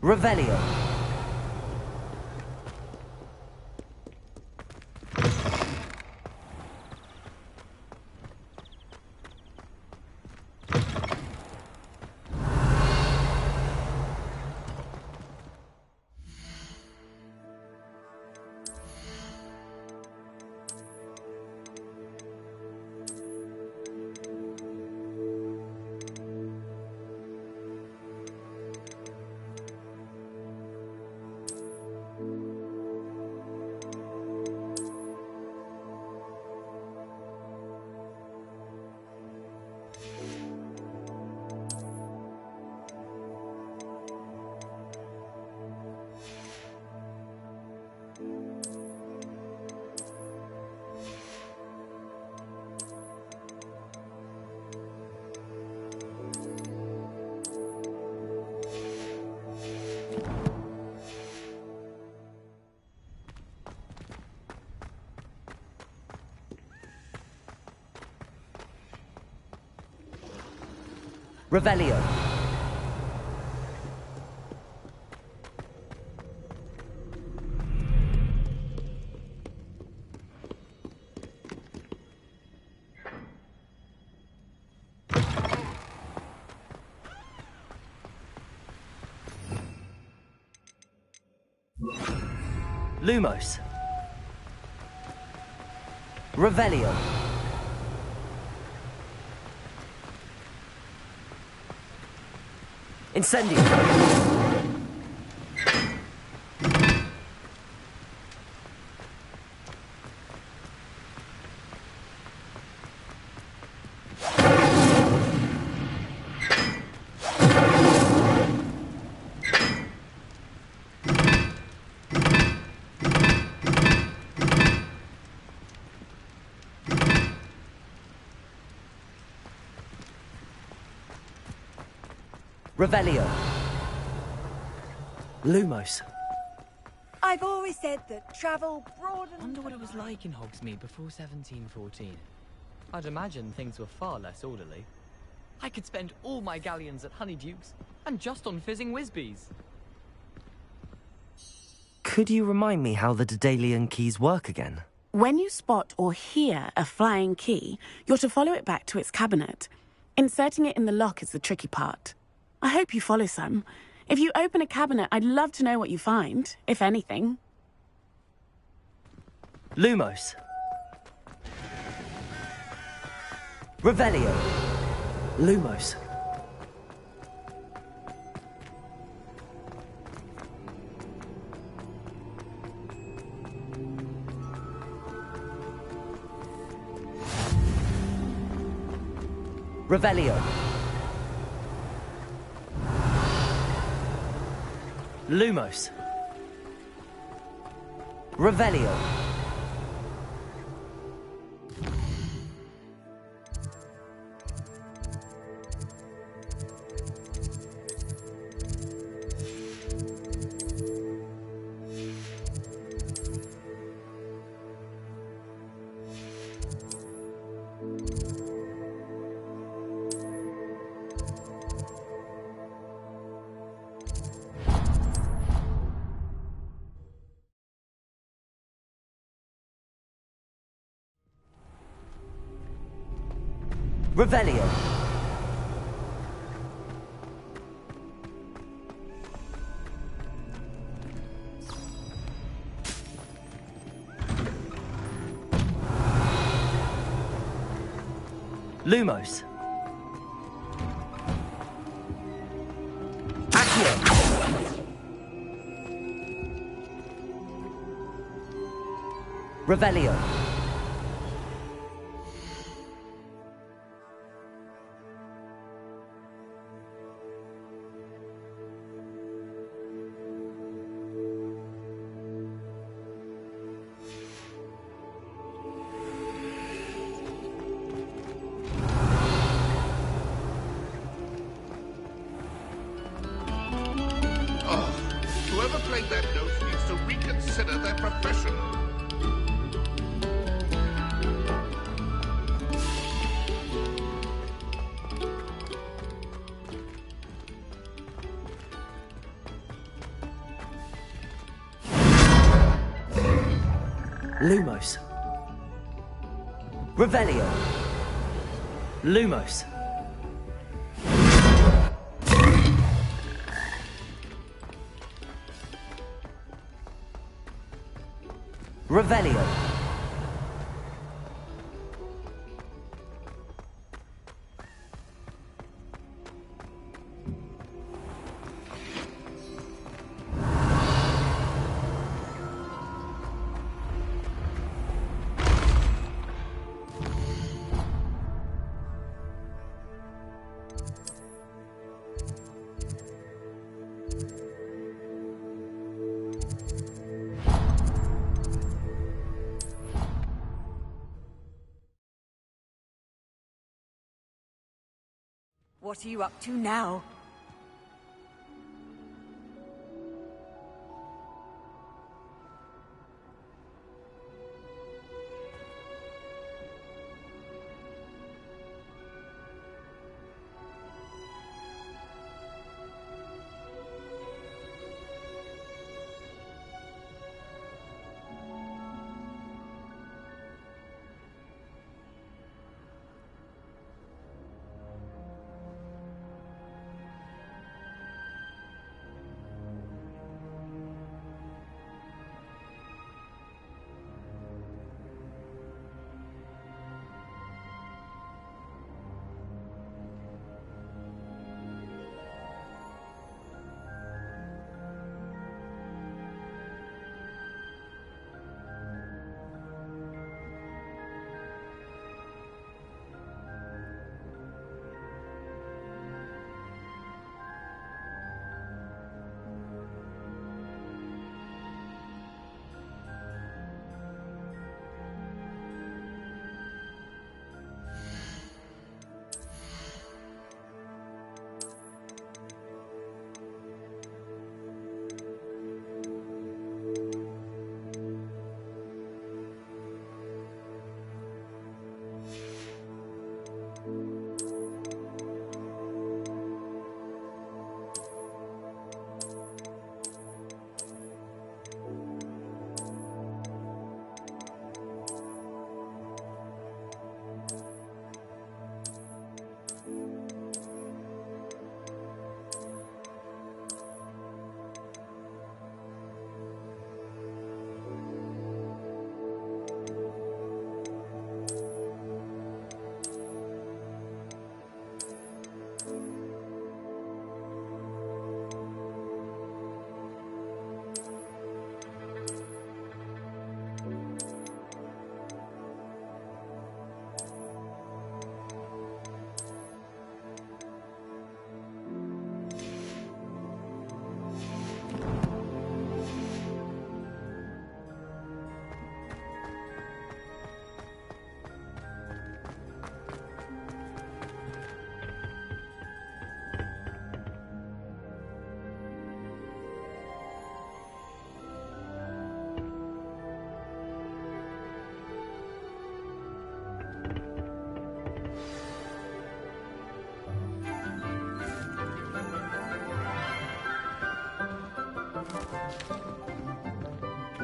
Revelio. Revelio. Lumos. Revelio. Incendio. Revelio. Lumos. I've always said that travel broadens... Wonder what it was like in Hogsmeade before 1714. I'd imagine things were far less orderly. I could spend all my galleons at Honeydukes, and just on fizzing Whizbees. Could you remind me how the Daedalian keys work again? When you spot or hear a flying key, you're to follow it back to its cabinet. Inserting it in the lock is the tricky part. I hope you follow some. If you open a cabinet, I'd love to know what you find, if anything. Lumos. Revelio. Lumos. Revelio. Lumos. Revelio. Revelio. Lumos. Accio. Revelio. Whoever played that note needs to reconsider their profession. Lumos. Revelio. Lumos. Revelio. What are you up to now?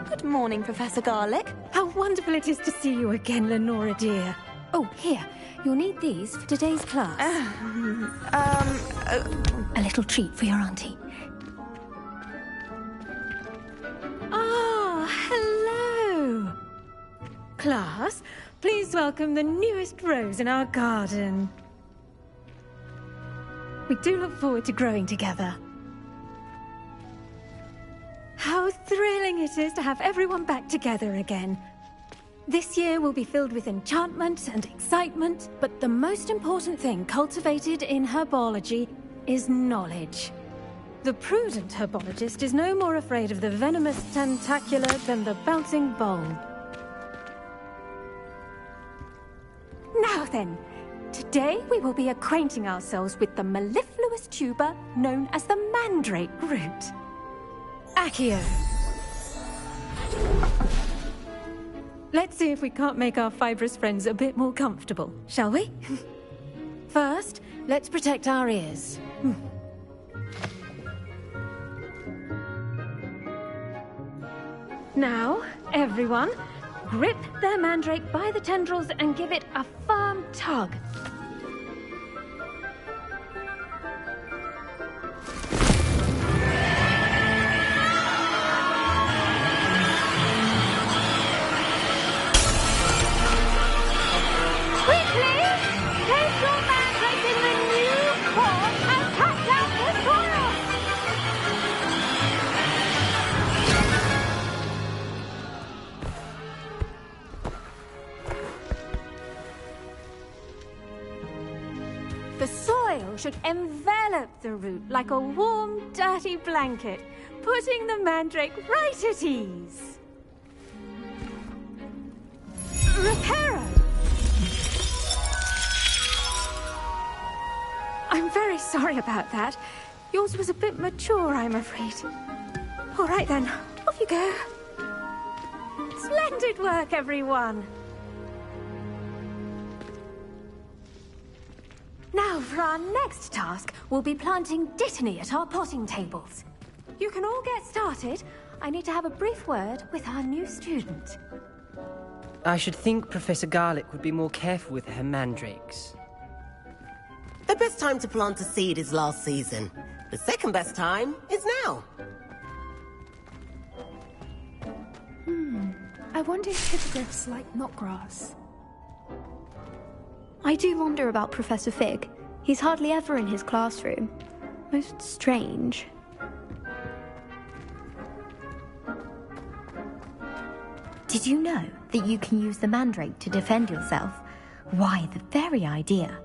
Good morning, Professor Garlick. How wonderful it is to see you again, Lenora dear. Oh, here. You'll need these for today's class. A little treat for your auntie. Ah, hello. Class, please welcome the newest rose in our garden. We do look forward to growing together. How thrilling it is to have everyone back together again. This year will be filled with enchantment and excitement, but the most important thing cultivated in herbology is knowledge. The prudent herbologist is no more afraid of the venomous tentacula than the bouncing bulb. Now then, today we will be acquainting ourselves with the mellifluous tuber known as the mandrake root. Accio. Let's see if we can't make our fibrous friends a bit more comfortable, shall we? First, let's protect our ears. Now, everyone, Grip their mandrake by the tendrils and give it a firm tug. Quickly! Take your mandrake in the new pot and cut down the soil! The soil should envelop the root like a warm, dirty blanket, putting the mandrake right at ease. Reparo! I'm very sorry about that. Yours was a bit mature, I'm afraid. All right then, off you go. Splendid work, everyone. Now, for our next task, we'll be planting dittany at our potting tables. You can all get started. I need to have a brief word with our new student. I should think Professor Garlick would be more careful with her mandrakes. The best time to plant a seed is last season. The second best time is now. I wonder if hippogriffs like knotgrass. I do wonder about Professor Fig. He's hardly ever in his classroom. Most strange. Did you know that you can use the mandrake to defend yourself? Why, the very idea.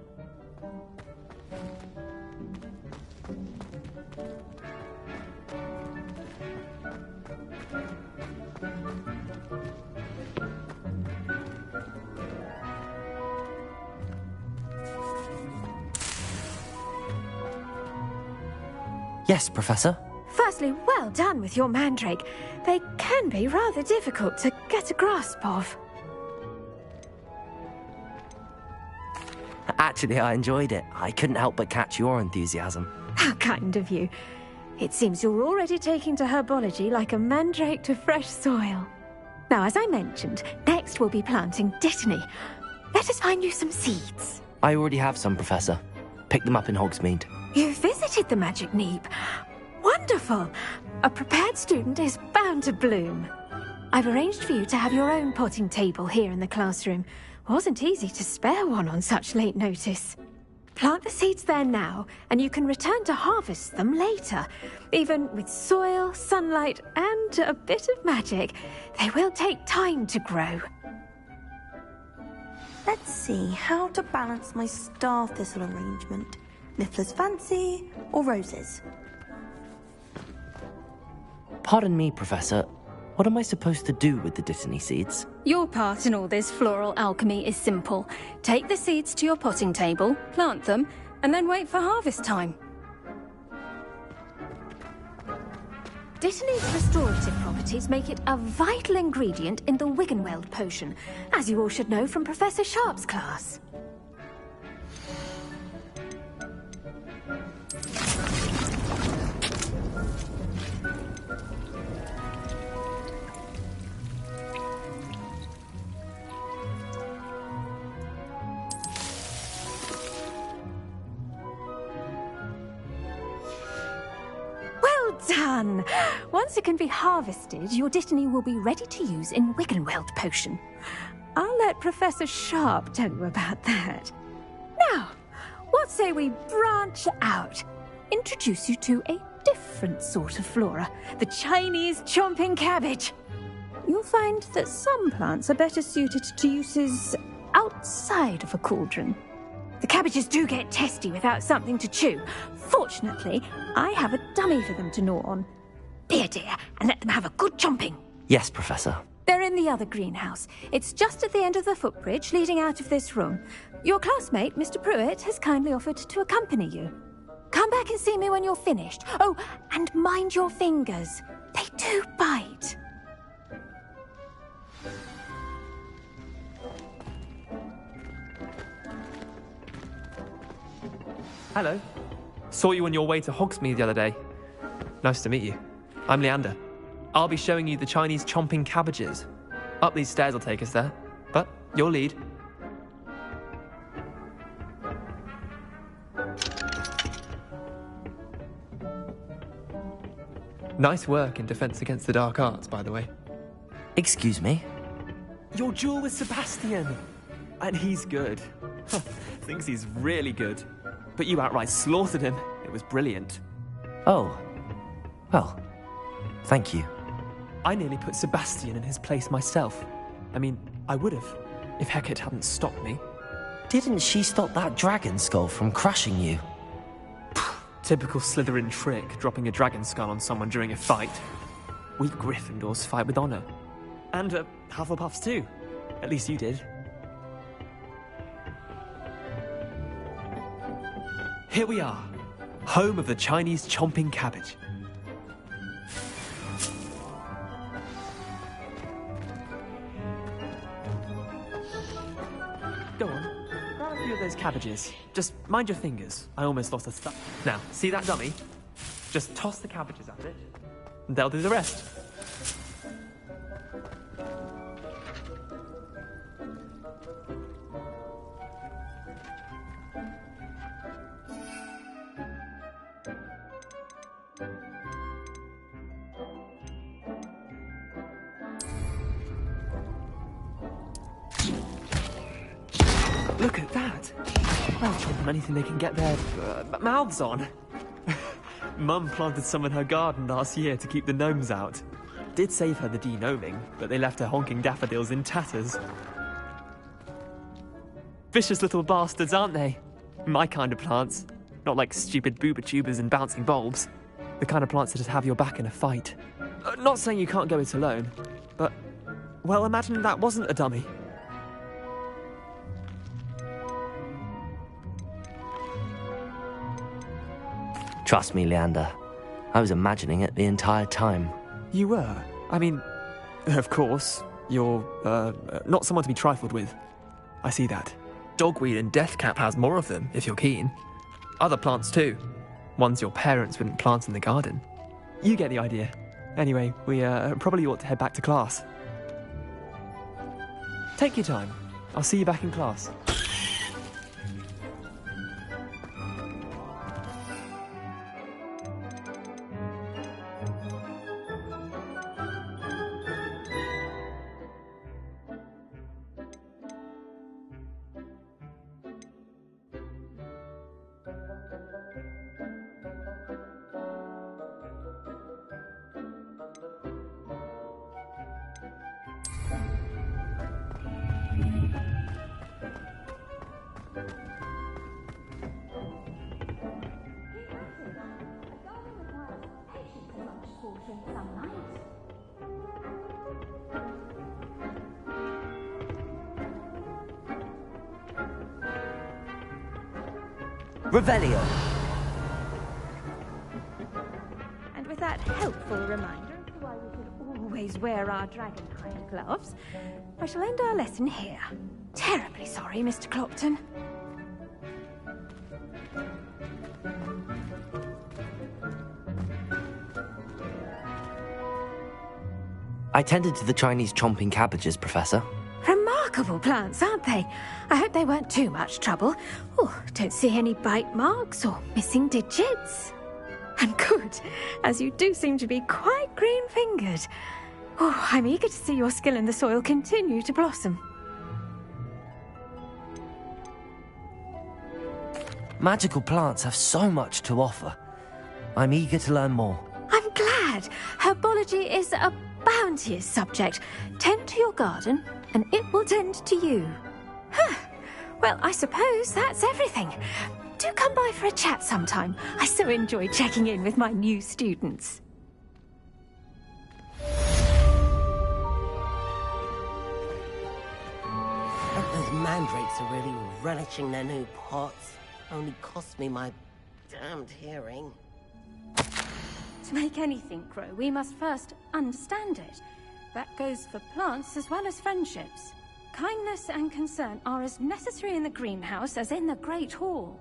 Yes, Professor. Firstly, well done with your mandrake. They can be rather difficult to get a grasp of. Actually, I enjoyed it. I couldn't help but catch your enthusiasm. How kind of you. It seems you're already taking to herbology like a mandrake to fresh soil. Now, as I mentioned, next we'll be planting dittany. Let us find you some seeds. I already have some, Professor. Picked them up in Hogsmeade. You visited the Magic Neep. Wonderful! A prepared student is bound to bloom. I've arranged for you to have your own potting table here in the classroom. Wasn't easy to spare one on such late notice. Plant the seeds there now, and you can return to harvest them later. Even with soil, sunlight, and a bit of magic, they will take time to grow. Let's see how to balance my star thistle arrangement. Niffler's fancy or roses? Pardon me, Professor. What am I supposed to do with the dittany seeds? Your part in all this floral alchemy is simple. Take the seeds to your potting table, plant them, and then wait for harvest time. Dittany's restorative properties make it a vital ingredient in the Wiggenweld potion, as you all should know from Professor Sharp's class. Done! Once it can be harvested, your dittany will be ready to use in Wiggenweld potion. I'll let Professor Sharp tell you about that. Now, what say we branch out? Introduce you to a different sort of flora, the Chinese chomping cabbage. You'll find that some plants are better suited to uses outside of a cauldron. The cabbages do get testy without something to chew. Fortunately, I have a dummy for them to gnaw on. Be a dear and let them have a good chomping. Yes, Professor. They're in the other greenhouse. It's just at the end of the footbridge leading out of this room. Your classmate, Mr. Pruitt, has kindly offered to accompany you. Come back and see me when you're finished. Oh, and mind your fingers. They do bite. Hello. Saw you on your way to Hogsmeade the other day. Nice to meet you. I'm Leander. I'll be showing you the Chinese chomping cabbages. Up these stairs will take us there. But your lead. Nice work in Defense Against the Dark Arts, by the way. Excuse me? Your duel with Sebastian! And he's good. Thinks he's really good. But you outright slaughtered him. It was brilliant. Oh. Well, thank you. I nearly put Sebastian in his place myself. I mean, I would have, if Hecate hadn't stopped me. Didn't she stop that dragon skull from crushing you? Typical Slytherin trick, dropping a dragon skull on someone during a fight. We Gryffindors fight with honor. And Hufflepuffs too. At least you did. Here we are, home of the Chinese chomping cabbage. Go on, grab a few of those cabbages. Just mind your fingers. I almost lost a thumb. Now, see that dummy? Just toss the cabbages at it, and they'll do the rest. Look at that! They'll chomp on anything they can get their mouths on. Mum planted some in her garden last year to keep the gnomes out. Did save her the de-gnoming, but they left her honking daffodils in tatters. Vicious little bastards, aren't they? My kind of plants. Not like stupid booba tubers and bouncing bulbs. The kind of plants that just have your back in a fight. Not saying you can't go it alone, but... well, imagine that wasn't a dummy. Trust me, Leander. I was imagining it the entire time. You were? I mean, of course, you're, not someone to be trifled with. I see that. Dogweed and Deathcap has more of them, if you're keen. Other plants too. Ones your parents wouldn't plant in the garden. You get the idea. Anyway, we, probably ought to head back to class. Take your time. I'll see you back in class. Revelio! And with that helpful reminder as to why we should always wear our dragonhide gloves, I shall end our lesson here. Terribly sorry, Mr. Clopton. I tended to the Chinese chomping cabbages, Professor. Remarkable plants, aren't they? I hope they weren't too much trouble. Oh, don't see any bite marks or missing digits. And good, as you do seem to be quite green-fingered. Oh, I'm eager to see your skill in the soil continue to blossom. Magical plants have so much to offer. I'm eager to learn more. I'm glad. Herbology is a bounteous subject. Tend to your garden, and it will tend to you. Huh. Well, I suppose that's everything. Do come by for a chat sometime. I so enjoy checking in with my new students. Those mandrakes are really relishing their new pots. Only cost me my damned hearing. To make anything grow, we must first understand it. That goes for plants as well as friendships. Kindness and concern are as necessary in the greenhouse as in the Great Hall.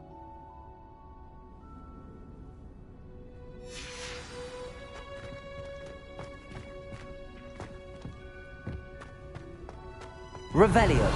Revelio.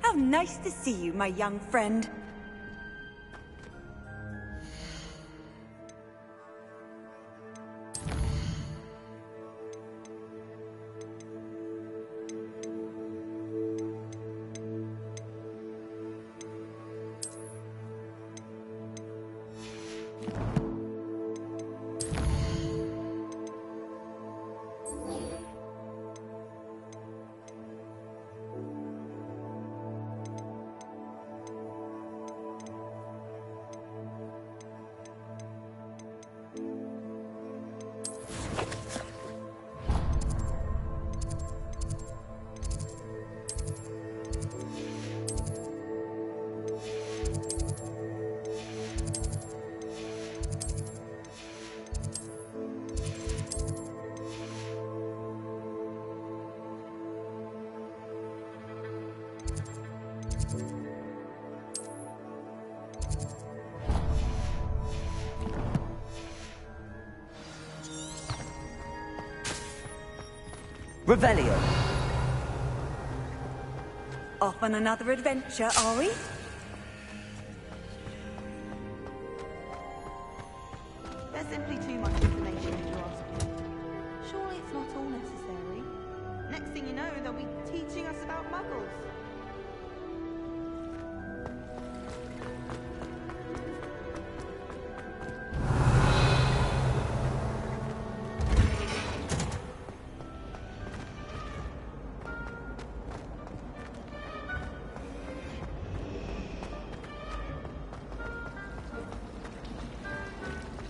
How nice to see you, my young friend. Revelio. Off on another adventure, are we? There's simply too much information if you ask me. Surely it's not all necessary. Next thing you know, they'll be teaching us about muggles.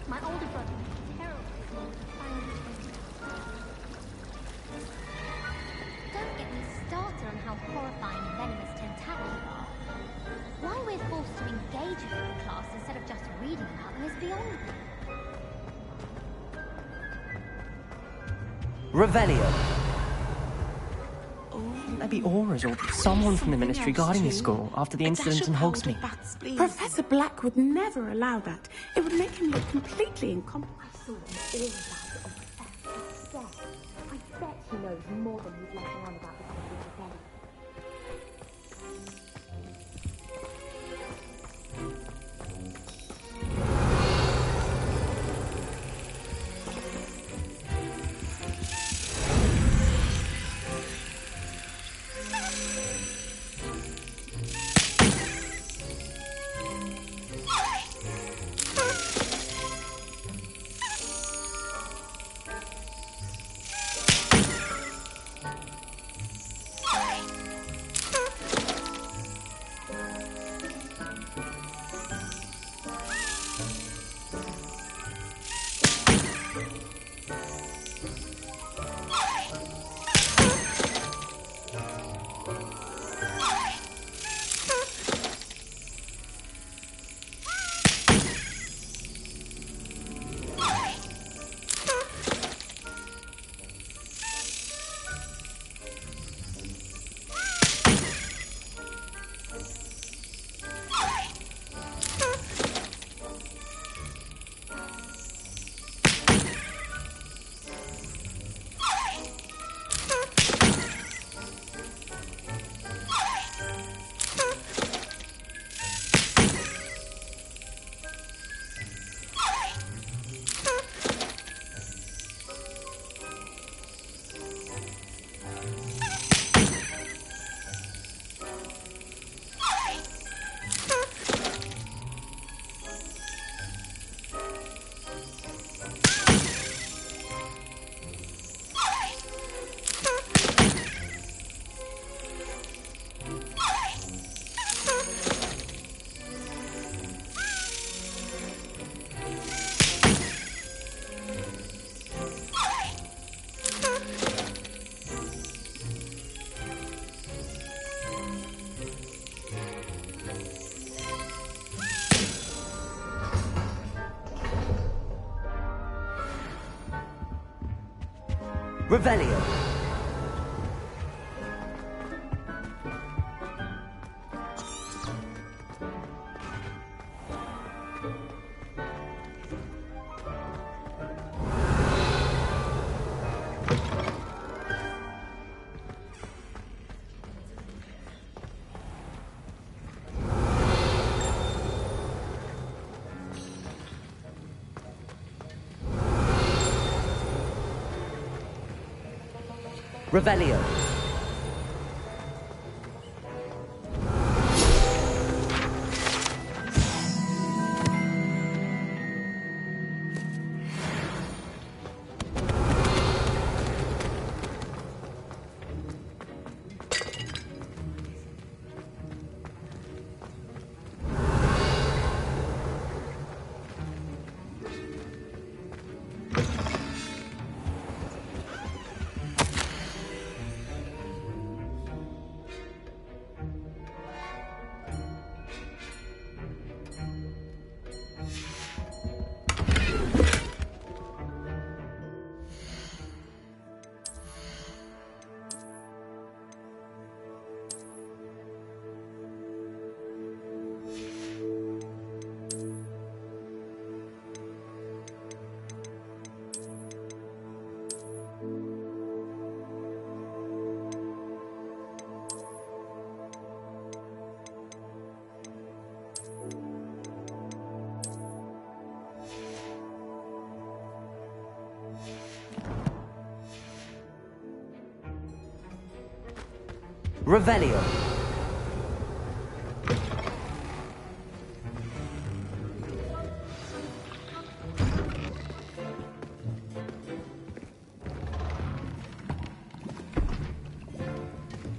My older brother was terrible. Don't get me started on how horrifying and venomous tentacles are. Why we're forced to engage with them in class instead of just reading about them is beyond me. Revelio. Maybe Aura's or someone from the Ministry guarding the school after the incident in Hogsmeade. Professor Black would never allow that. It would make him look completely incompetent. I saw him all about it on Professor's desk. I bet he knows more than he's letting on about this rebellion. Revelio. Revelio. Revelio.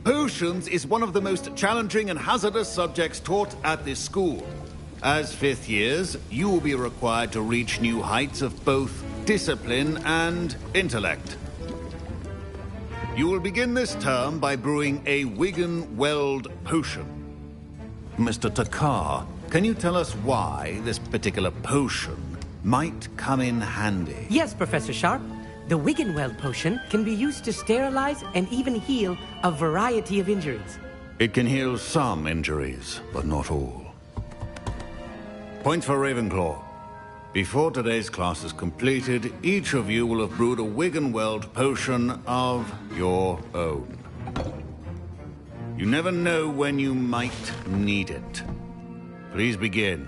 Potions is one of the most challenging and hazardous subjects taught at this school. As fifth years, you will be required to reach new heights of both discipline and intellect. You will begin this term by brewing a Wigan-Weld potion. Mr. Takar, can you tell us why this particular potion might come in handy? Yes, Professor Sharp. The Wigan-Weld potion can be used to sterilize and even heal a variety of injuries. It can heal some injuries, but not all. Point for Ravenclaw. Before today's class is completed, each of you will have brewed a Wigan-Weld potion of your own. You never know when you might need it. Please begin.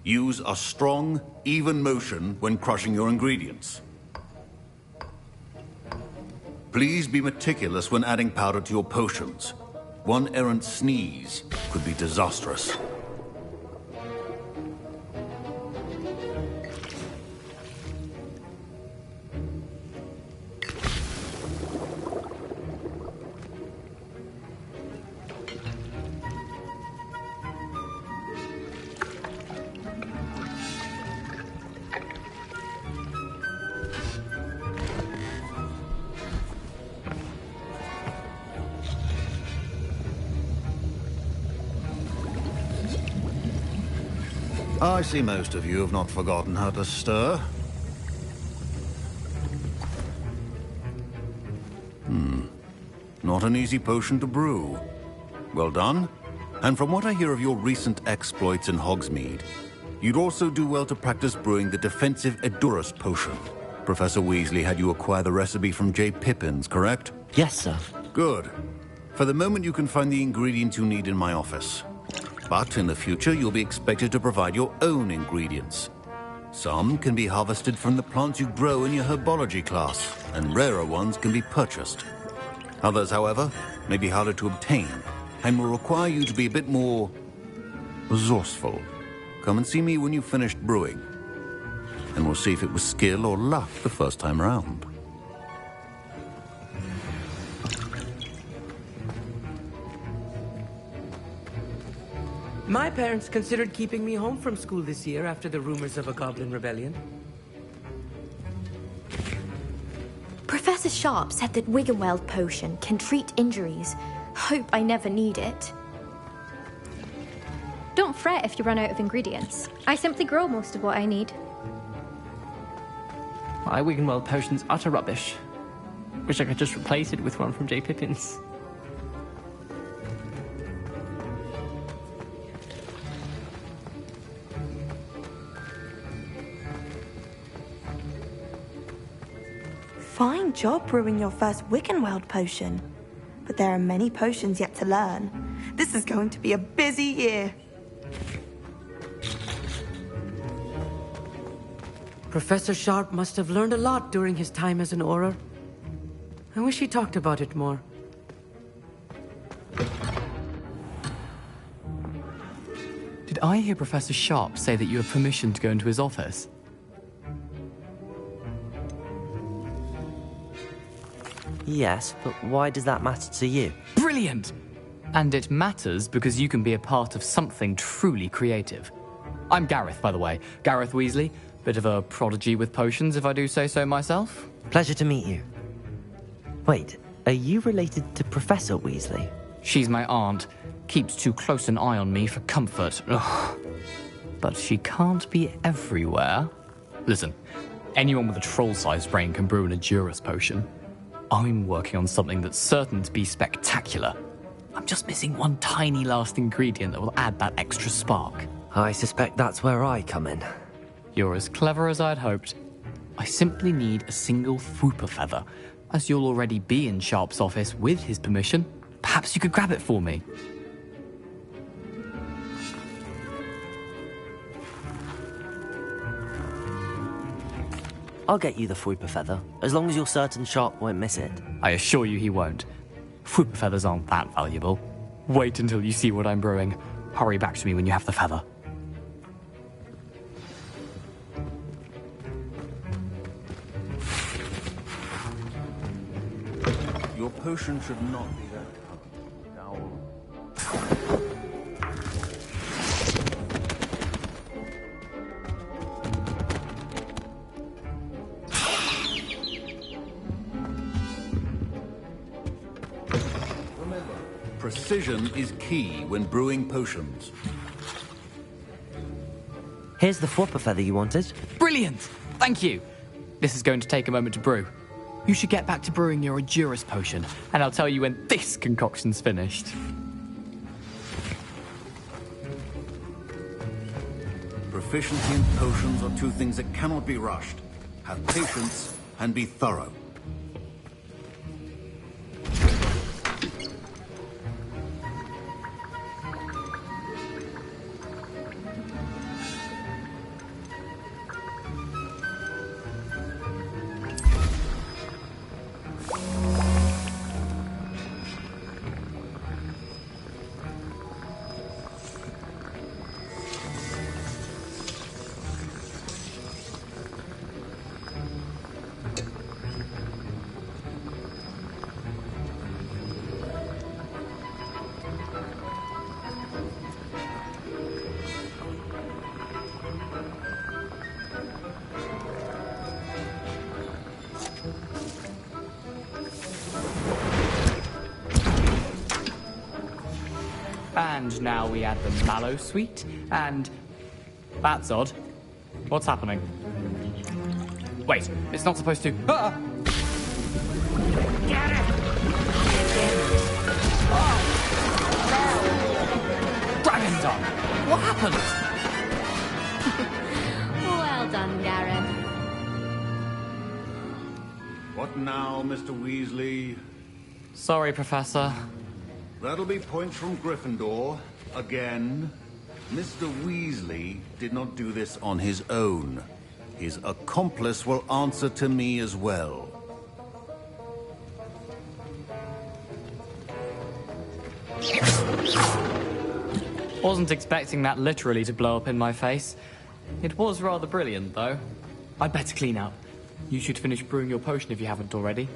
Use a strong, even motion when crushing your ingredients. Please be meticulous when adding powder to your potions. One errant sneeze could be disastrous. I see most of you have not forgotten how to stir. Not an easy potion to brew. Well done. And from what I hear of your recent exploits in Hogsmeade, you'd also do well to practice brewing the defensive Edurus potion. Professor Weasley had you acquire the recipe from J. Pippins, correct? Yes, sir. Good. For the moment, you can find the ingredients you need in my office. But in the future, you'll be expected to provide your own ingredients. Some can be harvested from the plants you grow in your herbology class, and rarer ones can be purchased. Others, however, may be harder to obtain, and will require you to be a bit more resourceful. Come and see me when you've finished brewing, and we'll see if it was skill or luck the first time round. My parents considered keeping me home from school this year after the rumors of a goblin rebellion. Professor Sharp said that Wigan-Weld potion can treat injuries. Hope I never need it. Don't fret if you run out of ingredients. I simply grow most of what I need. My Wiggenweld potion's utter rubbish. Wish I could just replace it with one from J. Pippin's. Fine job brewing your first Wiggenweld potion. But there are many potions yet to learn. This is going to be a busy year. Professor Sharp must have learned a lot during his time as an Auror. I wish he talked about it more. Did I hear Professor Sharp say that you have permission to go into his office? Yes, but why does that matter to you? Brilliant! And it matters because you can be a part of something truly creative. I'm Gareth, by the way. Gareth Weasley. Bit of a prodigy with potions, if I do say so myself. Pleasure to meet you. Wait, are you related to Professor Weasley? She's my aunt. Keeps too close an eye on me for comfort. Ugh. But she can't be everywhere. Listen, anyone with a troll-sized brain can brew an Edurus potion. I'm working on something that's certain to be spectacular. I'm just missing one tiny last ingredient that will add that extra spark. I suspect that's where I come in. You're as clever as I'd hoped. I simply need a single Fwooper feather. As you'll already be in Sharp's office with his permission, perhaps you could grab it for me. I'll get you the Fwooper feather, as long as you're certain Sharp won't miss it. I assure you he won't. Fwooper feathers aren't that valuable. Wait until you see what I'm brewing. Hurry back to me when you have the feather. Your potion should not be that colour. Remember, precision is key when brewing potions. Here's the Fwooper feather you wanted. Brilliant! Thank you. This is going to take a moment to brew. You should get back to brewing your Edurus potion, and I'll tell you when this concoction's finished. Proficiency and potions are two things that cannot be rushed. Have patience and be thorough. And now we add the mallow sweet, and... That's odd. What's happening? Wait, it's not supposed to... Ah! Get it! Oh! Dragon Dung! What happened? Well done, Gareth. What now, Mr. Weasley? Sorry, Professor. That'll be points from Gryffindor. Again. Mr. Weasley did not do this on his own. His accomplice will answer to me as well. Wasn't expecting that literally to blow up in my face. It was rather brilliant, though. I'd better clean up. You should finish brewing your potion if you haven't already.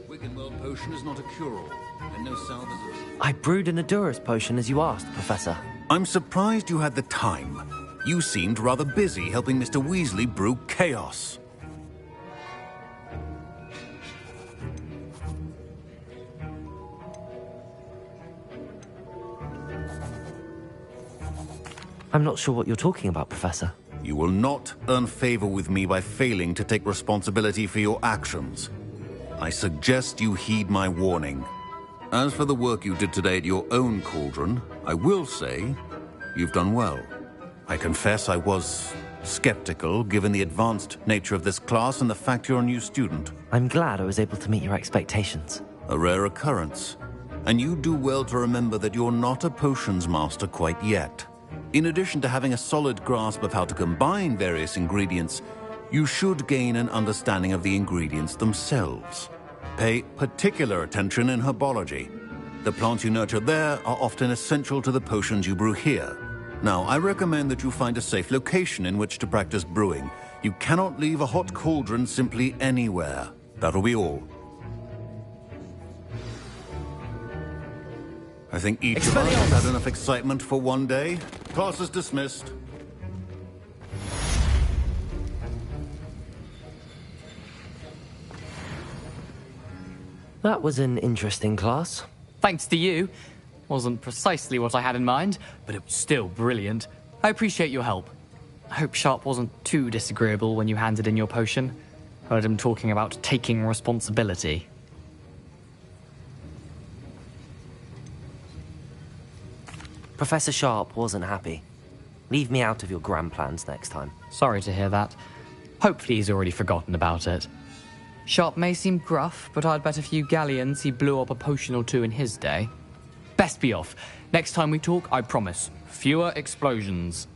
Wiggenweld potion is not a cure-all, and no salve is... I brewed an Edurus potion as you asked, Professor. I'm surprised you had the time. You seemed rather busy helping Mr. Weasley brew chaos. I'm not sure what you're talking about, Professor. You will not earn favor with me by failing to take responsibility for your actions. I suggest you heed my warning. As for the work you did today at your own cauldron, I will say you've done well. I confess I was skeptical, given the advanced nature of this class and the fact you're a new student. I'm glad I was able to meet your expectations. A rare occurrence. And you do well to remember that you're not a potions master quite yet. In addition to having a solid grasp of how to combine various ingredients, you should gain an understanding of the ingredients themselves. Pay particular attention in herbology. The plants you nurture there are often essential to the potions you brew here. Now, I recommend that you find a safe location in which to practice brewing. You cannot leave a hot cauldron simply anywhere. That'll be all. I think each of us has had enough excitement for one day. Class is dismissed. That was an interesting class. Thanks to you. Wasn't precisely what I had in mind, but it was still brilliant. I appreciate your help. I hope Sharp wasn't too disagreeable when you handed in your potion. Heard him talking about taking responsibility. Professor Sharp wasn't happy. Leave me out of your grand plans next time. Sorry to hear that. Hopefully he's already forgotten about it. Sharp may seem gruff, but I'd bet a few galleons he blew up a potion or two in his day. Best be off. Next time we talk, I promise, fewer explosions.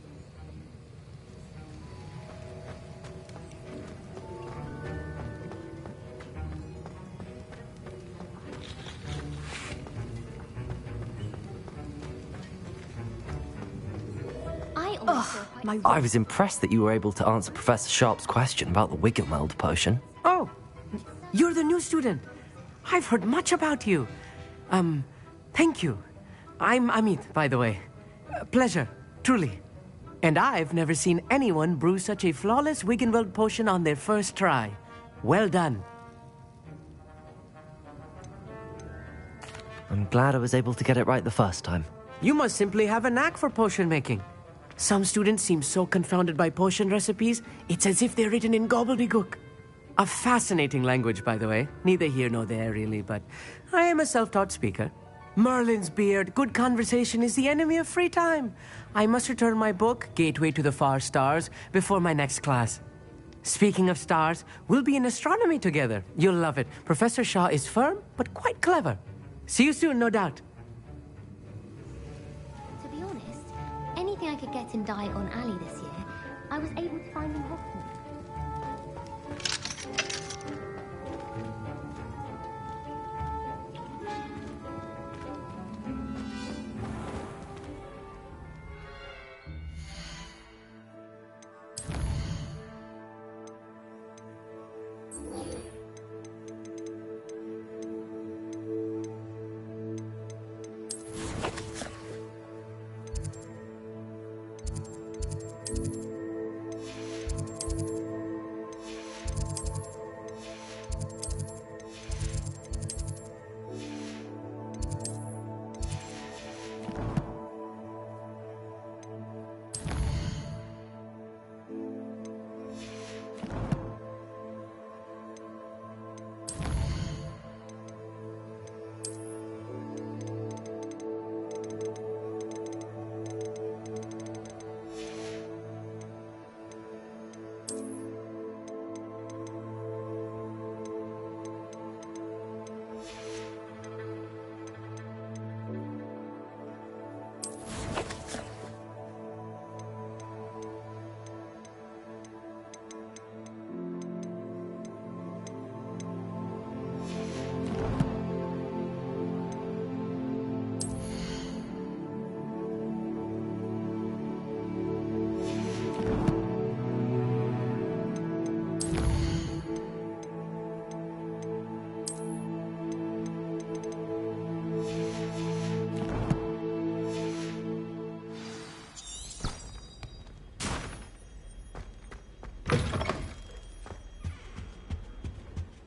I was impressed that you were able to answer Professor Sharp's question about the Wiggenweld potion. Oh, you're the new student. I've heard much about you. Thank you. I'm Amit, by the way. Pleasure, truly. And I've never seen anyone brew such a flawless Wiggenweld potion on their first try. Well done. I'm glad I was able to get it right the first time. You must simply have a knack for potion making. Some students seem so confounded by potion recipes, it's as if they're written in gobbledygook. A fascinating language, by the way. Neither here nor there, really, but I am a self-taught speaker. Merlin's beard, good conversation is the enemy of free time. I must return my book, Gateway to the Far Stars, before my next class. Speaking of stars, we'll be in astronomy together. You'll love it. Professor Shaw is firm, but quite clever. See you soon, no doubt. To be honest, anything I could get in Diet on Alley this year, I was able to find in Hogwarts.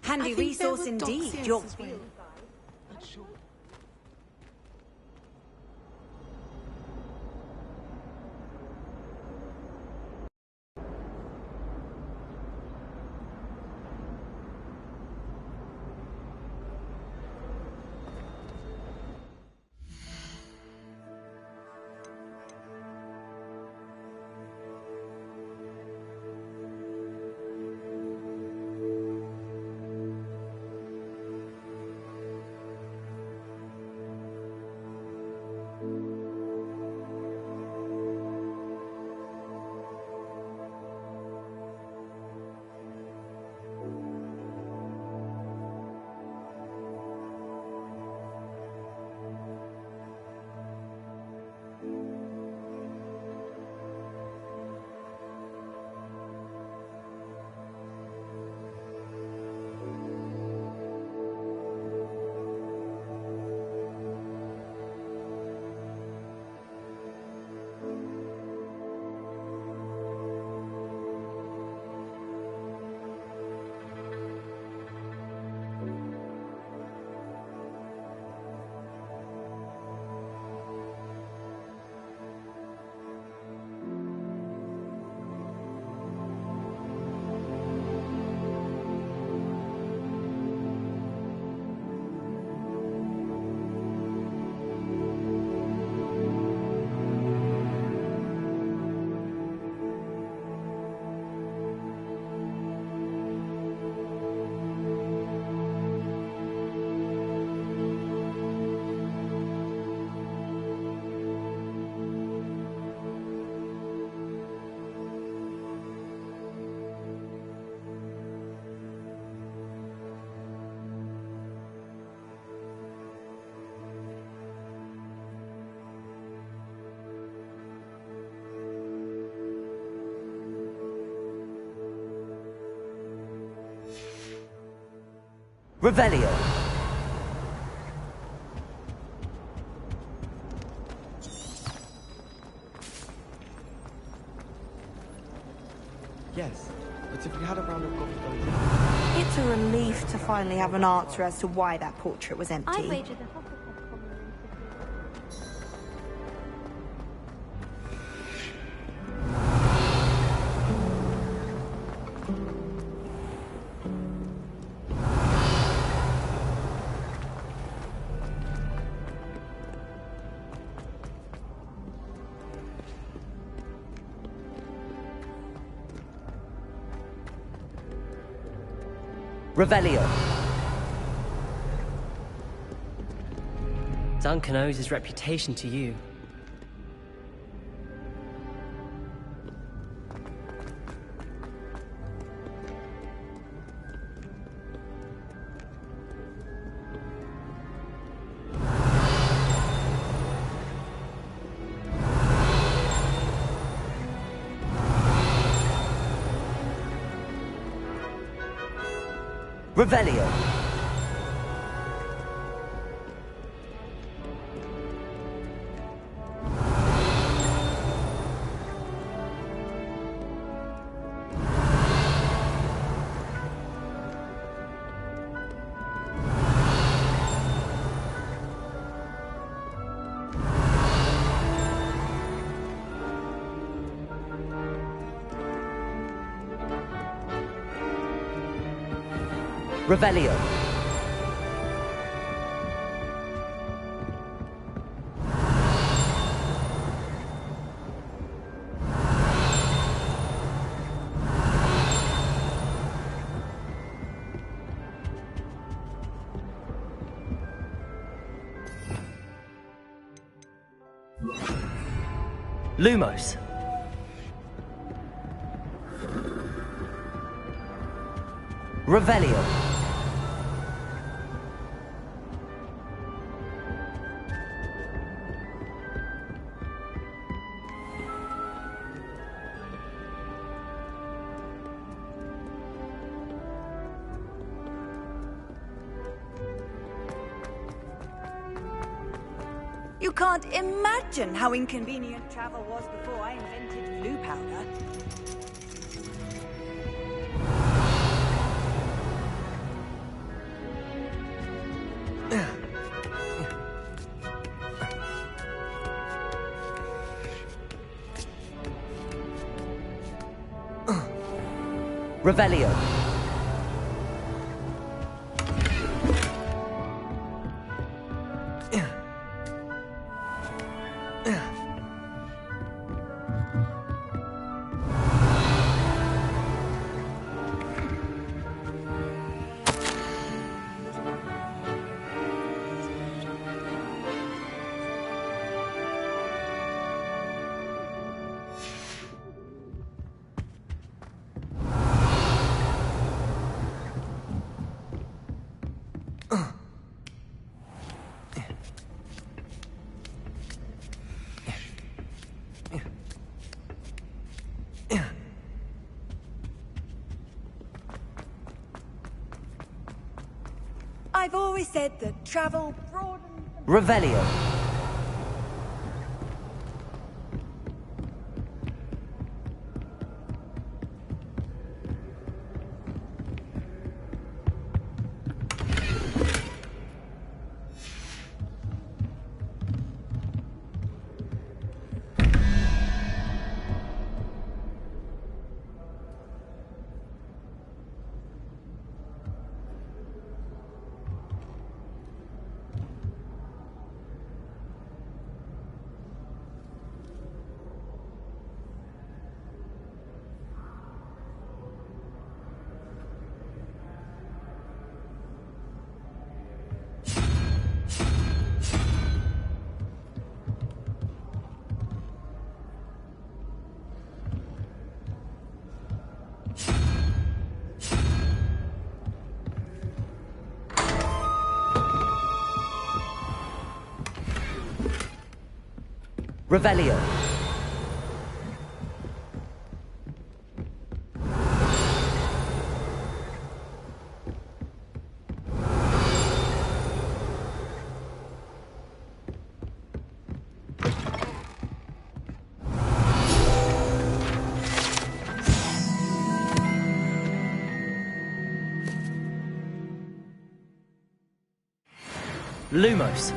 Handy resource indeed. Your Revelio. Yes, but if we had a round of coffee going It's a relief to finally have an answer as to why that portrait was empty. I'd wager the Hufflepuff common room Revelio. Duncan owes his reputation to you. Revelio. Revelio. Lumos. Revelio. You can't imagine how inconvenient travel was before I invented blue powder. Revelio. I've always said that travel broadens... Revelio. Revelio. Lumos.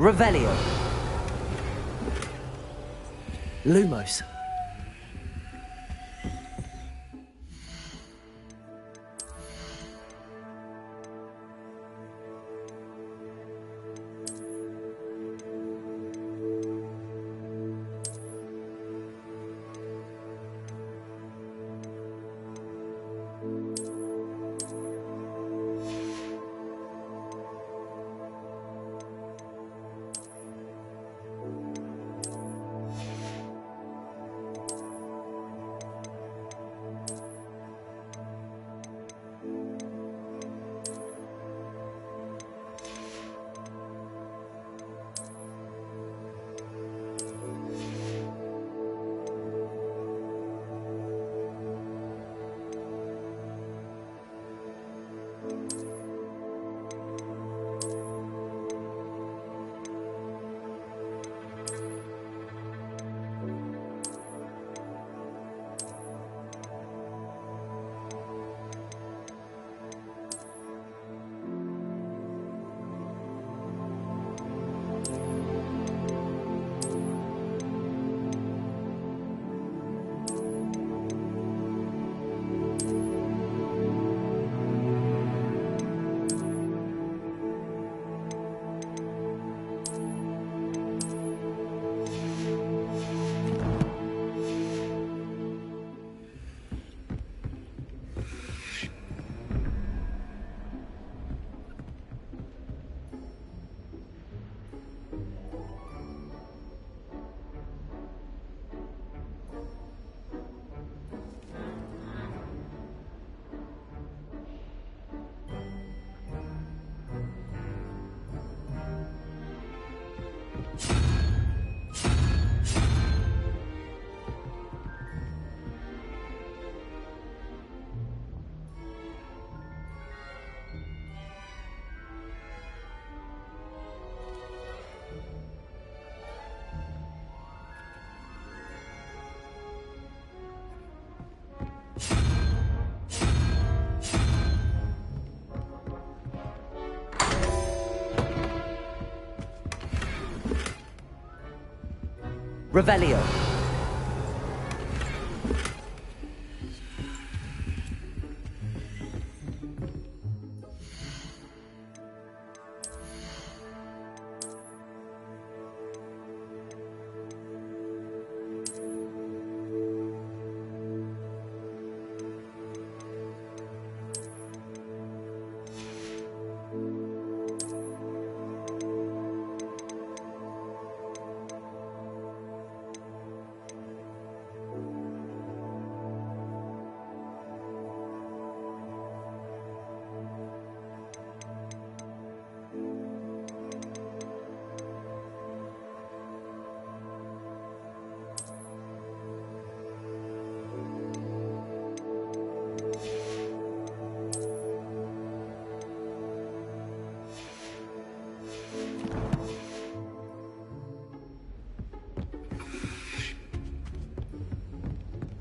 Revelio. Lumos. Revelio.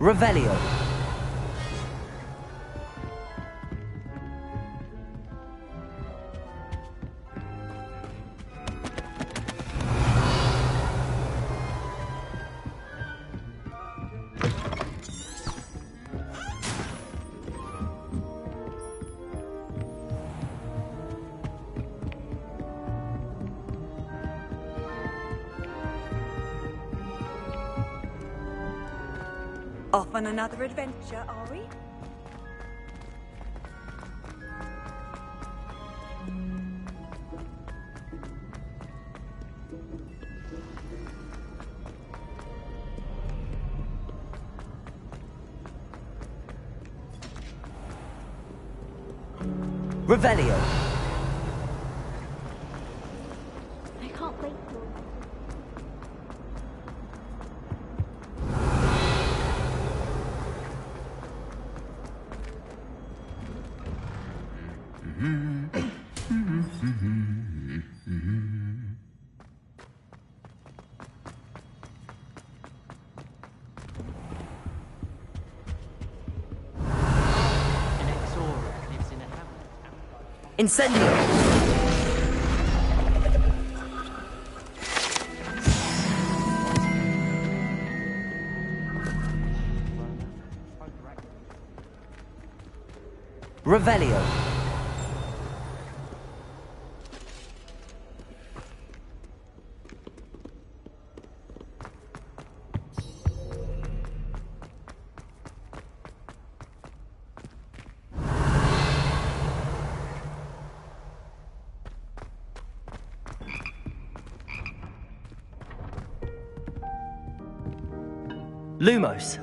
Revelio. Off on another adventure, are we? Revelio. I can't wait for Incendio. Revelio. Lumos.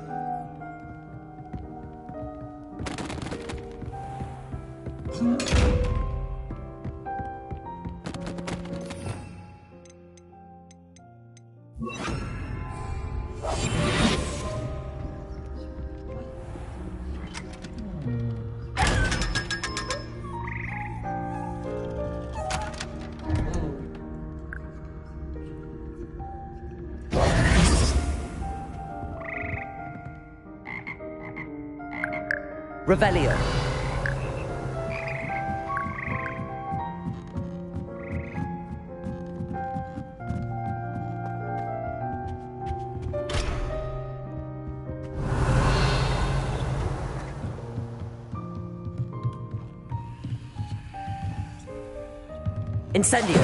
Revelio. Incendio.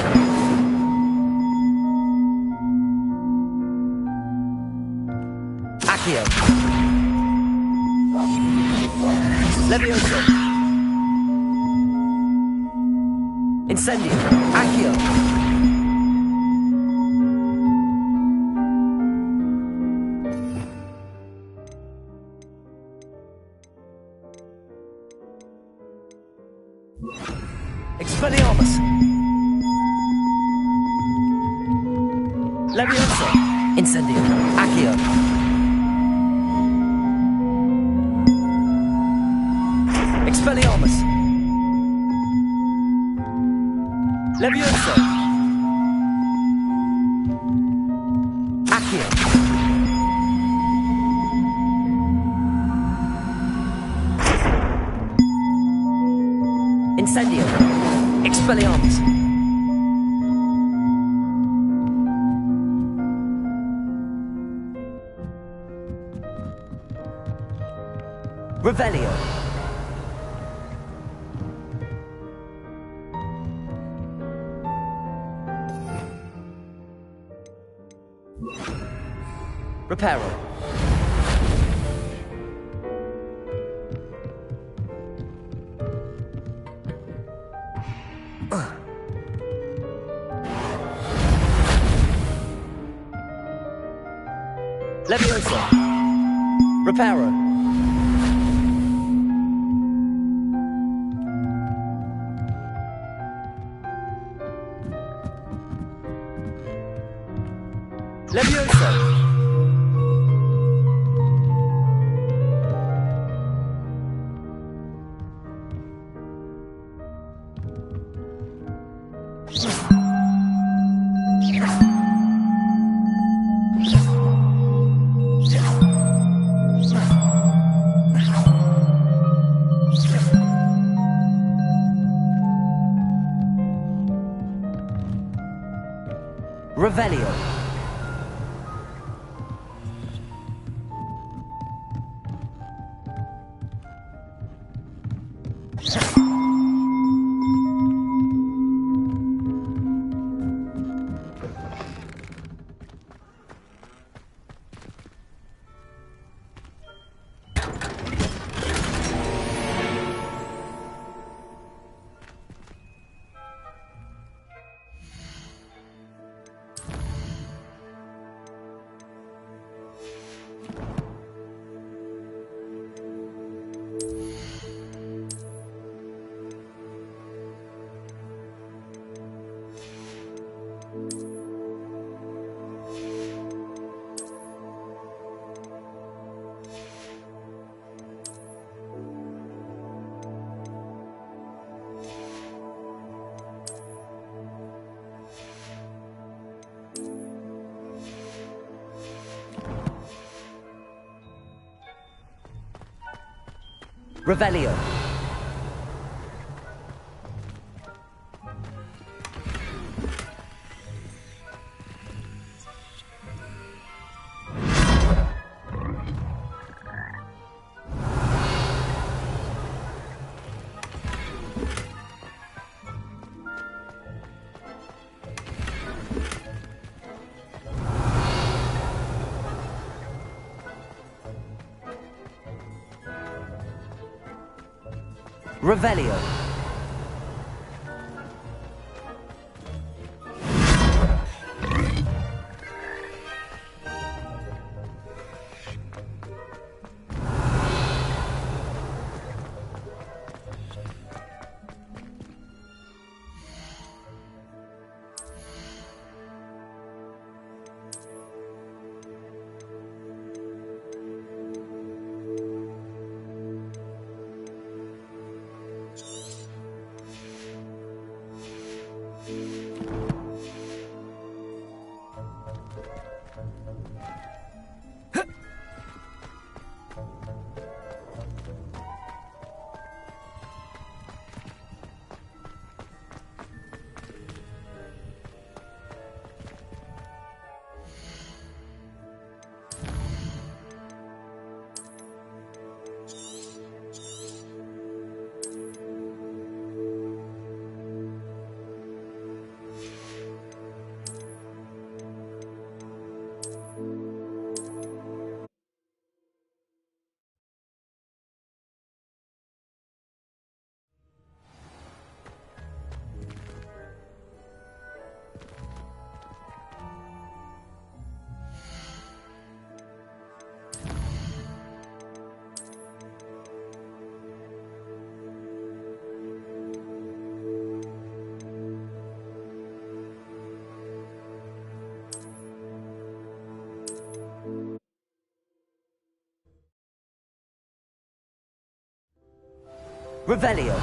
Accio. Levioso. Incendio. Accio. Expelliarmus. Levioso. Incendio. Accio. Expelliarmus. Levioso. Accio. Incendio. Expelliarmus. Revelio. Reparo. Levioso. Reparo. Levioso. Revelio. Revelio. Revelio. Revelio.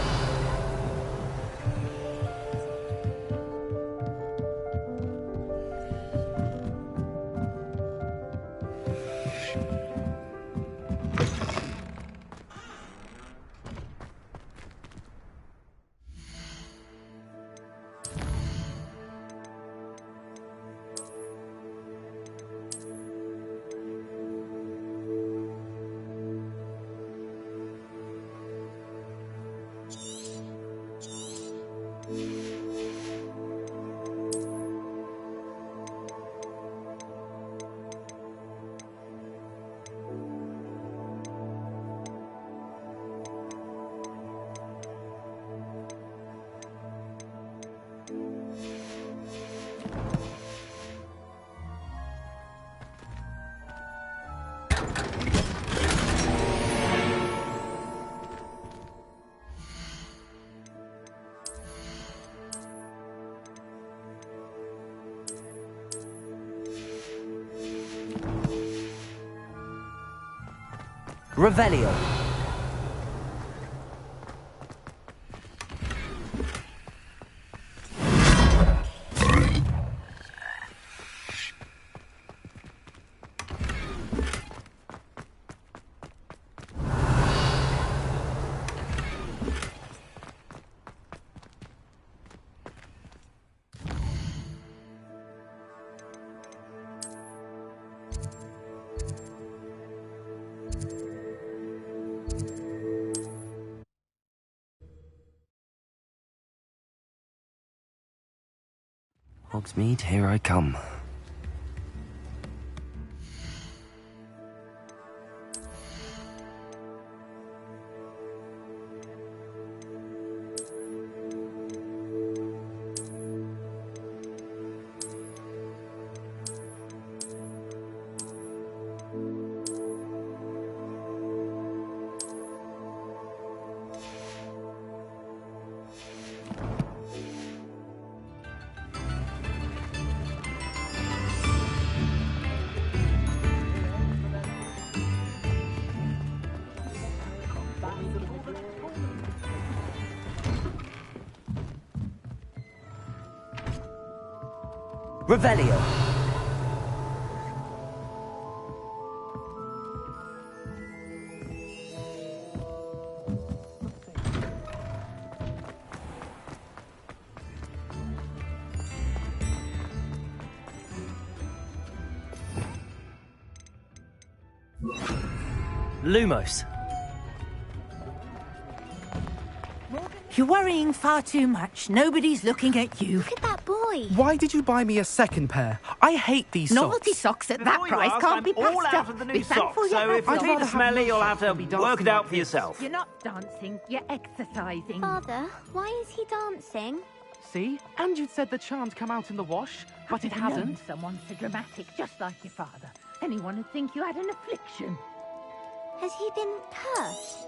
Revelio. Hogsmeade, here I come. Revelio. Lumos. You're worrying far too much. Nobody's looking at you. Look at that boy. Why did you buy me a second pair? I hate these socks. Novelty socks at that price can't be all passed out up. of the new Be socks, thankful you so have if you them. need a smelly, you'll have to work it out for yourself. You're not dancing, you're exercising. Father, why is he dancing? See? And you'd said the charm'd come out in the wash, but it I've known hasn't. someone so dramatic, just like your father. Anyone would think you had an affliction. Has he been cursed?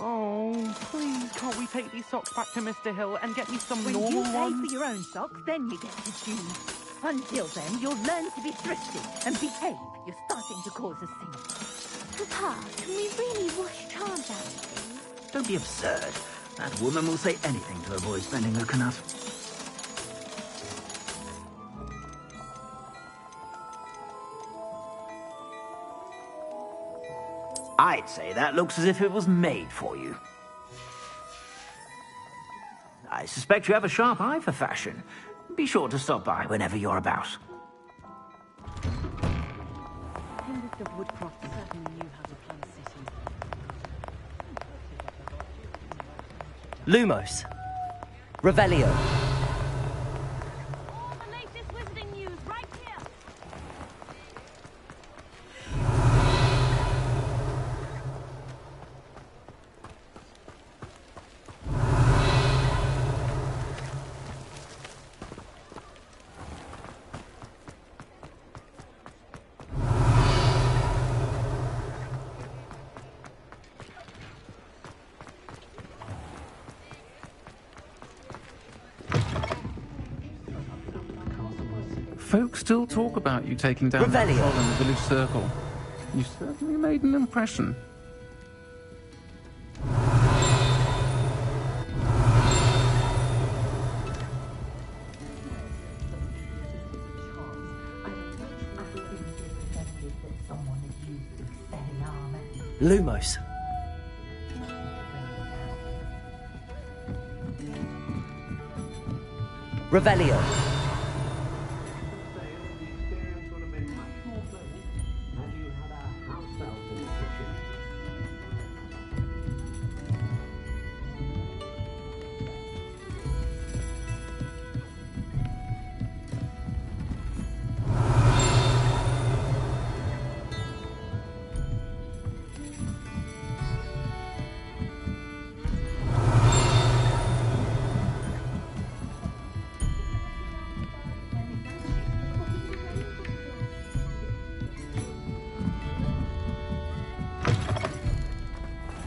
Oh, please, can't we take these socks back to Mr. Hill and get me some When normal you pay ones? for your own socks, then you get to choose. Until then, you'll learn to be thrifty and behave. You're starting to cause a scene. Papa, can we really wash charms out, please? Don't be absurd. That woman will say anything to avoid spending her knut. I'd say that looks as if it was made for you. I suspect you have a sharp eye for fashion. Be sure to stop by whenever you're about. Mr. Woodcroft certainly knew how to plan a city. Lumos. Revelio. Folks still talk about you taking down that troll in the village circle. You certainly made an impression. Lumos. Revelio.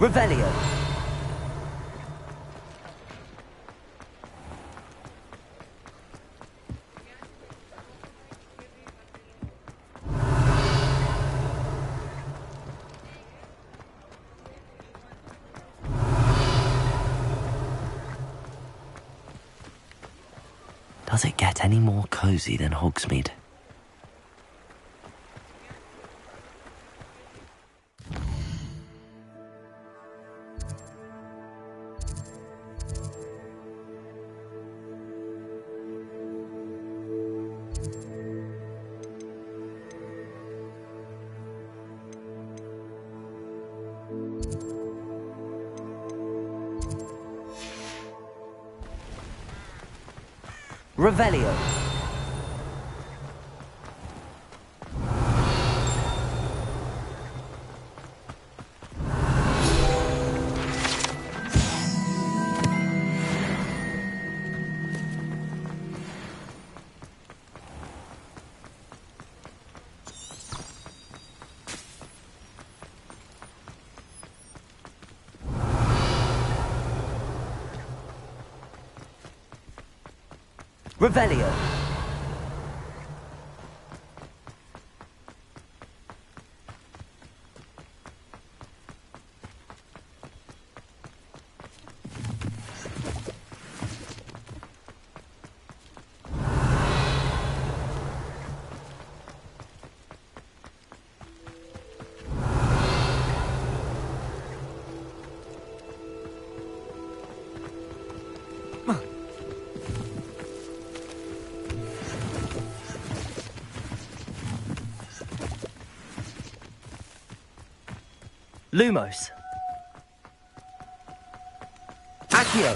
Revelio. Does it get any more cozy than Hogsmeade? Revelio. Revelio. Lumos. Accio.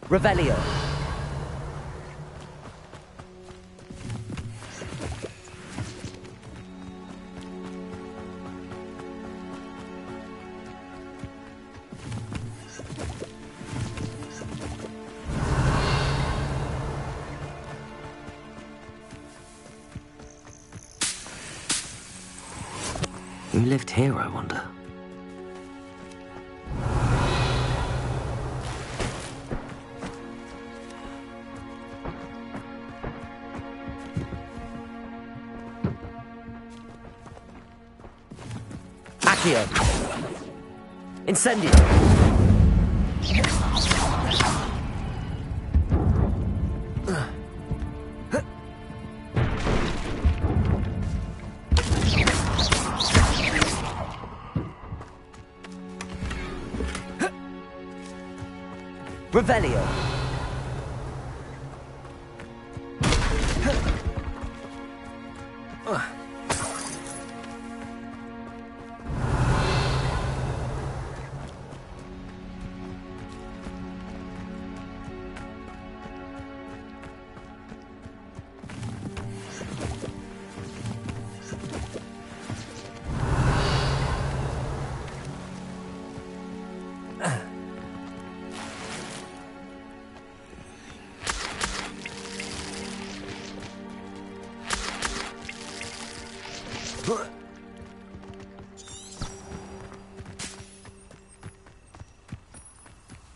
Revelio. Who lived here, I wonder? Accio. Incendio. Revelio.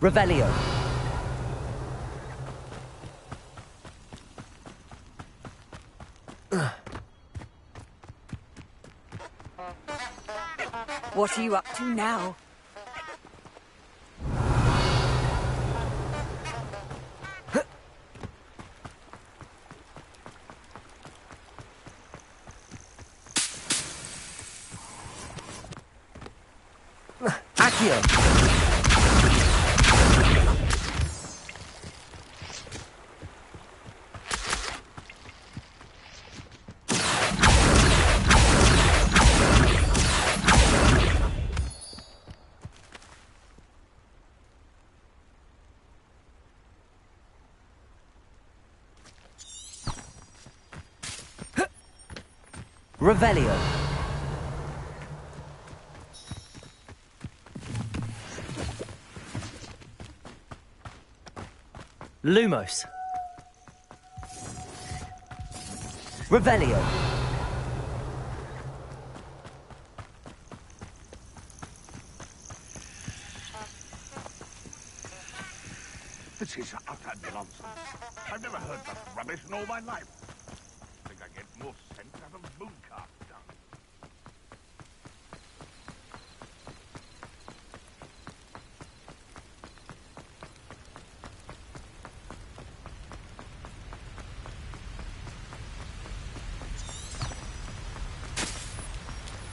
Revelio. What are you up to now? Accio. Revelio. Lumos. Revelio. This is utter nonsense. I've never heard such rubbish in all my life. I think I get more sense out of mooncalf dung.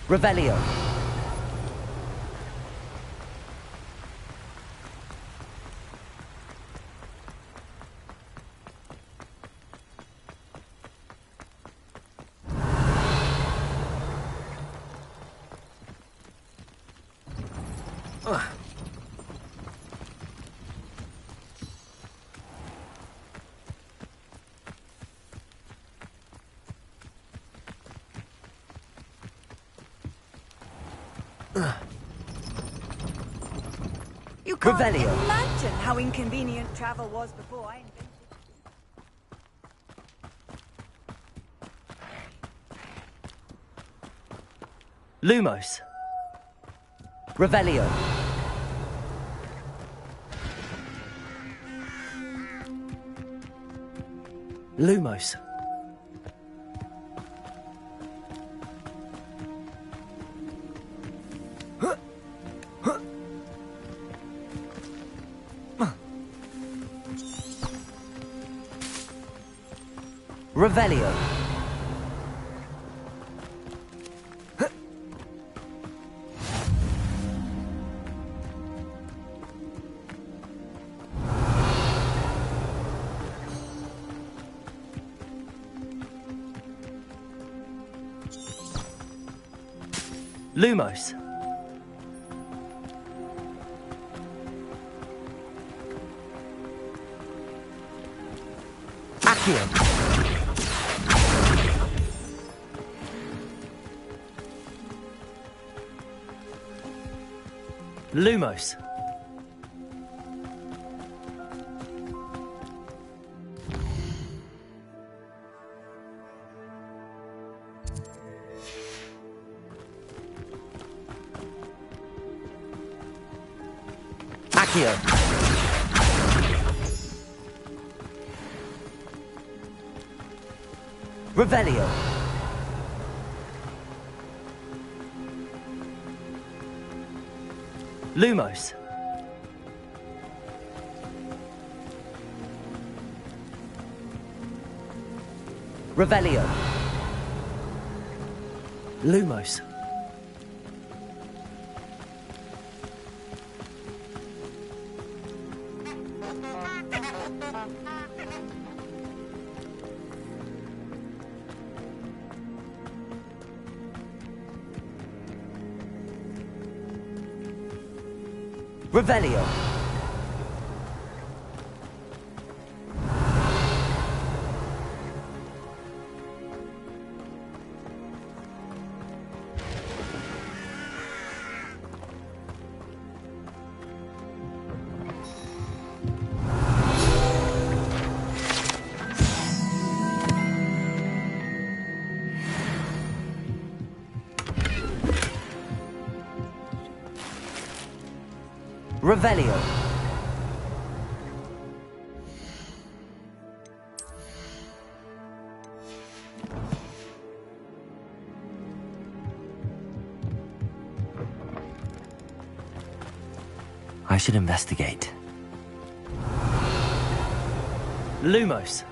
Revelio. You can't Revelio. imagine how inconvenient travel was before I invented. Lumos. Revelio. Lumos. Revelio. Lumos. Accio. Lumos. Accio. Revelio. Lumos. Revelio. Lumos. Revelio. Revelio. I should investigate. Lumos.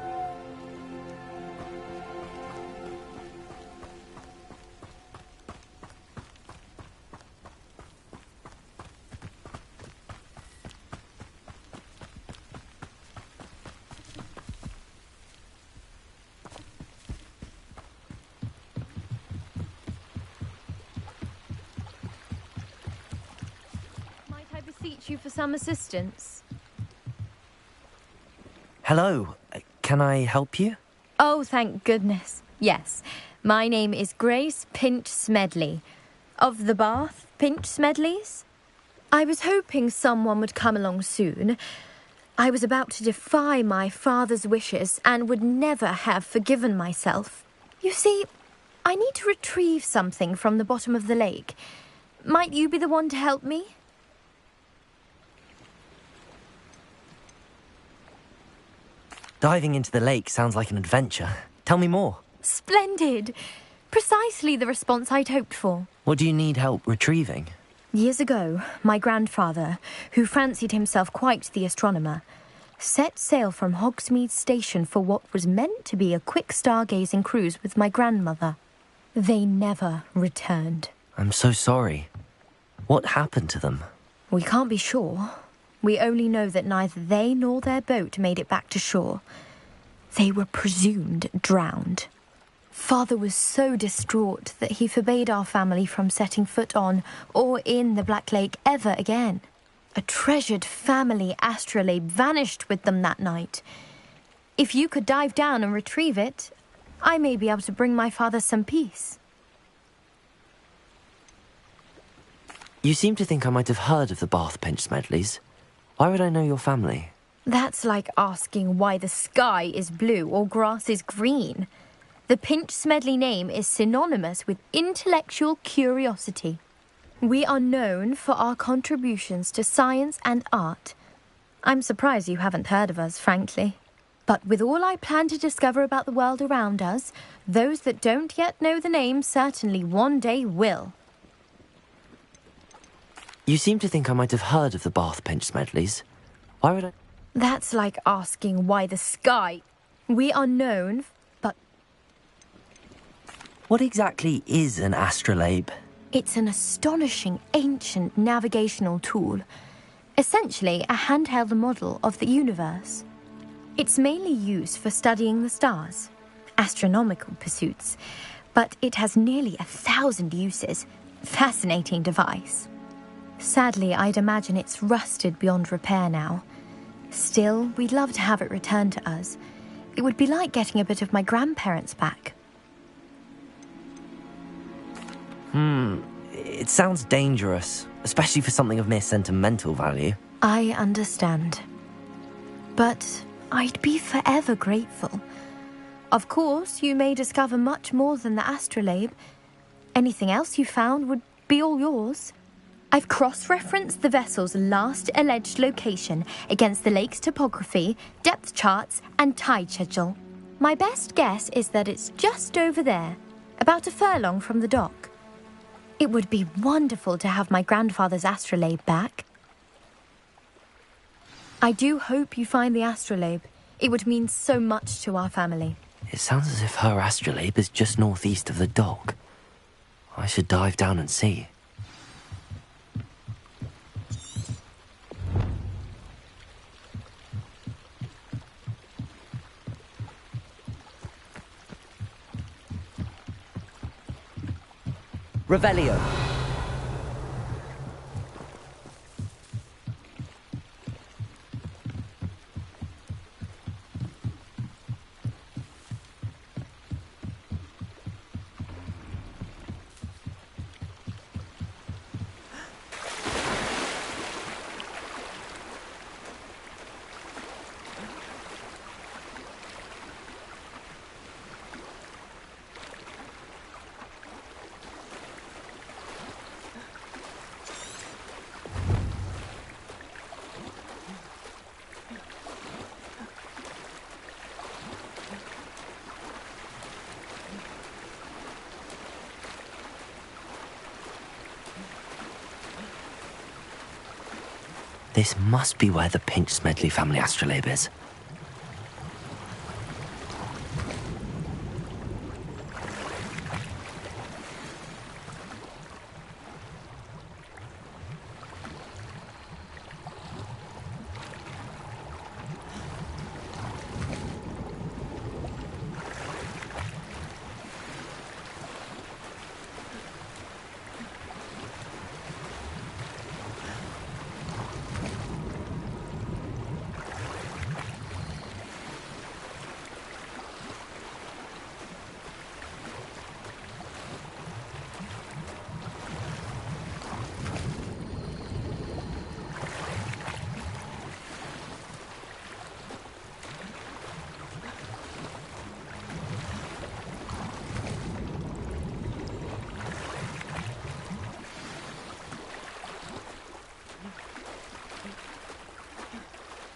Beseech you for some assistance. Hello. Can I help you? Oh, thank goodness. Yes. My name is Grace Pinch Smedley. Of the Bath Pinch Smedleys. I was hoping someone would come along soon. I was about to defy my father's wishes and would never have forgiven myself. You see, I need to retrieve something from the bottom of the lake. Might you be the one to help me? Diving into the lake sounds like an adventure. Tell me more. Splendid. Precisely the response I'd hoped for. What do you need help retrieving? Years ago, my grandfather, who fancied himself quite the astronomer, set sail from Hogsmeade Station for what was meant to be a quick stargazing cruise with my grandmother. They never returned. I'm so sorry. What happened to them? We can't be sure. We only know that neither they nor their boat made it back to shore. They were presumed drowned. Father was so distraught that he forbade our family from setting foot on or in the Black Lake ever again. A treasured family astrolabe vanished with them that night. If you could dive down and retrieve it, I may be able to bring my father some peace. You seem to think I might have heard of the Bath Pinch Smedleys. Why would I know your family? That's like asking why the sky is blue or grass is green. The Pinch Smedley name is synonymous with intellectual curiosity. We are known for our contributions to science and art. I'm surprised you haven't heard of us, frankly. But with all I plan to discover about the world around us, those that don't yet know the name certainly one day will. You seem to think I might have heard of the Bath Pinch Smedleys. Why would I... That's like asking why the sky... We are known, but... What exactly is an astrolabe? It's an astonishing ancient navigational tool. Essentially a handheld model of the universe. It's mainly used for studying the stars, astronomical pursuits, but it has nearly 1,000 uses. Fascinating device. Sadly, I'd imagine it's rusted beyond repair now. Still, we'd love to have it returned to us. It would be like getting a bit of my grandparents back. It sounds dangerous, especially for something of mere sentimental value. I understand. But I'd be forever grateful. Of course, you may discover much more than the astrolabe. Anything else you found would be all yours. I've cross-referenced the vessel's last alleged location against the lake's topography, depth charts, and tide schedule. My best guess is that it's just over there, about a furlong from the dock. It would be wonderful to have my grandfather's astrolabe back. I do hope you find the astrolabe. It would mean so much to our family. It sounds as if her astrolabe is just northeast of the dock. I should dive down and see. Revelio. This must be where the Pinch Smedley family astrolabe is.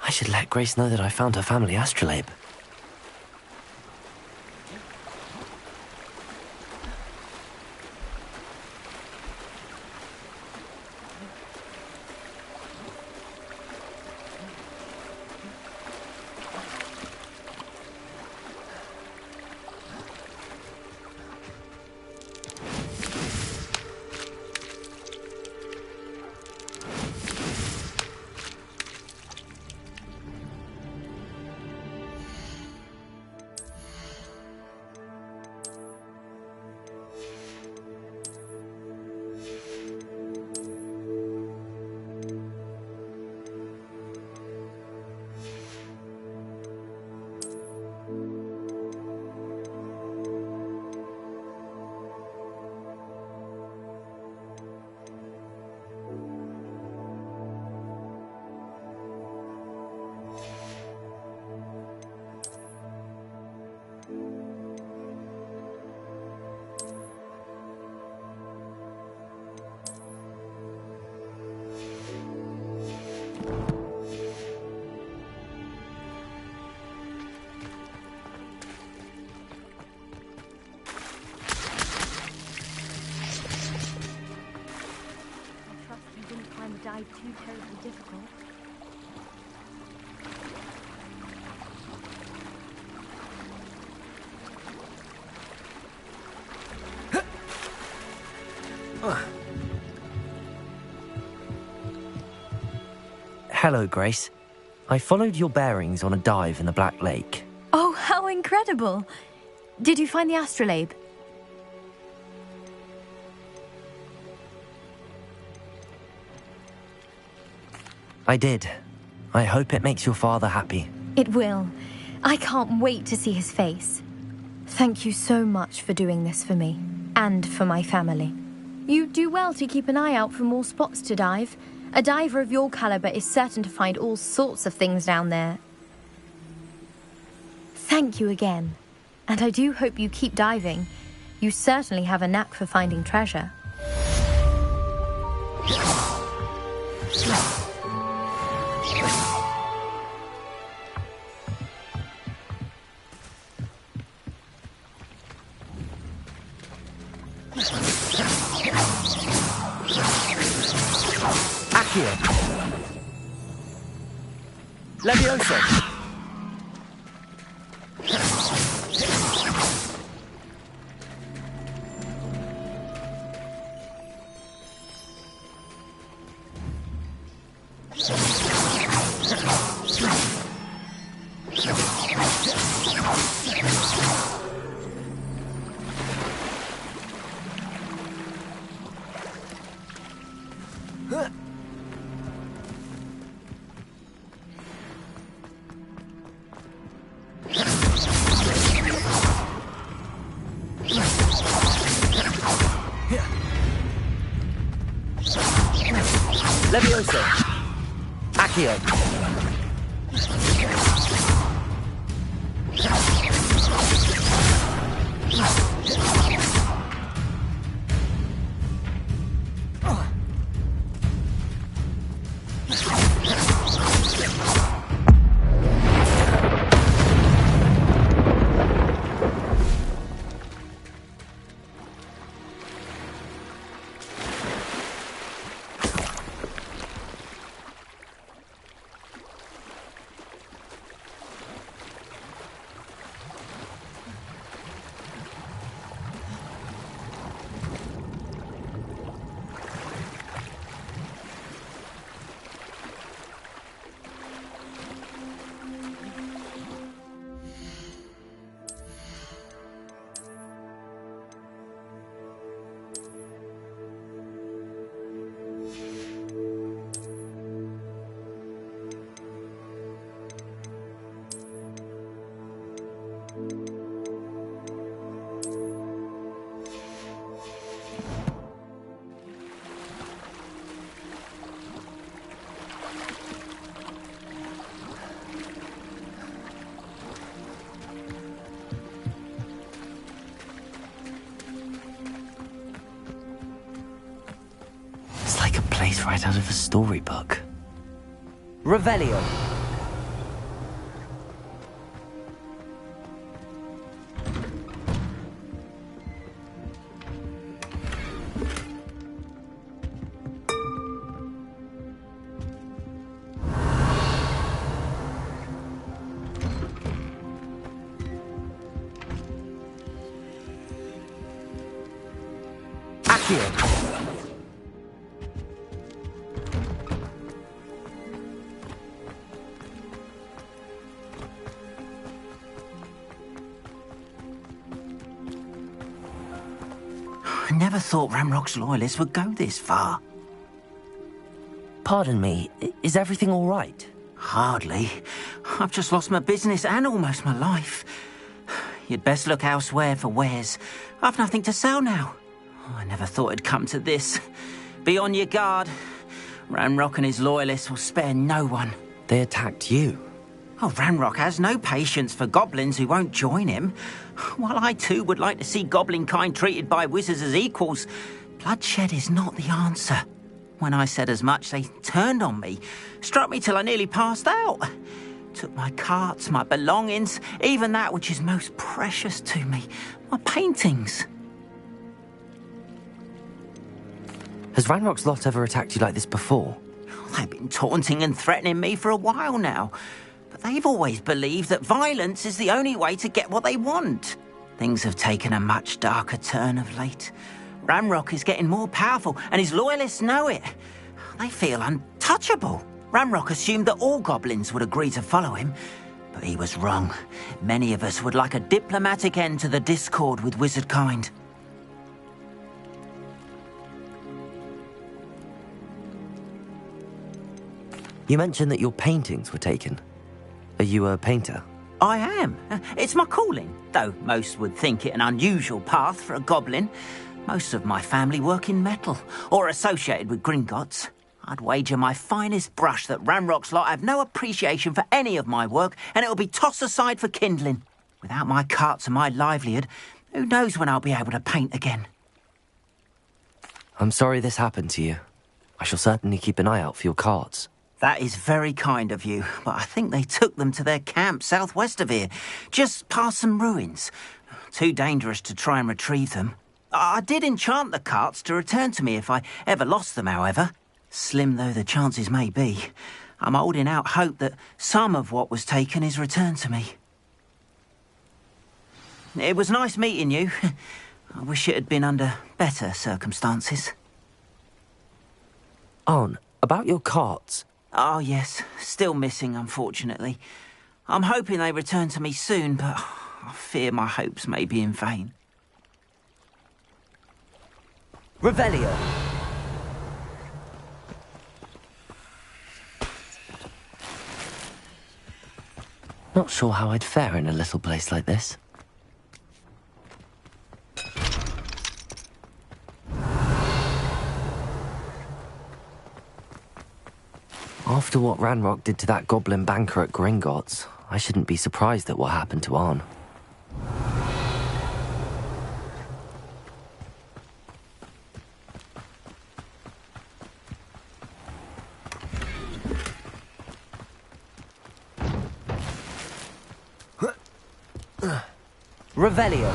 I should let Grace know that I found her family astrolabe. life too terribly difficult. Hello, Grace. I followed your bearings on a dive in the Black Lake. Oh, how incredible! Did you find the astrolabe? I did. I hope it makes your father happy. It will. I can't wait to see his face. Thank you so much for doing this for me, and for my family. You do well to keep an eye out for more spots to dive. A diver of your caliber is certain to find all sorts of things down there. Thank you again. And I do hope you keep diving. You certainly have a knack for finding treasure. Accio. Levioso. Levioso. Accio. Place right out of a storybook. Revelio. Accio. I never thought Ramrock's loyalists would go this far. Pardon me, is everything all right? Hardly. I've just lost my business and almost my life. You'd best look elsewhere for wares. I've nothing to sell now. I never thought it'd come to this. Be on your guard. Ramrock and his loyalists will spare no one. They attacked you. Oh, Ramrock has no patience for goblins who won't join him. While I too would like to see goblin kind treated by wizards as equals, bloodshed is not the answer. When I said as much, they turned on me, struck me till I nearly passed out. Took my carts, my belongings, even that which is most precious to me, my paintings. Has Ranrock's lot ever attacked you like this before? They've been taunting and threatening me for a while now. But they've always believed that violence is the only way to get what they want. Things have taken a much darker turn of late. Ranrock is getting more powerful, and his loyalists know it. They feel untouchable. Ranrock assumed that all goblins would agree to follow him, but he was wrong. Many of us would like a diplomatic end to the discord with wizard kind. You mentioned that your paintings were taken. Are you a painter? I am. It's my calling, though most would think it an unusual path for a goblin. Most of my family work in metal, or associated with Gringotts. I'd wager my finest brush that Ranrock's lot have no appreciation for any of my work, and it'll be tossed aside for kindling. Without my carts and my livelihood, who knows when I'll be able to paint again? I'm sorry this happened to you. I shall certainly keep an eye out for your cards. That is very kind of you, but I think they took them to their camp southwest of here, just past some ruins. Too dangerous to try and retrieve them. I did enchant the carts to return to me if I ever lost them, however. Slim though the chances may be, I'm holding out hope that some of what was taken is returned to me. It was nice meeting you. I wish it had been under better circumstances. Arn, about your carts. Oh, yes. Still missing, unfortunately. I'm hoping they return to me soon, but I fear my hopes may be in vain. Revelio. Not sure how I'd fare in a little place like this. After what Ranrock did to that goblin banker at Gringotts, I shouldn't be surprised at what happened to Arn. Revelio.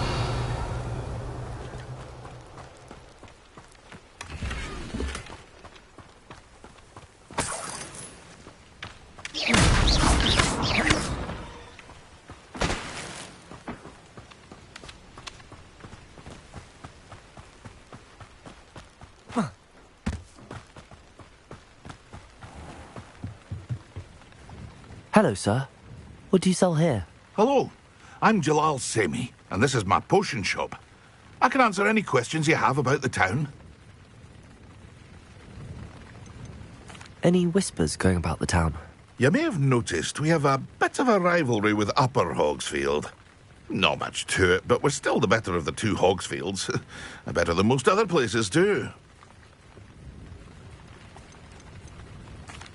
Hello, sir. What do you sell here? Hello, I'm Jalal Semi, and this is my potion shop. I can answer any questions you have about the town. Any whispers going about the town? You may have noticed we have a bit of a rivalry with Upper Hogsfield. Not much to it, but we're still the better of the two Hogsfields. Better than most other places, too.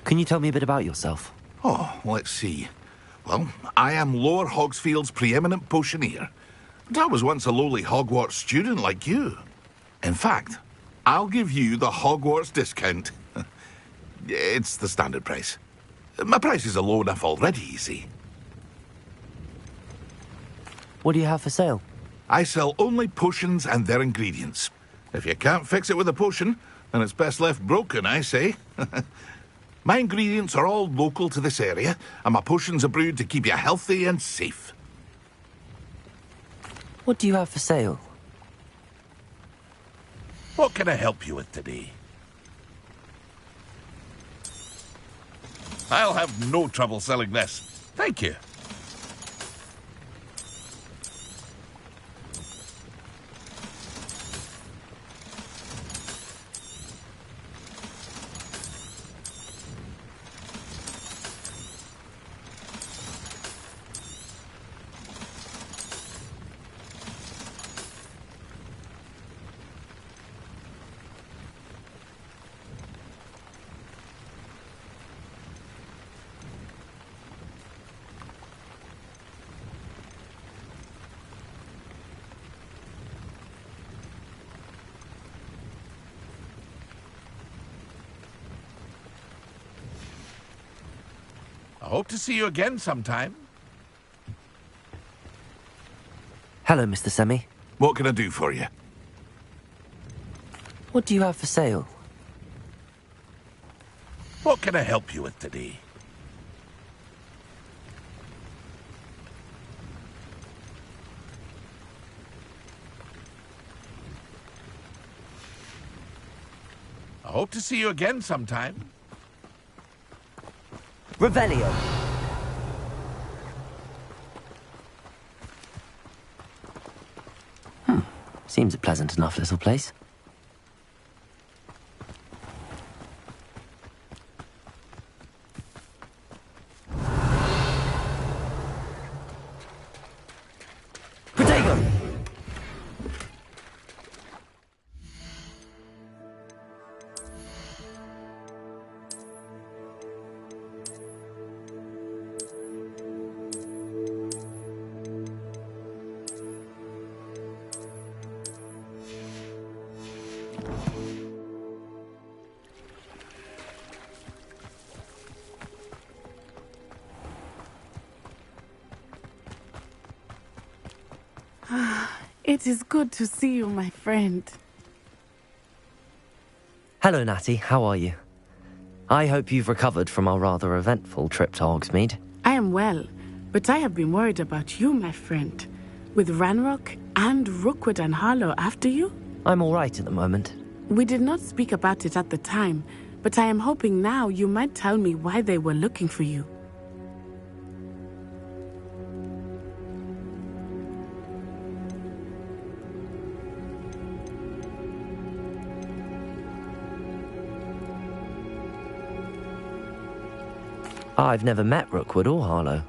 Can you tell me a bit about yourself? Oh, let's see. Well, I am Lower Hogsfield's preeminent potioneer. But I was once a lowly Hogwarts student like you. In fact, I'll give you the Hogwarts discount. It's the standard price. My prices are low enough already, you see. What do you have for sale? I sell only potions and their ingredients. If you can't fix it with a potion, then it's best left broken, I say. My ingredients are all local to this area, and my potions are brewed to keep you healthy and safe. What do you have for sale? What can I help you with today? I'll have no trouble selling this. Thank you. I hope to see you again sometime. Hello, Mr. Semi. What can I do for you? What do you have for sale? What can I help you with today? I hope to see you again sometime. Revelio. Seems a pleasant enough little place. It is good to see you, my friend. Hello, Natty. How are you? I hope you've recovered from our rather eventful trip to Hogsmeade. I am well, but I have been worried about you, my friend. With Ranrock and Rookwood and Harlow after you? I'm all right at the moment. We did not speak about it at the time, but I am hoping now you might tell me why they were looking for you. I've never met Rookwood or Harlow.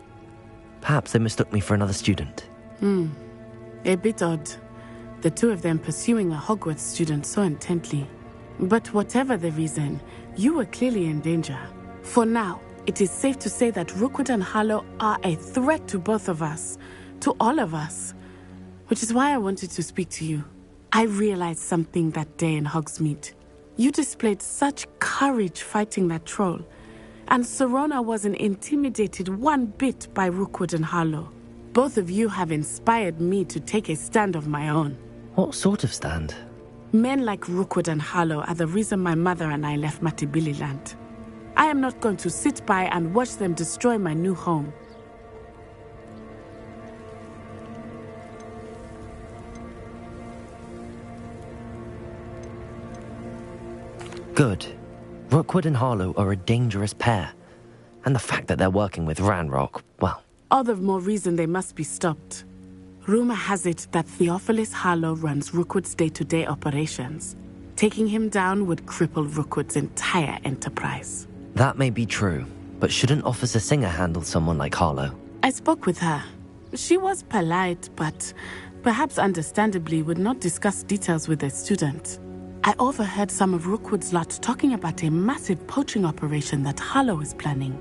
Perhaps they mistook me for another student. A bit odd. The two of them pursuing a Hogwarts student so intently. But whatever the reason, you were clearly in danger. For now, it is safe to say that Rookwood and Harlow are a threat to both of us. To all of us. Which is why I wanted to speak to you. I realized something that day in Hogsmeade. You displayed such courage fighting that troll. And Serona wasn't intimidated one bit by Rookwood and Harlow. Both of you have inspired me to take a stand of my own. What sort of stand? Men like Rookwood and Harlow are the reason my mother and I left Mattibililand. I am not going to sit by and watch them destroy my new home. Good. Rookwood and Harlow are a dangerous pair. And the fact that they're working with Ranrock, well... All the more reason they must be stopped. Rumor has it that Theophilus Harlow runs Rookwood's day-to-day operations. Taking him down would cripple Rookwood's entire enterprise. That may be true, but shouldn't Officer Singer handle someone like Harlow? I spoke with her. She was polite, but perhaps understandably would not discuss details with a student. I overheard some of Rookwood's lot talking about a massive poaching operation that Harlow is planning.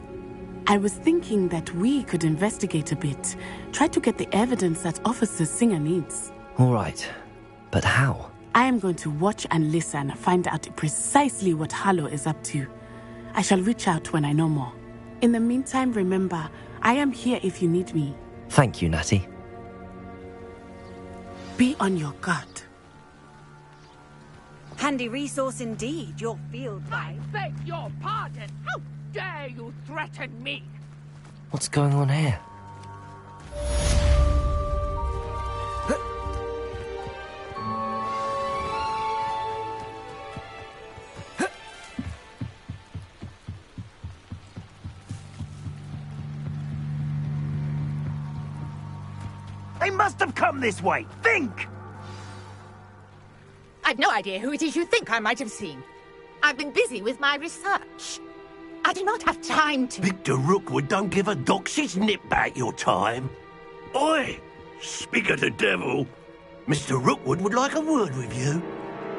I was thinking that we could investigate a bit, try to get the evidence that Officer Singer needs. All right, but how? I am going to watch and listen, find out precisely what Harlow is up to. I shall reach out when I know more. In the meantime, remember, I am here if you need me. Thank you, Natty. Be on your guard. Handy resource indeed, your field guide. I beg your pardon. How dare you threaten me? What's going on here? They must have come this way. Think! I've no idea who it is you think I might have seen. I've been busy with my research. I do not have time to... Victor Rookwood don't give a doxy's nip back your time. Oi! Speak of the devil. Mr. Rookwood would like a word with you.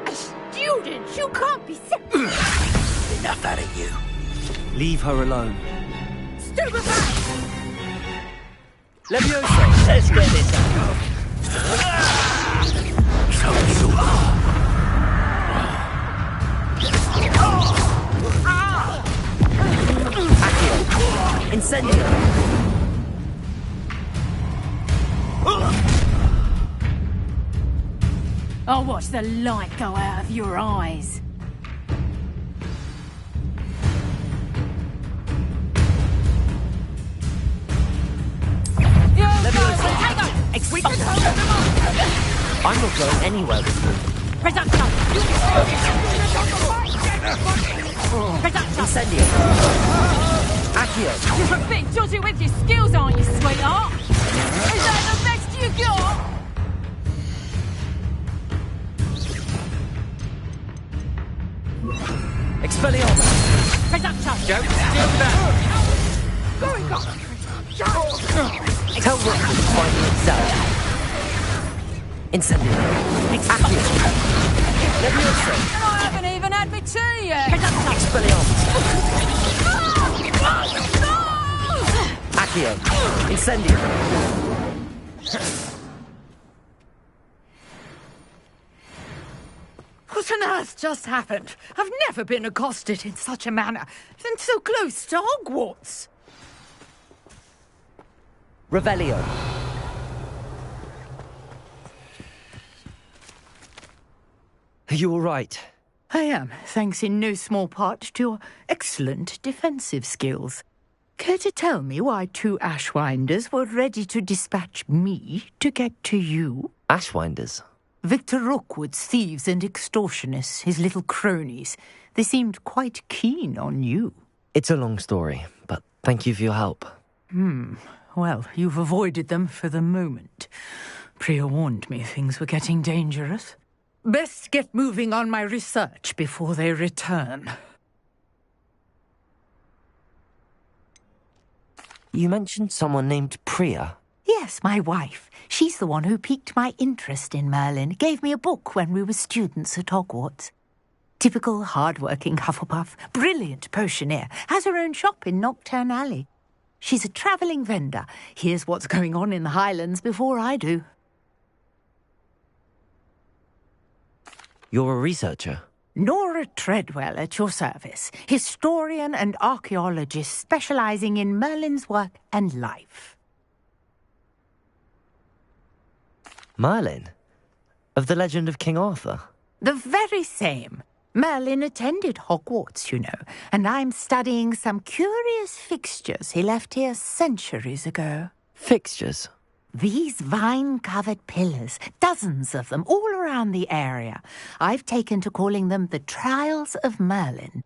A student? You can't be... Enough out of you. Leave her alone. Stupefy! Levioso, let's get this out. So you are. Accio! Incendio! I'll watch the light go out of your eyes. We can hold them off! I'm not going anywhere with you. Presumption! Incendio! Accio! You're a bit dodgy with your skills, aren't you, sweetheart? Is that the best you got? Expelliarmus! Presumption! Don't steal that! Going on! Tell Rookwood to find me himself. Incendio! Accio! Leviosa! And I haven't even had my tea yet! Expelliarmus! Accio! Incendio! What on earth just happened? I've never been accosted in such a manner, and so close to Hogwarts. Revelio! Are you all right? I am, thanks in no small part to your excellent defensive skills. Care to tell me why 2 Ashwinders were ready to dispatch me to get to you? Ashwinders? Victor Rookwood's thieves and extortionists, his little cronies. They seemed quite keen on you. It's a long story, but thank you for your help. Well, you've avoided them for the moment. Priya warned me things were getting dangerous. Best get moving on my research before they return. You mentioned someone named Priya. Yes, my wife. She's the one who piqued my interest in Merlin. Gave me a book when we were students at Hogwarts. Typical hard-working Hufflepuff, brilliant potioneer, has her own shop in Knockturn Alley. She's a travelling vendor. Hears what's going on in the Highlands before I do. You're a researcher? Nora Treadwell at your service, historian and archaeologist specialising in Merlin's work and life. Merlin? Of the legend of King Arthur? The very same. Merlin attended Hogwarts, you know, and I'm studying some curious fixtures he left here centuries ago. Fixtures? These vine-covered pillars, dozens of them, all around the area. I've taken to calling them the Trials of Merlin.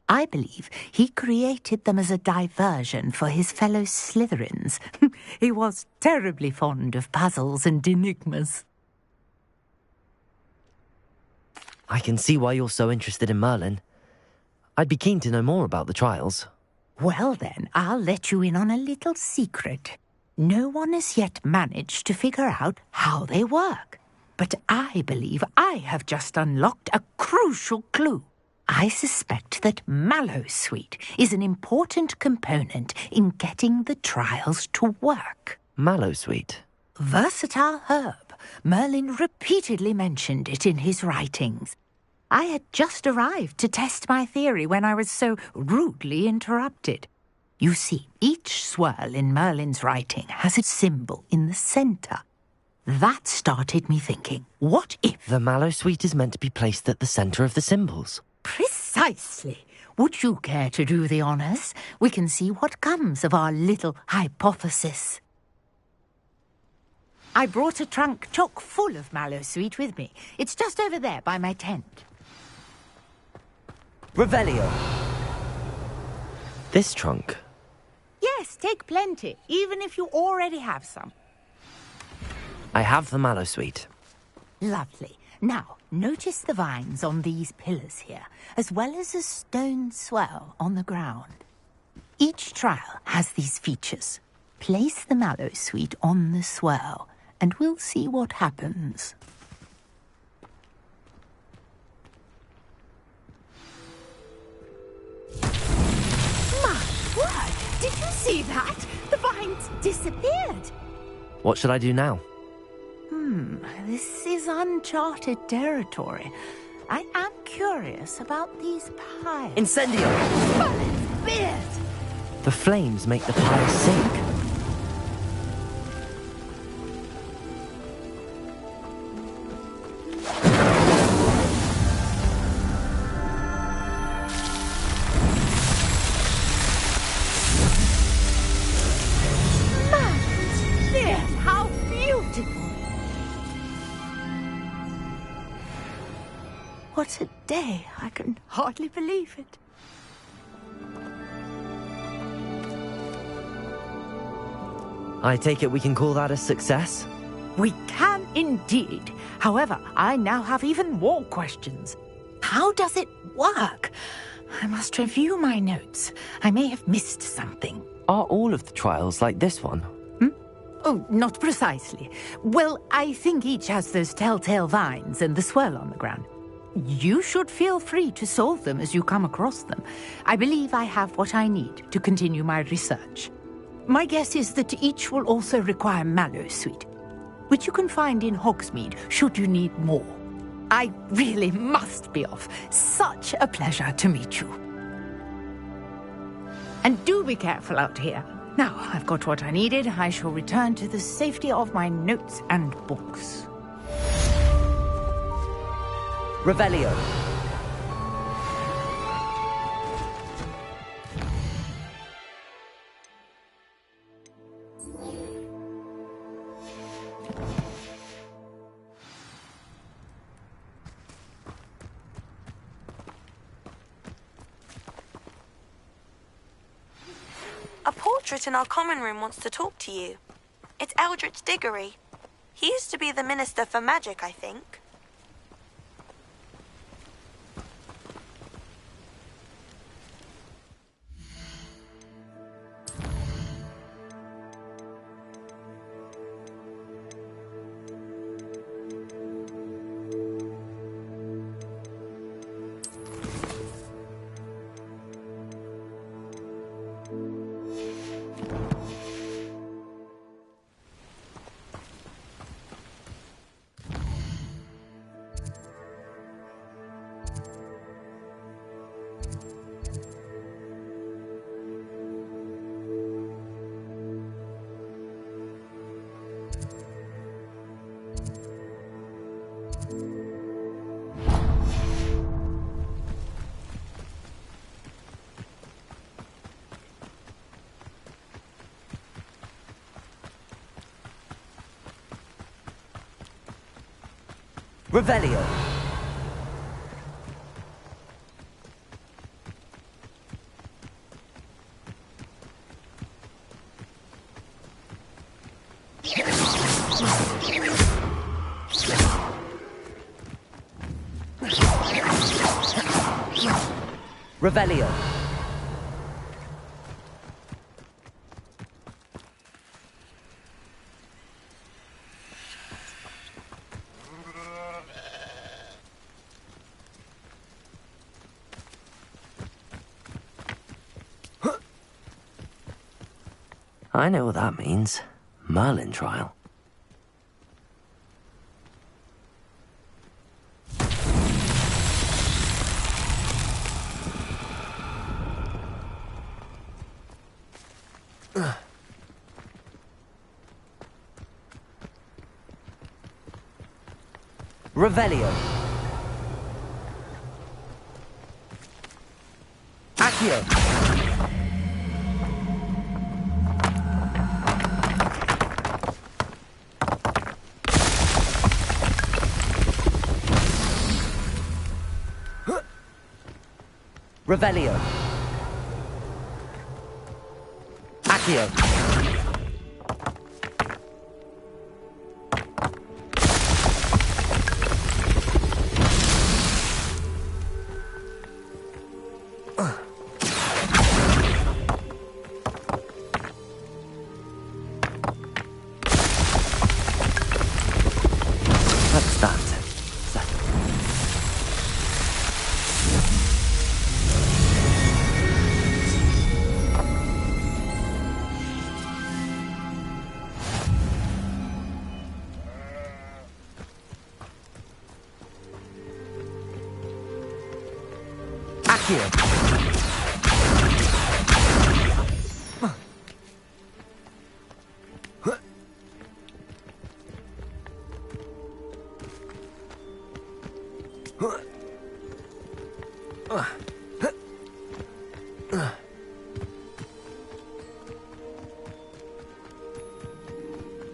I believe he created them as a diversion for his fellow Slytherins. He was terribly fond of puzzles and enigmas. I can see why you're so interested in Merlin. I'd be keen to know more about the trials. Well then, I'll let you in on a little secret. No one has yet managed to figure out how they work. But I believe I have just unlocked a crucial clue. I suspect that Mallowsweet is an important component in getting the trials to work. Mallowsweet? Versatile herb. Merlin repeatedly mentioned it in his writings. I had just arrived to test my theory when I was so rudely interrupted. You see, each swirl in Merlin's writing has a symbol in the centre. That started me thinking, what if... The Mallowsweet is meant to be placed at the centre of the symbols. Precisely. Would you care to do the honours? We can see what comes of our little hypothesis. I brought a trunk chock full of Mallowsweet with me. It's just over there by my tent. Revelio. This trunk? Yes, take plenty, even if you already have some. I have the Mallowsweet. Lovely. Now, notice the vines on these pillars here, as well as a stone swell on the ground. Each trial has these features. Place the Mallowsweet on the swell, and we'll see what happens. My word! Did you see that? The vines disappeared. What should I do now? This is uncharted territory. I am curious about these piles. Incendio! Merlin's beard! The flames make the piles sink. Merlin's beard! How beautiful! What a day. I can hardly believe it. I take it we can call that a success? We can indeed. However, I now have even more questions. How does it work? I must review my notes. I may have missed something. Are all of the trials like this one? Oh, not precisely. Well, I think each has those telltale vines and the swirl on the ground. You should feel free to solve them as you come across them. I believe I have what I need to continue my research. My guess is that each will also require mallowsweet, which you can find in Hogsmeade should you need more. I really must be off. Such a pleasure to meet you. And do be careful out here. Now, I've got what I needed. I shall return to the safety of my notes and books. Revelio. A portrait in our common room wants to talk to you. It's Eldritch Diggory. He used to be the Minister for Magic, I think. Revelio. Revelio. I know what that means. Merlin trial. Revelio. Accio. Revelio. Accio. What's that? Accio.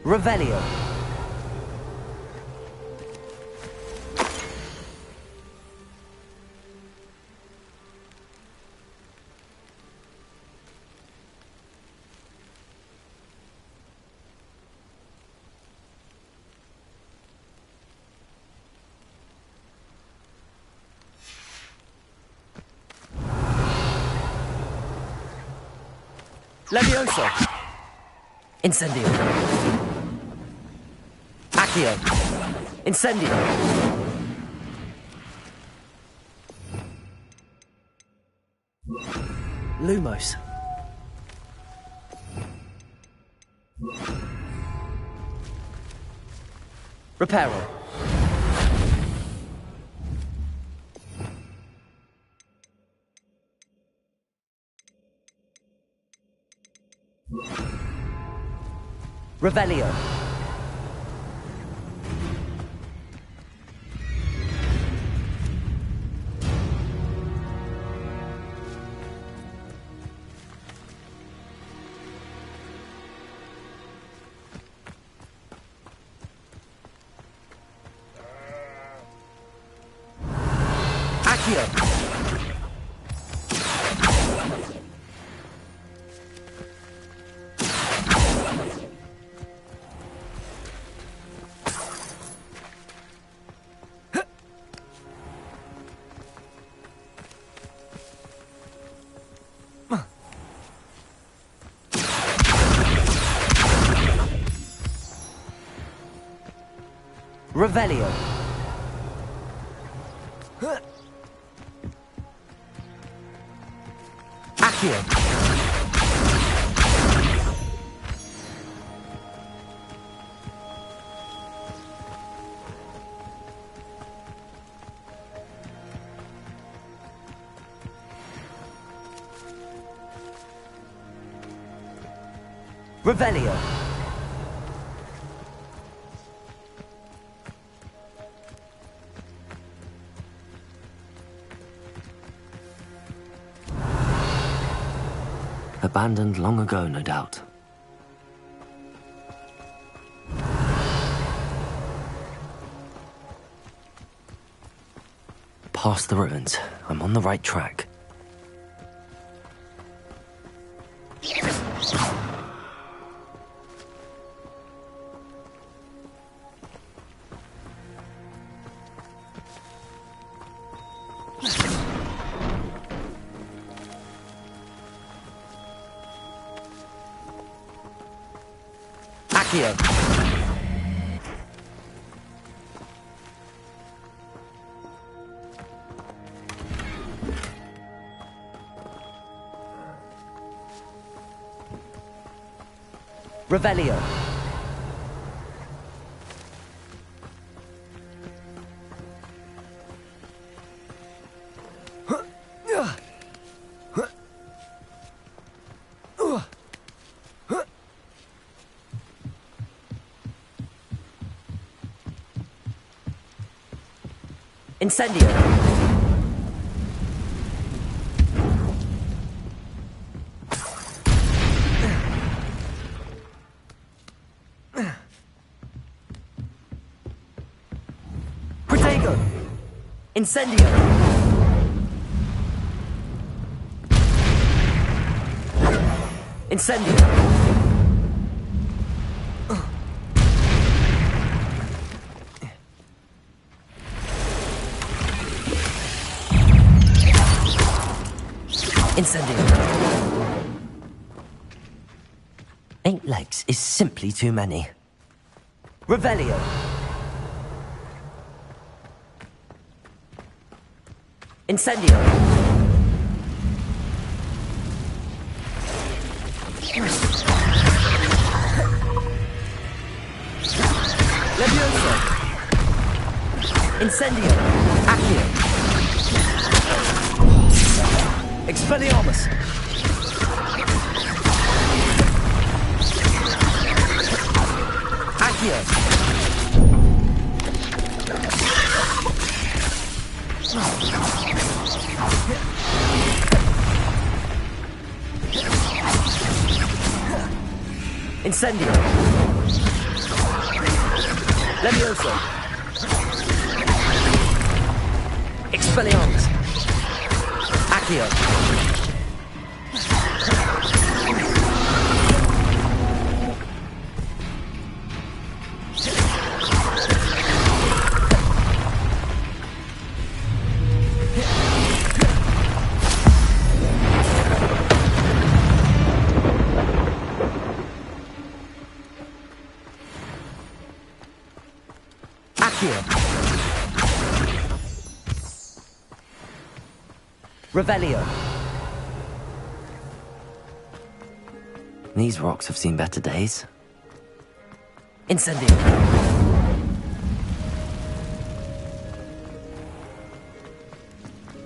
Revelio. Levioso! Incendio! Accio! Incendio! Lumos! Reparo! Revelio! Accio! Revelio! Accio! Revelio! Abandoned long ago, no doubt. Past the ruins. I'm on the right track. Accio! Revelio! Incendio! Protego! Incendio! Incendio! Incendio! 8 legs is simply too many. Revelio! Incendio! Levioso! Incendio! Accio! Expelliarmus! Accio! Incendio! Levioso! Expelliarmus! Accio! Revelio. These rocks have seen better days. Incendio.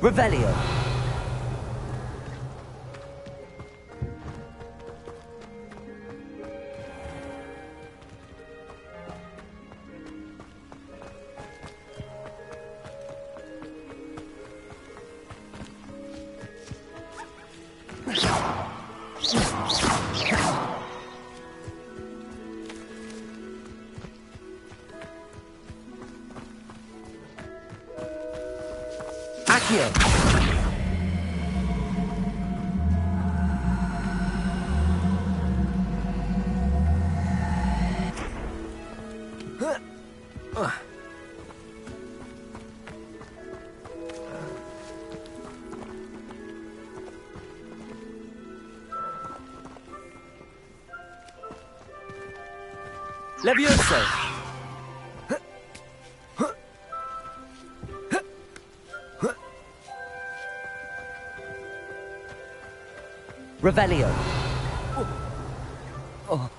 Revelio. Accio. Levioso. Revelio. Oh.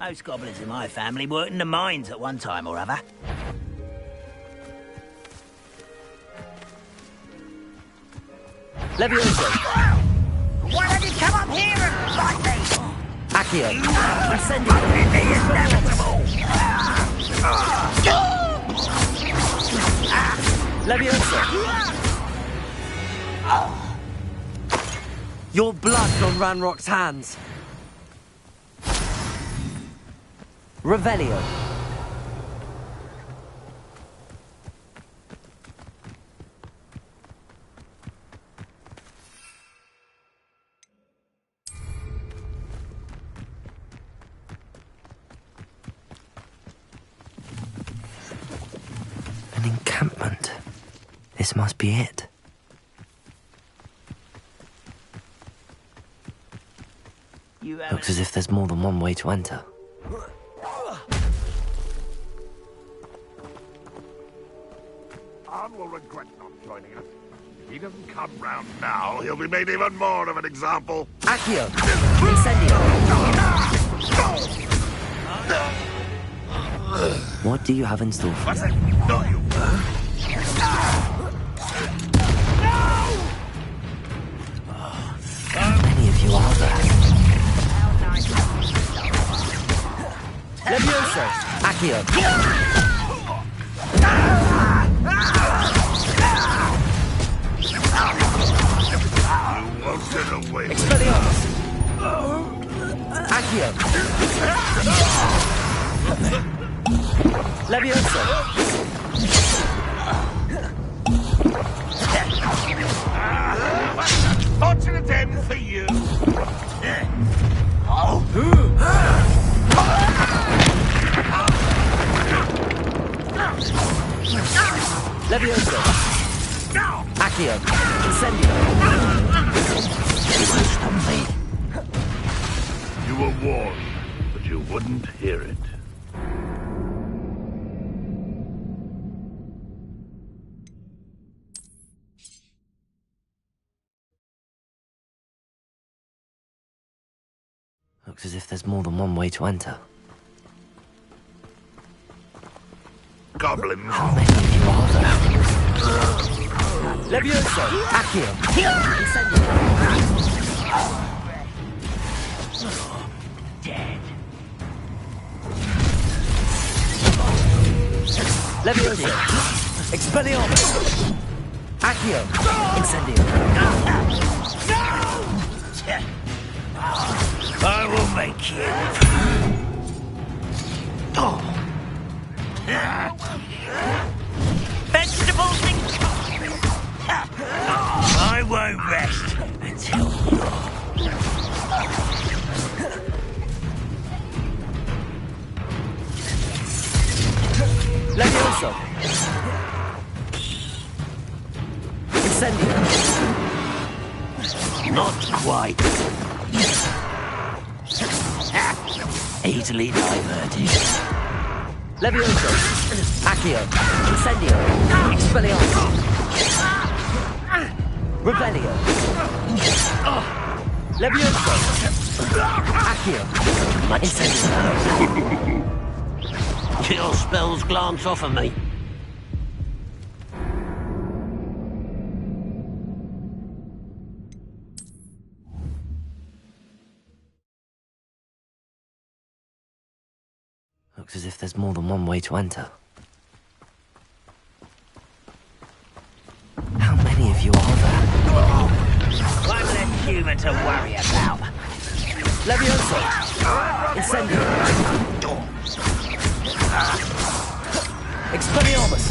Most goblins in my family worked in the mines at one time or other. Levioso. Why don't you come up here and fight me? Accio. Incendio. Levioso. Your blood on Ranrock's hands. Revelio. An encampment. This must be it. Looks as if there's more than one way to enter. Arn will regret not joining us. If he doesn't come round now, he'll be made even more of an example. Accio. Incendio. What do you have in store for me? No, you. How many of you are there? Levioso. Accio. Expelliarmus! Accio! Levioso! Fortunate end for you! Levioso! Accio! Incendio! You were warned, but you wouldn't hear it. Looks as if there's more than one way to enter. Goblins. How many of you are there? Levioso! Accio! Incendio! Dead. Levioso! Expelliarmus! Accio! Incendio! I will make you. Vegetables and... I won't rest until Levioso! Incendio! Not quite. Easily diverted. Levioso! Accio! Incendio! Expelliarmus! Revelio! Levioso! Accio! Incendio! Your spells glance off of me. Looks as if there's more than one way to enter. How many of you are there? one less human to worry about. Levioso! Incendio! Expelliarmus!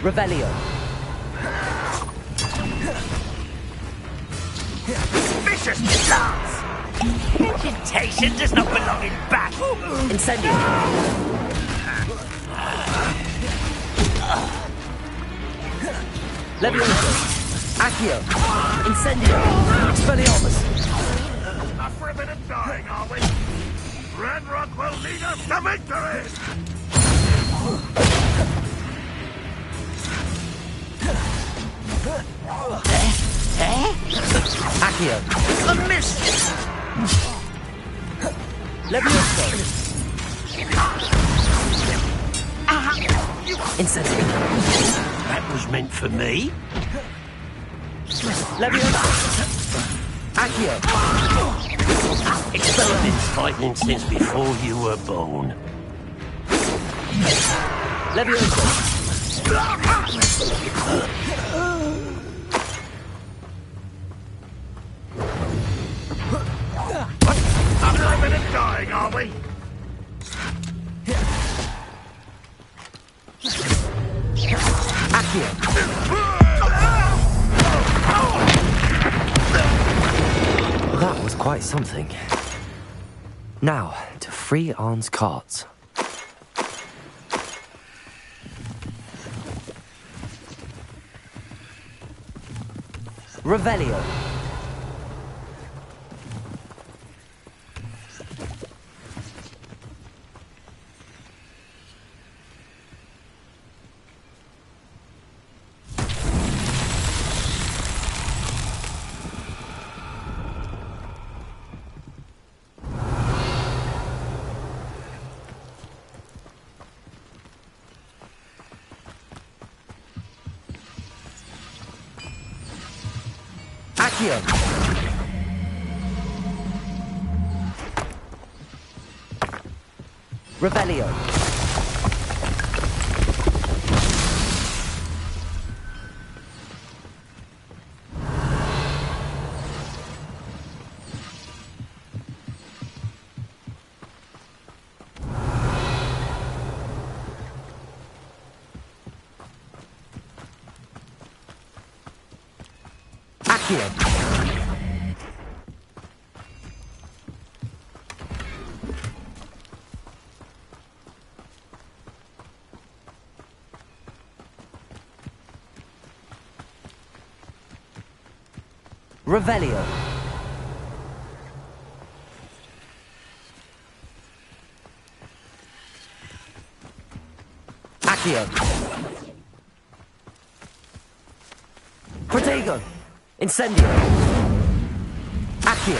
Revelio! Vicious blast! Vegetation does not belong in battle! Incendio! Levioso! Accio! Incendio! Expelliarmus! Enough for a bit of dying, are we? Ranrock will lead us to victory! Accio! A miss! Levioso! Incendio! That was meant for me. Levioso! Accio! I've been fighting since before you were born. Levioso! Enough for a bit of dying, are we? Accio! That was quite something. Now, to free Arn's carts. Revelio. Accio! Revelio! Accio! Revelio. Accio. Protego. Incendio. Accio.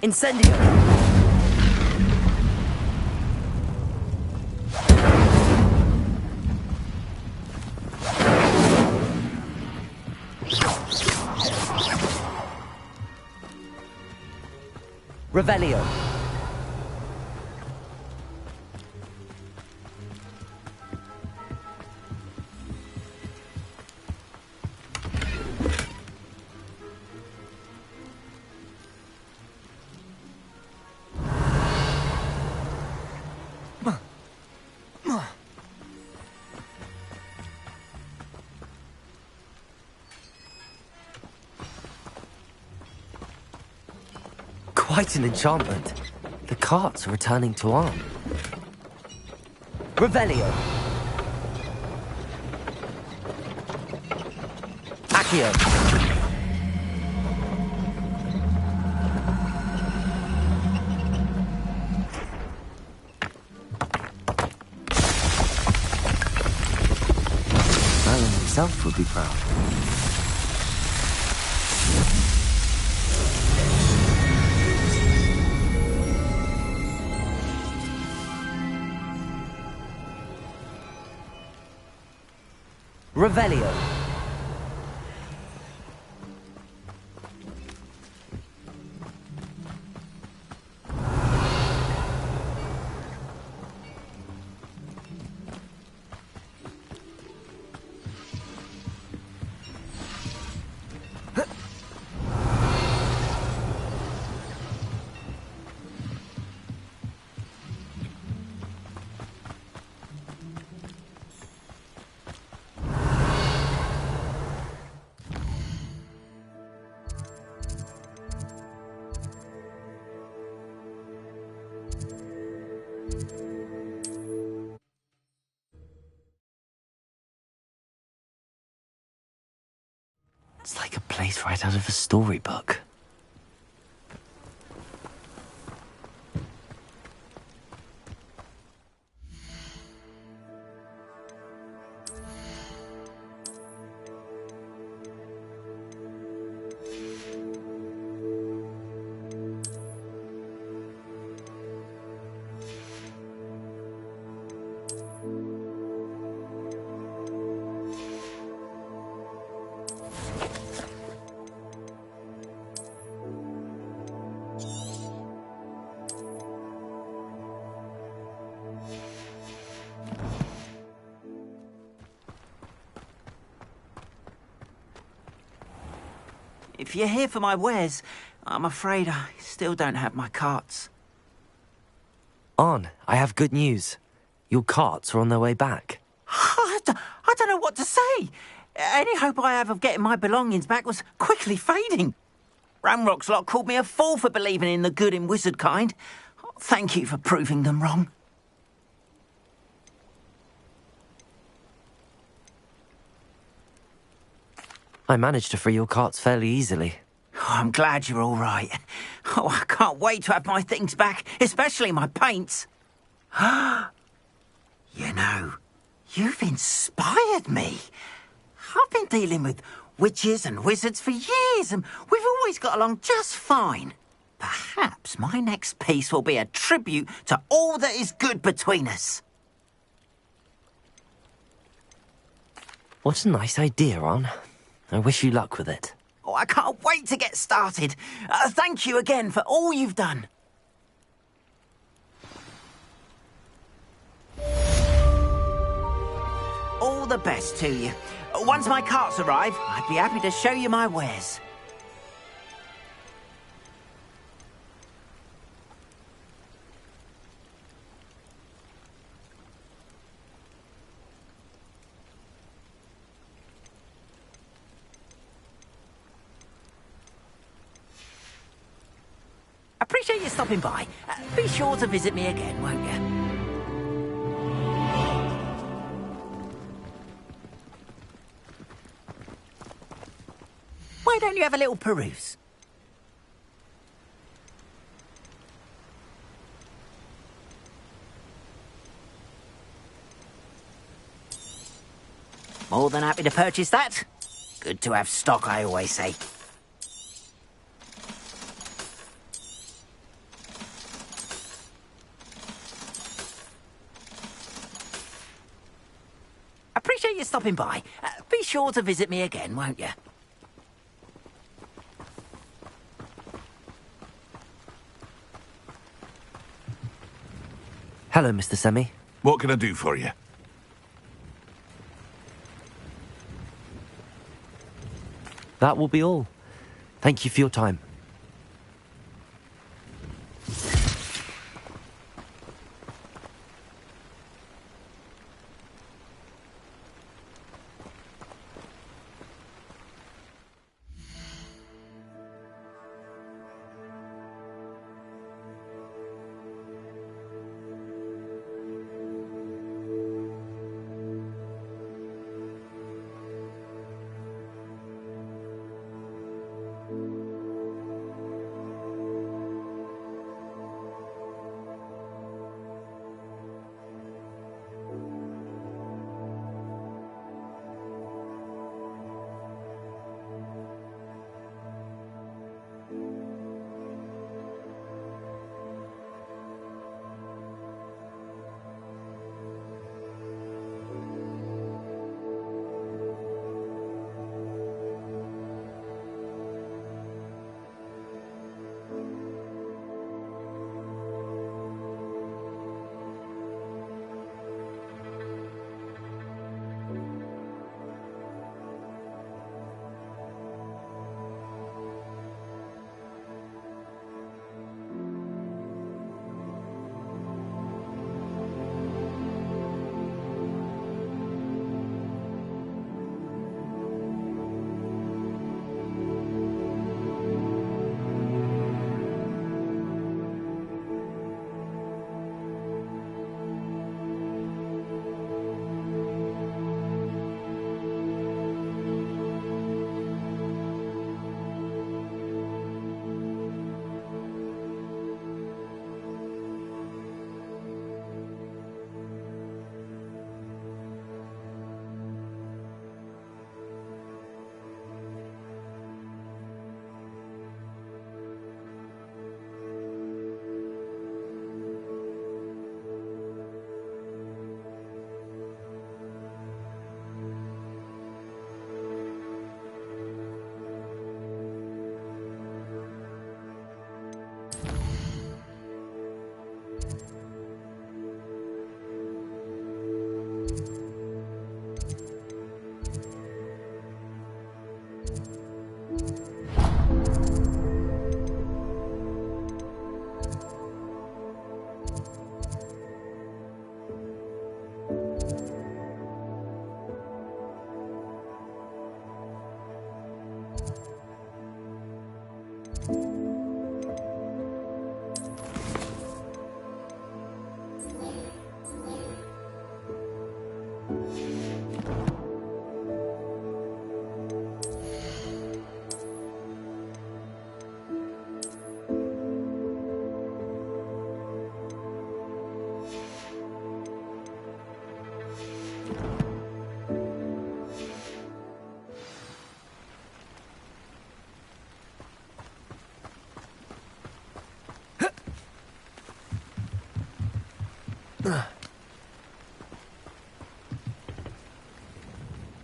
Incendio! Revelio. Quite an enchantment. The carts are returning to Arn. Revelio. Accio. Merlin himself would be proud. Revelio. It's like a place right out of a storybook. If you're here for my wares, I'm afraid I still don't have my carts. Arn, I have good news. Your carts are on their way back. I don't know what to say. Any hope I have of getting my belongings back was quickly fading. Ramrock's lot called me a fool for believing in the good in wizard kind. Thank you for proving them wrong. I managed to free your carts fairly easily. Oh, I'm glad you're all right. Oh, I can't wait to have my things back, especially my paints. You know, you've inspired me. I've been dealing with witches and wizards for years, and we've always got along just fine. Perhaps my next piece will be a tribute to all that is good between us. What a nice idea, Arn. I wish you luck with it. Oh, I can't wait to get started. Thank you again for all you've done. All the best to you. Once my carts arrive, I'd be happy to show you my wares. Appreciate you stopping by. Be sure to visit me again, won't you? Why don't you have a little peruse? More than happy to purchase that. Good to have stock, I always say. Appreciate you stopping by. Be sure to visit me again, won't you? Hello, Mr. Semi. What can I do for you? That will be all. Thank you for your time.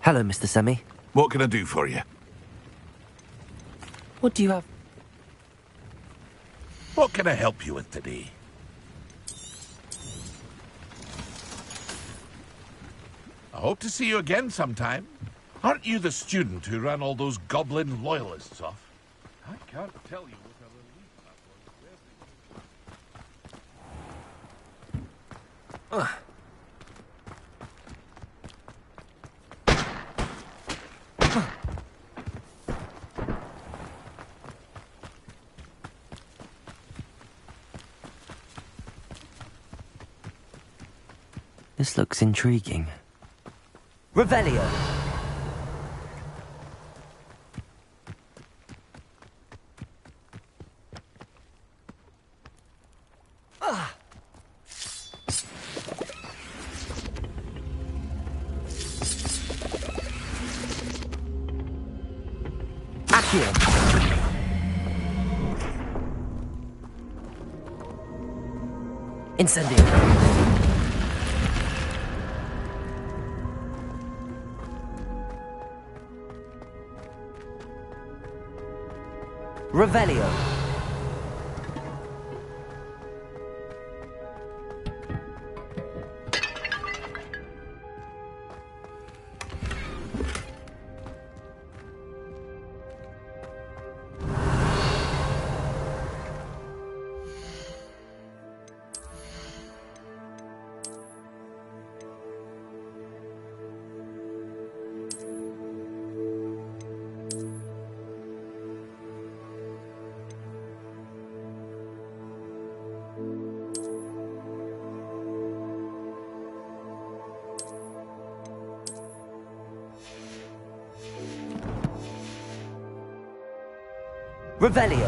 Hello, Mr. Semi. What can I do for you? What do you have? What can I help you with today? I hope to see you again sometime. Aren't you the student who ran all those goblin loyalists off? I can't tell you what a relief that was. This looks intriguing. Revelio. Accio. Incendio. Revelio. Revelio.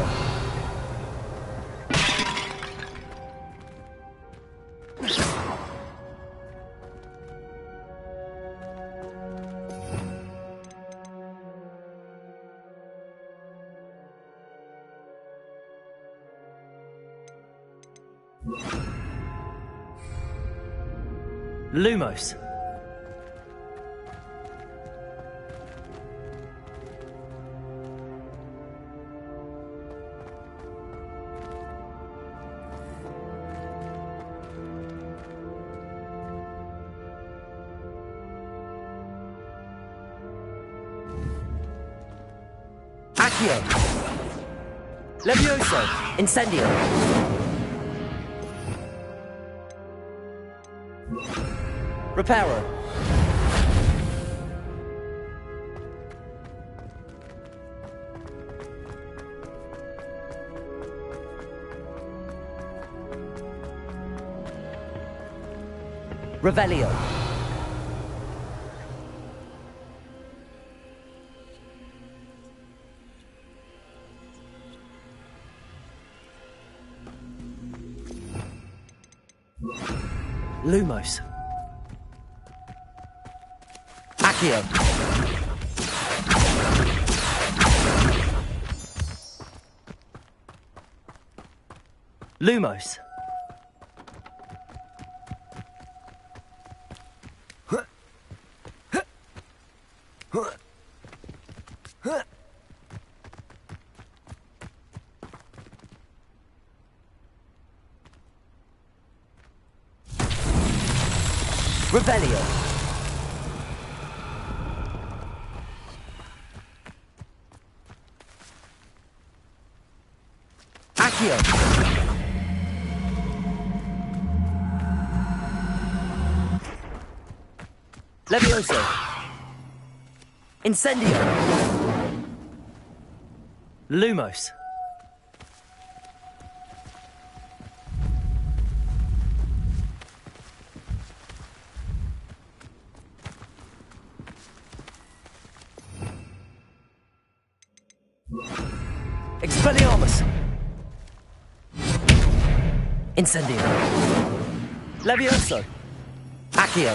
Lumos. Accio. Levioso. Incendio. Reparo. Revelio. Lumos. Accio. Lumos. Revelio. Accio. Levioso. Incendio. Lumos. Expelliarmus. Incendio. Levioso. Accio.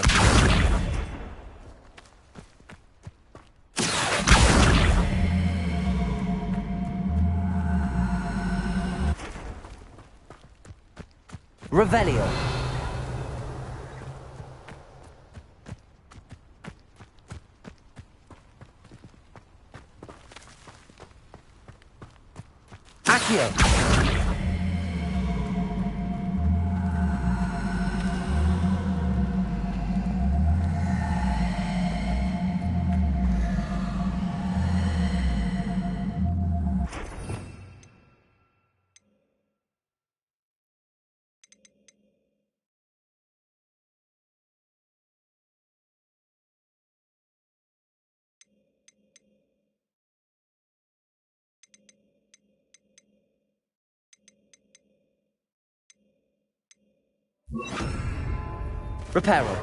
Revelio. Accio. Reparo.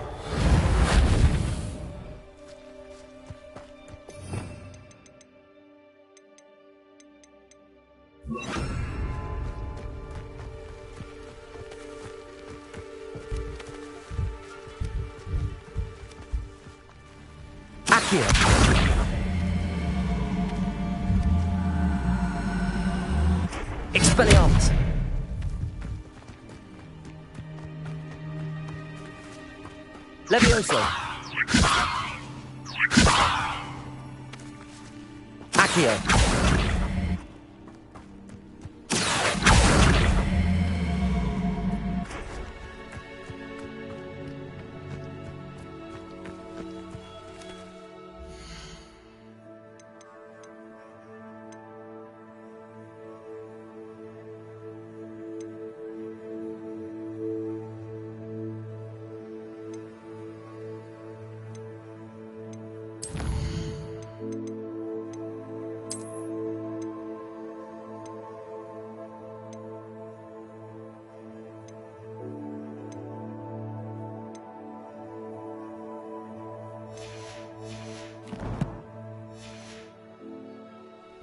Accio. Expelliarmus. Levioso. Accio.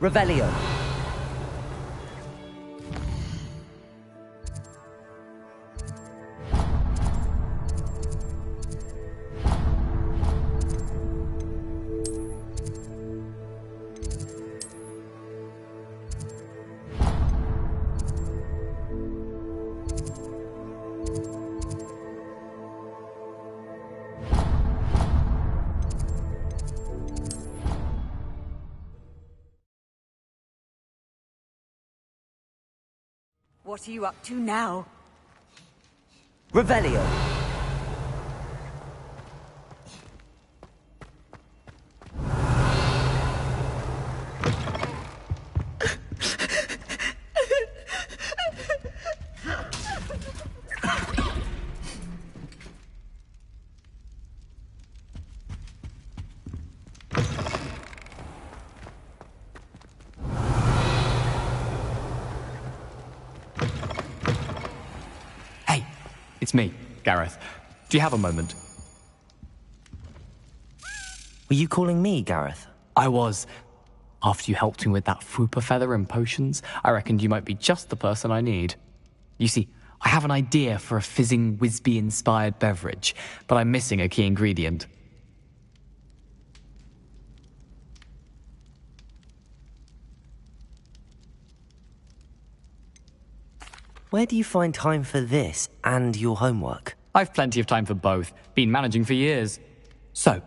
Revelio. What are you up to now? Revelio. It's me, Gareth. Do you have a moment? Were you calling me, Gareth? I was. After you helped me with that Fupa feather and potions, I reckoned you might be just the person I need. You see, I have an idea for a fizzing Whizbee-inspired beverage, but I'm missing a key ingredient. Where do you find time for this and your homework? I've plenty of time for both. Been managing for years. So,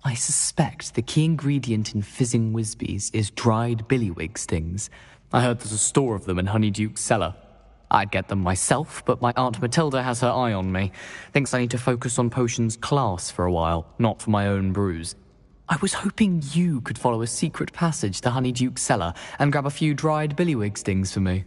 I suspect the key ingredient in fizzing Whizbees is dried billywig stings. I heard there's a store of them in Honeyduke's cellar. I'd get them myself, but my Aunt Matilda has her eye on me. Thinks I need to focus on potions class for a while, not for my own brews. I was hoping you could follow a secret passage to Honeyduke's cellar and grab a few dried billywig stings for me.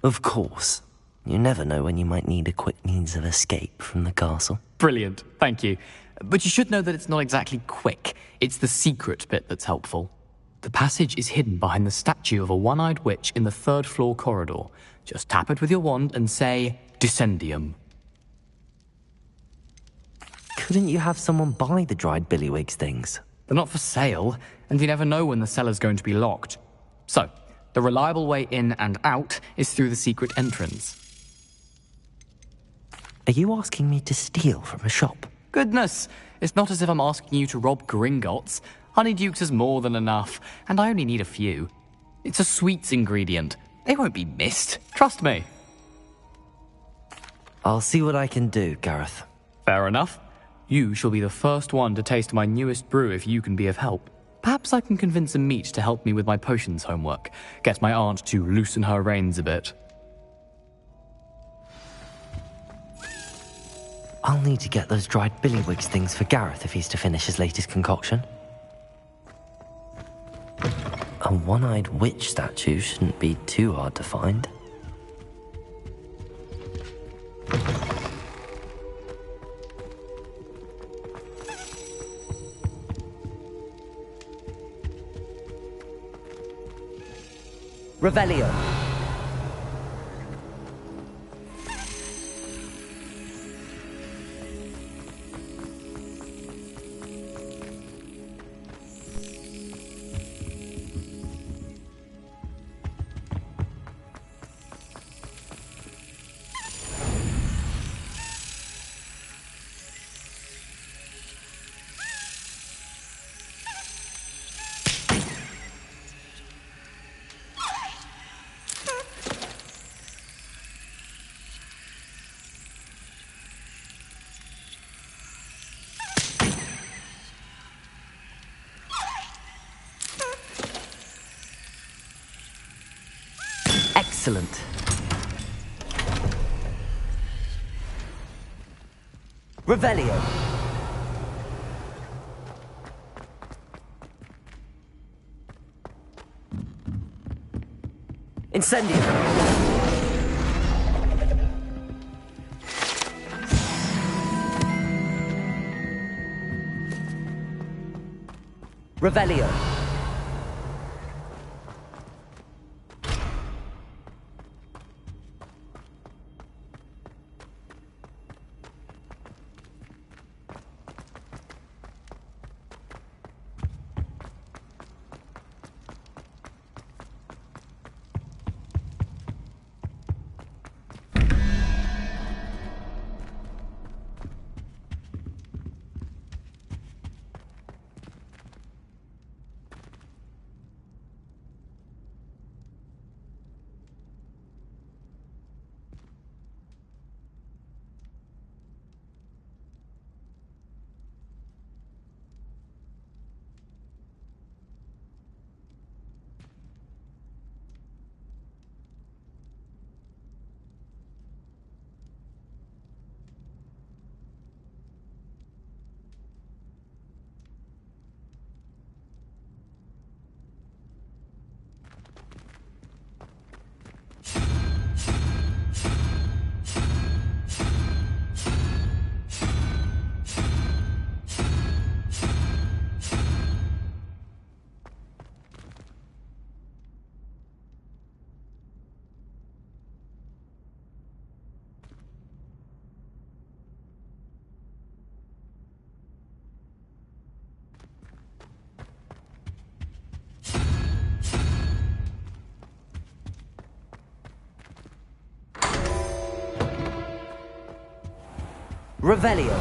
Of course. You never know when you might need a quick means of escape from the castle. Brilliant, thank you. But you should know that it's not exactly quick. It's the secret bit that's helpful. The passage is hidden behind the statue of a one-eyed witch in the third-floor corridor. Just tap it with your wand and say, Descendium. Couldn't you have someone buy the dried billywig stings? They're not for sale, and you never know when the cellar's going to be locked. So, the reliable way in and out is through the secret entrance. Are you asking me to steal from a shop? Goodness, it's not as if I'm asking you to rob Gringotts. Honeyduke's is more than enough, and I only need a few. It's a sweets ingredient. They won't be missed. Trust me. I'll see what I can do, Gareth. Fair enough. You shall be the first one to taste my newest brew if you can be of help. Perhaps I can convince a meat to help me with my potions homework. Get my aunt to loosen her reins a bit. I'll need to get those dried billywig stings for Gareth if he's to finish his latest concoction. A one-eyed witch statue shouldn't be too hard to find. Revelio. Excellent. Revelio. Incendio. Revelio. Revelio.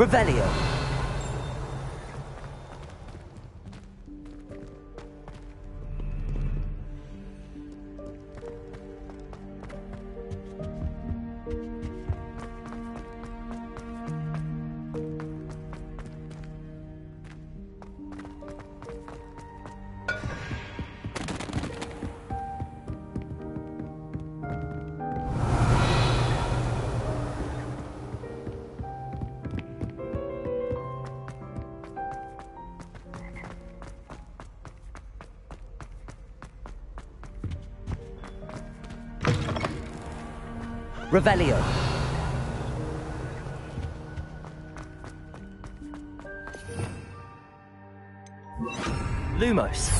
Revelio. Revelio. Lumos.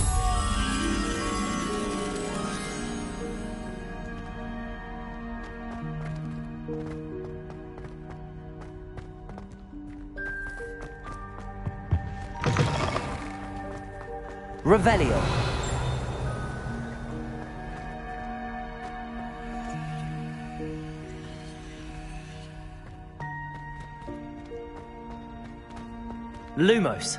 Revelio. Lumos.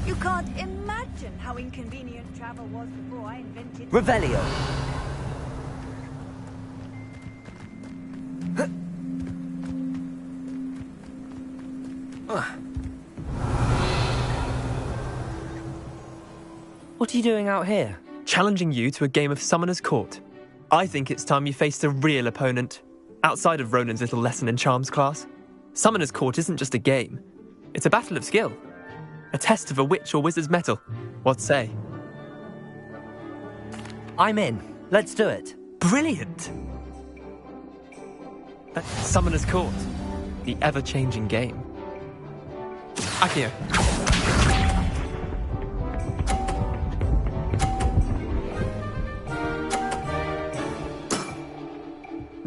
You can't imagine how inconvenient travel was before I invented... Revelio. What are you doing out here? Challenging you to a game of Summoner's Court. I think it's time you faced a real opponent, outside of Ronan's little lesson in charms class. Summoner's Court isn't just a game. It's a battle of skill. A test of a witch or wizard's mettle. What say? I'm in. Let's do it. Brilliant! Summoner's Court. The ever-changing game. Akio.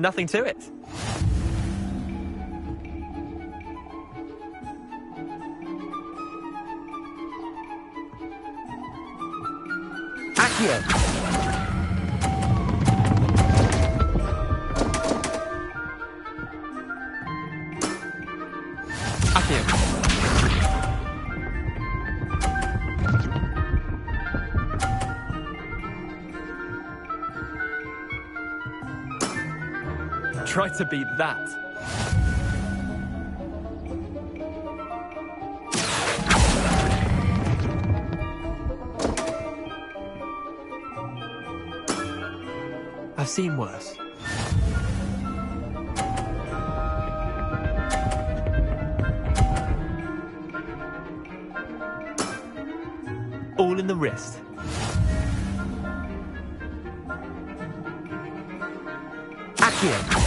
Nothing to it. Accio. Accio. Try to beat that. I've seen worse. All in the wrist. Accio.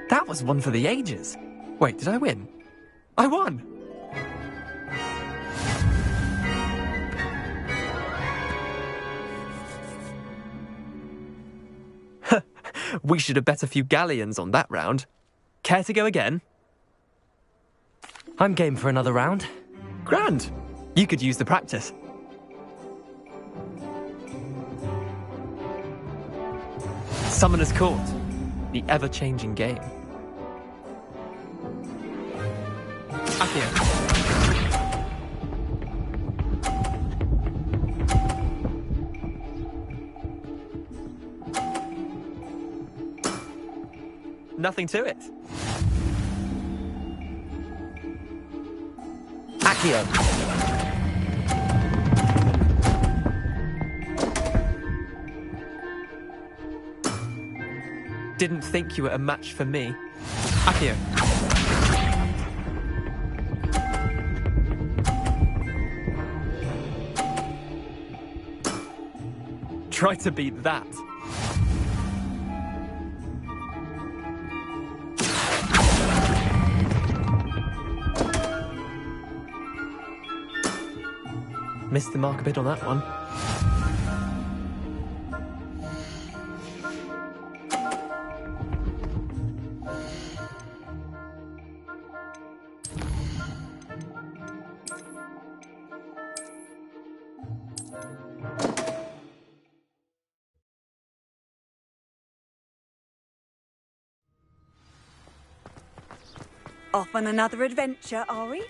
That was one for the ages. Wait, did I win? I won! We should have bet a few galleons on that round. Care to go again? I'm game for another round. Grand! You could use the practice. Summoner's Court. The ever-changing game. Accio. Nothing to it. Accio. Didn't think you were a match for me. Accio. Try to beat that. Missed the mark a bit on that one. Off on another adventure, are we?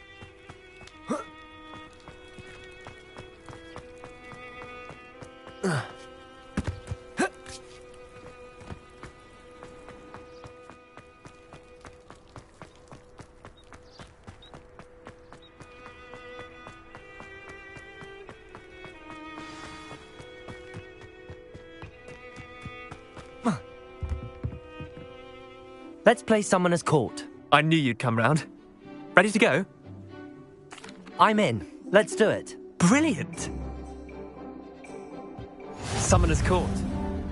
Let's play Summoner's Court. I knew you'd come round. Ready to go? I'm in. Let's do it. Brilliant! Summoner's Court.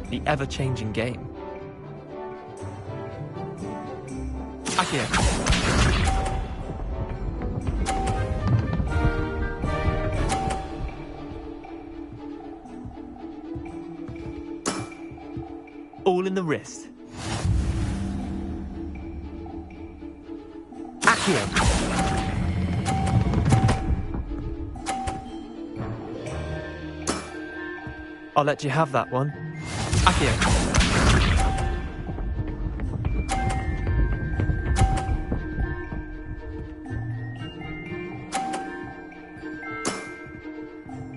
The ever-changing game. Accio. All in the wrist. Accio. I'll let you have that one. Accio.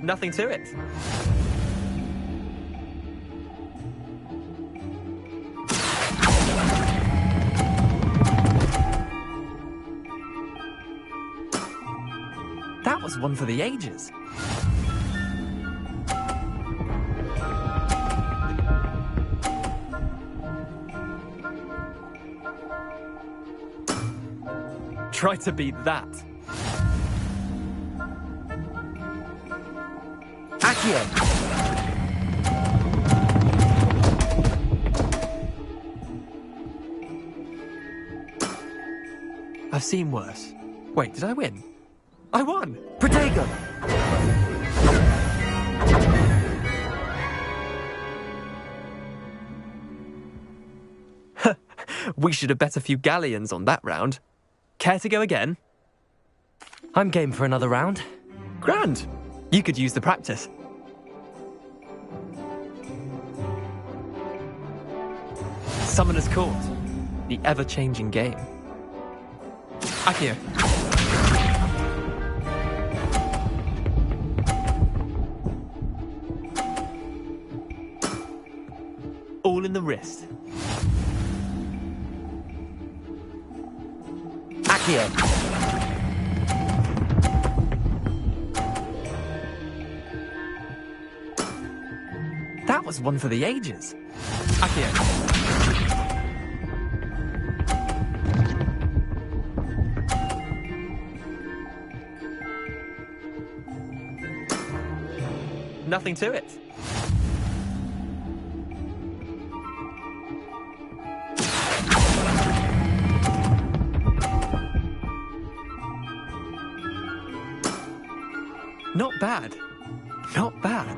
Nothing to it. That was one for the ages. Try to beat that. Accio. I've seen worse. Wait, did I win? I won! Protego. We should have bet a few galleons on that round. Care to go again? I'm game for another round. Grand. You could use the practice. Summoner's Court. The ever-changing game. Akio. All in the wrist. Accio. That was one for the ages. Akio. Nothing to it. Not bad. Not bad.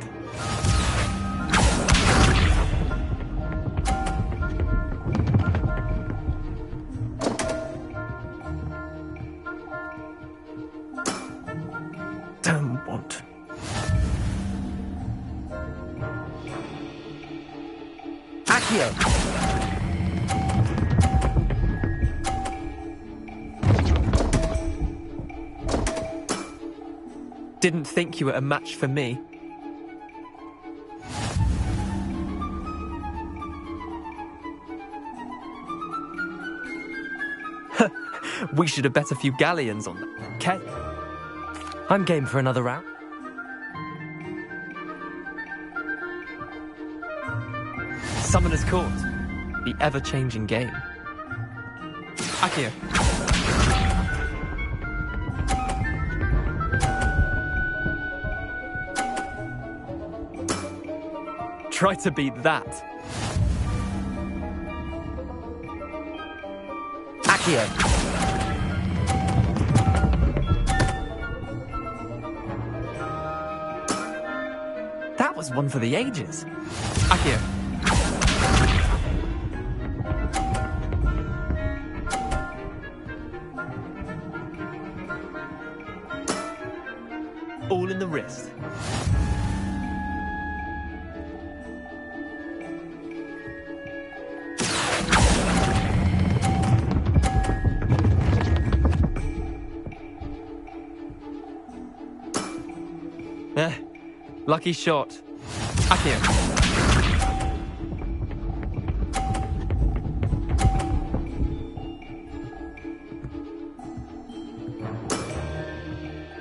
Don't want. Accio. Didn't think you were a match for me. We should have bet a few galleons on that. Okay. I'm game for another round. Summoner's Court. The ever-changing game. Akio. Try to beat that. Accio. That was one for the ages. Akio. All in the wrist. Lucky shot. Akio.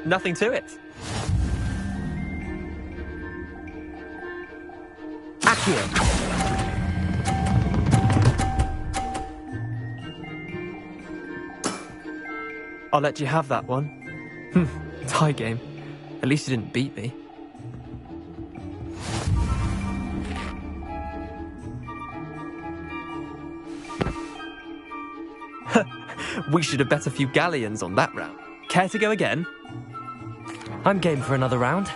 Nothing to it. Accio. I'll let you have that one. Tie game. At least you didn't beat me. We should have bet a few galleons on that round. Care to go again? I'm game for another round.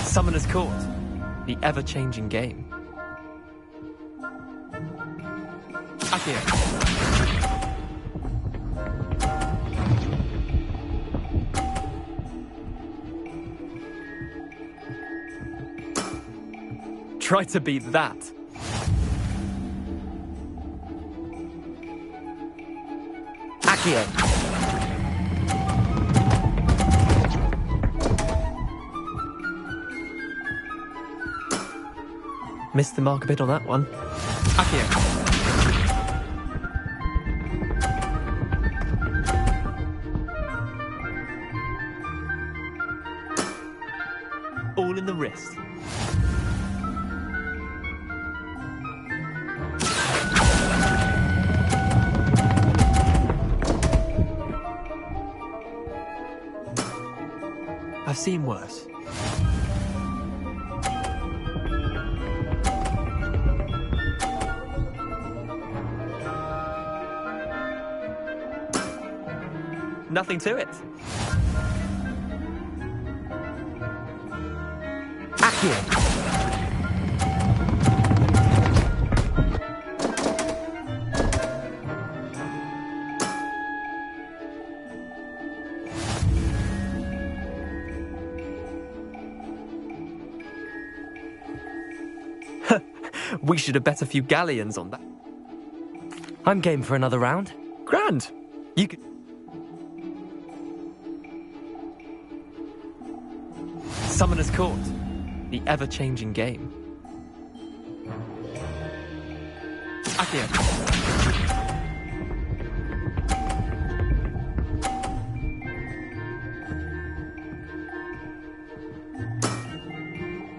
Summoner's Court. The ever-changing game. Akio. Try to beat that. Accio. Missed the mark a bit on that one. Akio. All in the wrist. I've seen worse. Nothing to it. Accio. We should have bet a few galleons on that. I'm game for another round. Grand. You could... Summoner's Court. The ever-changing game. Accio.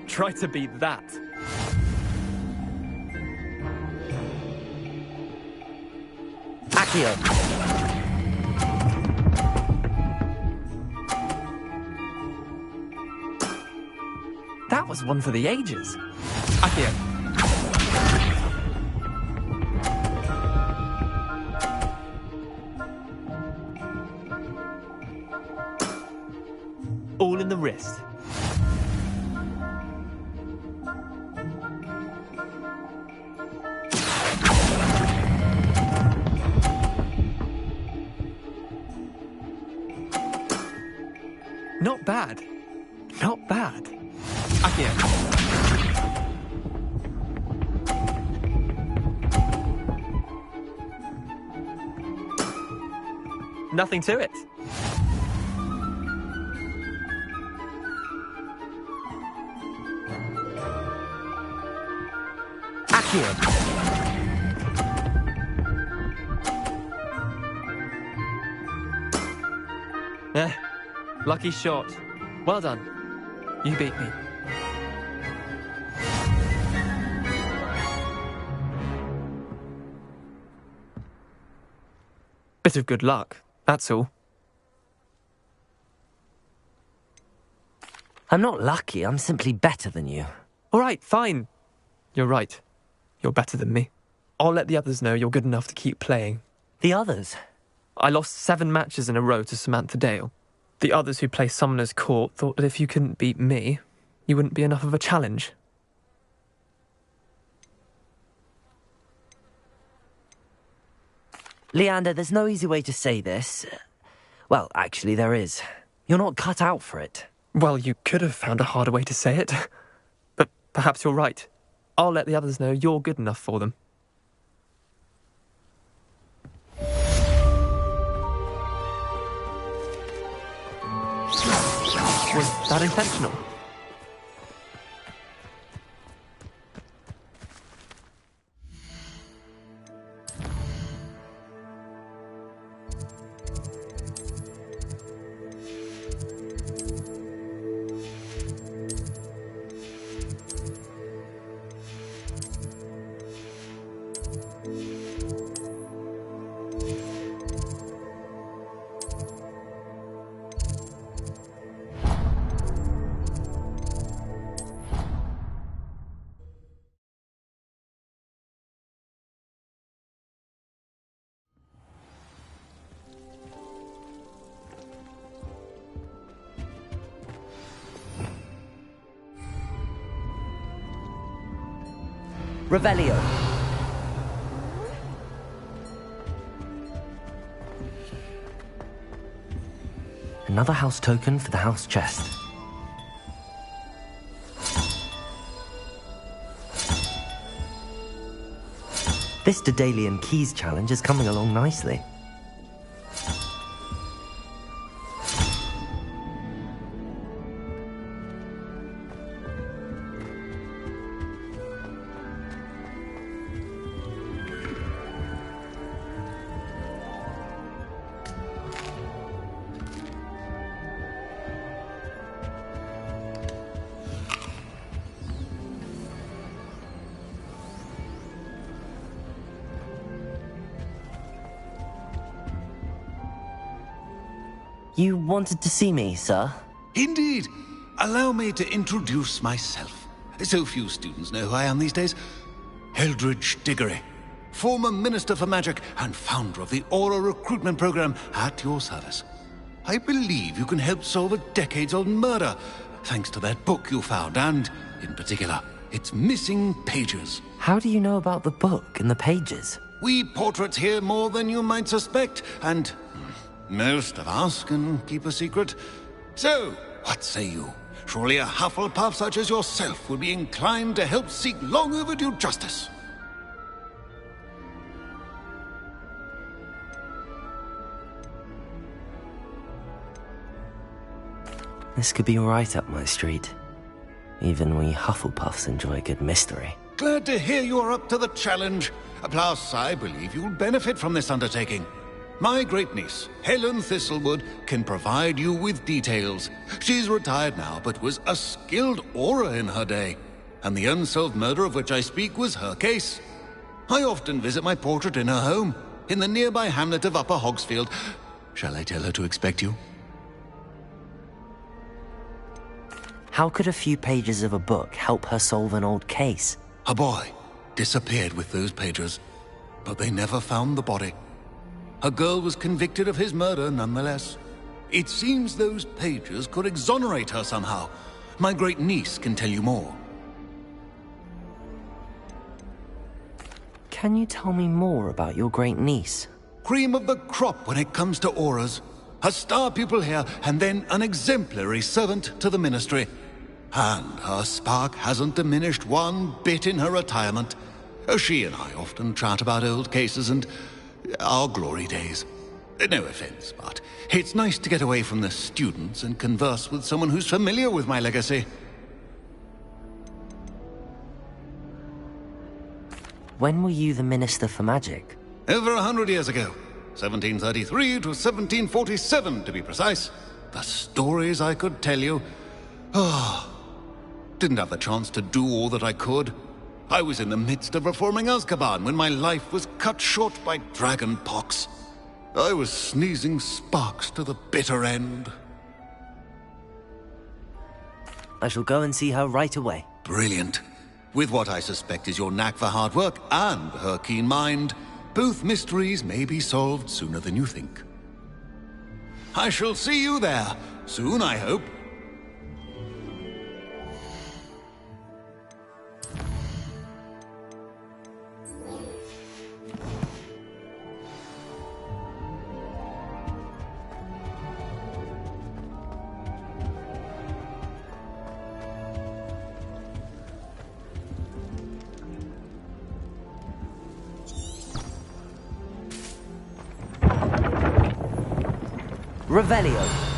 Try to beat that. Accio. That was one for the ages. Accio. All in the wrist. Not bad. Not bad. Accio. Nothing to it. Accio. Lucky shot. Well done. You beat me. Bit of good luck, that's all. I'm not lucky, I'm simply better than you. All right, fine. You're right. You're better than me. I'll let the others know you're good enough to keep playing. The others? I lost 7 matches in a row to Samantha Dale. The others who play Summoner's Court thought that if you couldn't beat me, you wouldn't be enough of a challenge. Leander, there's no easy way to say this. Well, actually, there is. You're not cut out for it. Well, you could have found a harder way to say it. But perhaps you're right. I'll let the others know you're good enough for them. Was that intentional? Revelio. Another house token for the house chest. This Daedalian Keys challenge is coming along nicely. You wanted to see me, sir? Indeed. Allow me to introduce myself. So few students know who I am these days. Eldridge Diggory, former Minister for Magic and founder of the Aura Recruitment Program, at your service. I believe you can help solve a decades-old murder, thanks to that book you found, and, in particular, its missing pages. How do you know about the book and the pages? We portraits here more than you might suspect, and most of us can keep a secret. So, what say you? Surely a Hufflepuff such as yourself would be inclined to help seek long overdue justice. This could be right up my street. Even we Hufflepuffs enjoy a good mystery. Glad to hear you are up to the challenge. Plus, I believe you'll benefit from this undertaking. My great-niece, Helen Thistlewood, can provide you with details. She's retired now, but was a skilled aura in her day. And the unsolved murder of which I speak was her case. I often visit my portrait in her home, in the nearby hamlet of Upper Hogsfield. Shall I tell her to expect you? How could a few pages of a book help her solve an old case? A boy disappeared with those pages, but they never found the body. A girl was convicted of his murder nonetheless. It seems those pages could exonerate her somehow. My great-niece can tell you more. Can you tell me more about your great-niece? Cream of the crop when it comes to auras. A star pupil here, and then an exemplary servant to the ministry. And her spark hasn't diminished one bit in her retirement. She and I often chat about old cases and our glory days. No offense, but it's nice to get away from the students and converse with someone who's familiar with my legacy. When were you the Minister for Magic? Over 100 years ago. 1733 to 1747, to be precise. The stories I could tell you. Didn't have the chance to do all that I could. I was in the midst of reforming Azkaban when my life was cut short by dragon pox. I was sneezing sparks to the bitter end. I shall go and see her right away. Brilliant. With what I suspect is your knack for hard work and her keen mind, both mysteries may be solved sooner than you think. I shall see you there, soon I hope. Revelio.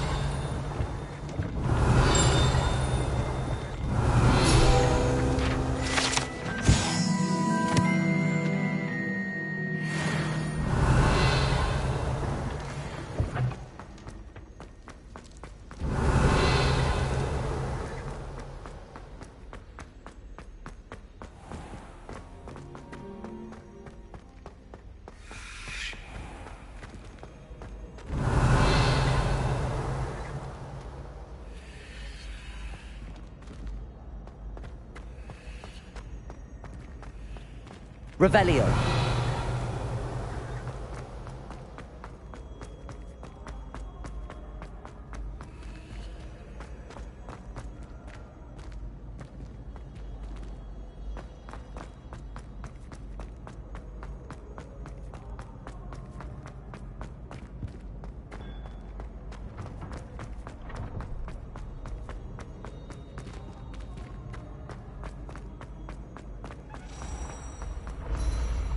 Revelio.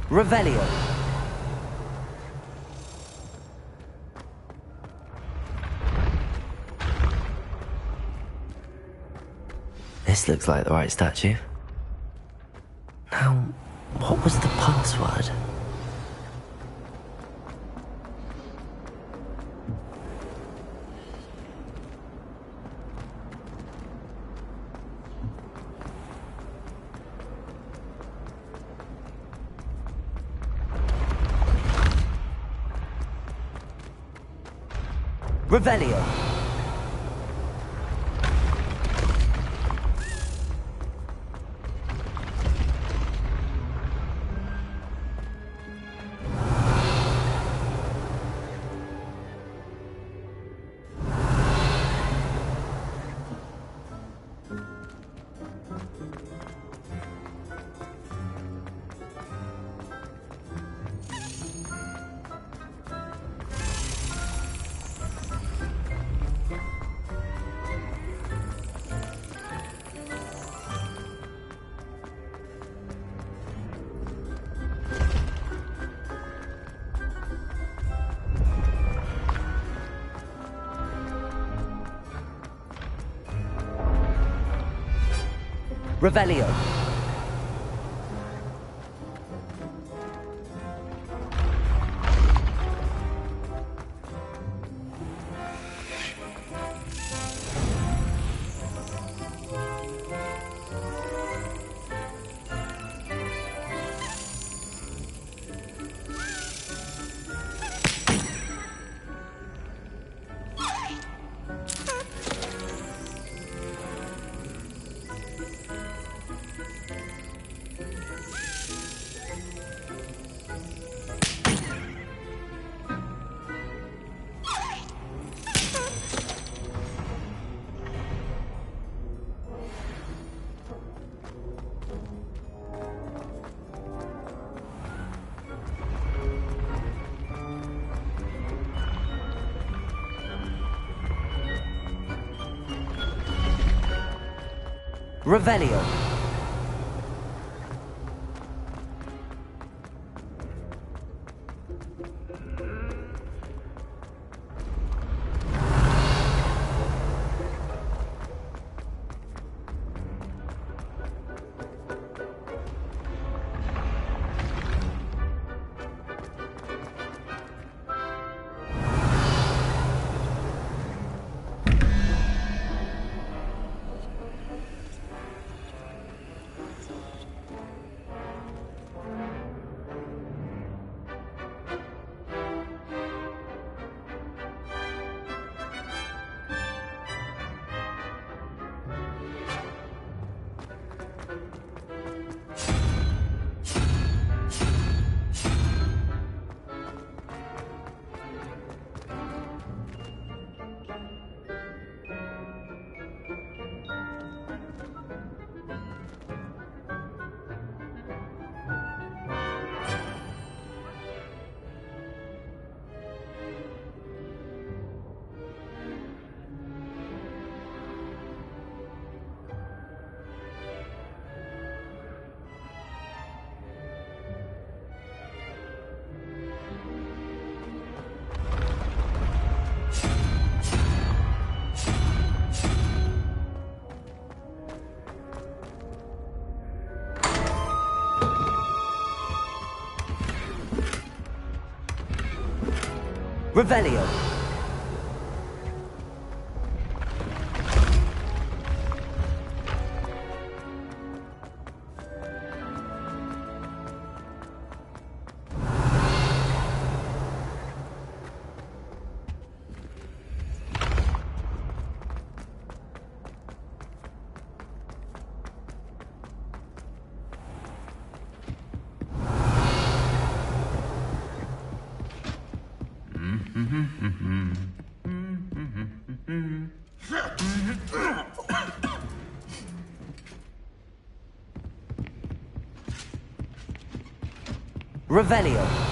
Revelio. This looks like the right statue. Now, what was the password? Revelio. Revelio. Revelio. Revelio. Revelio.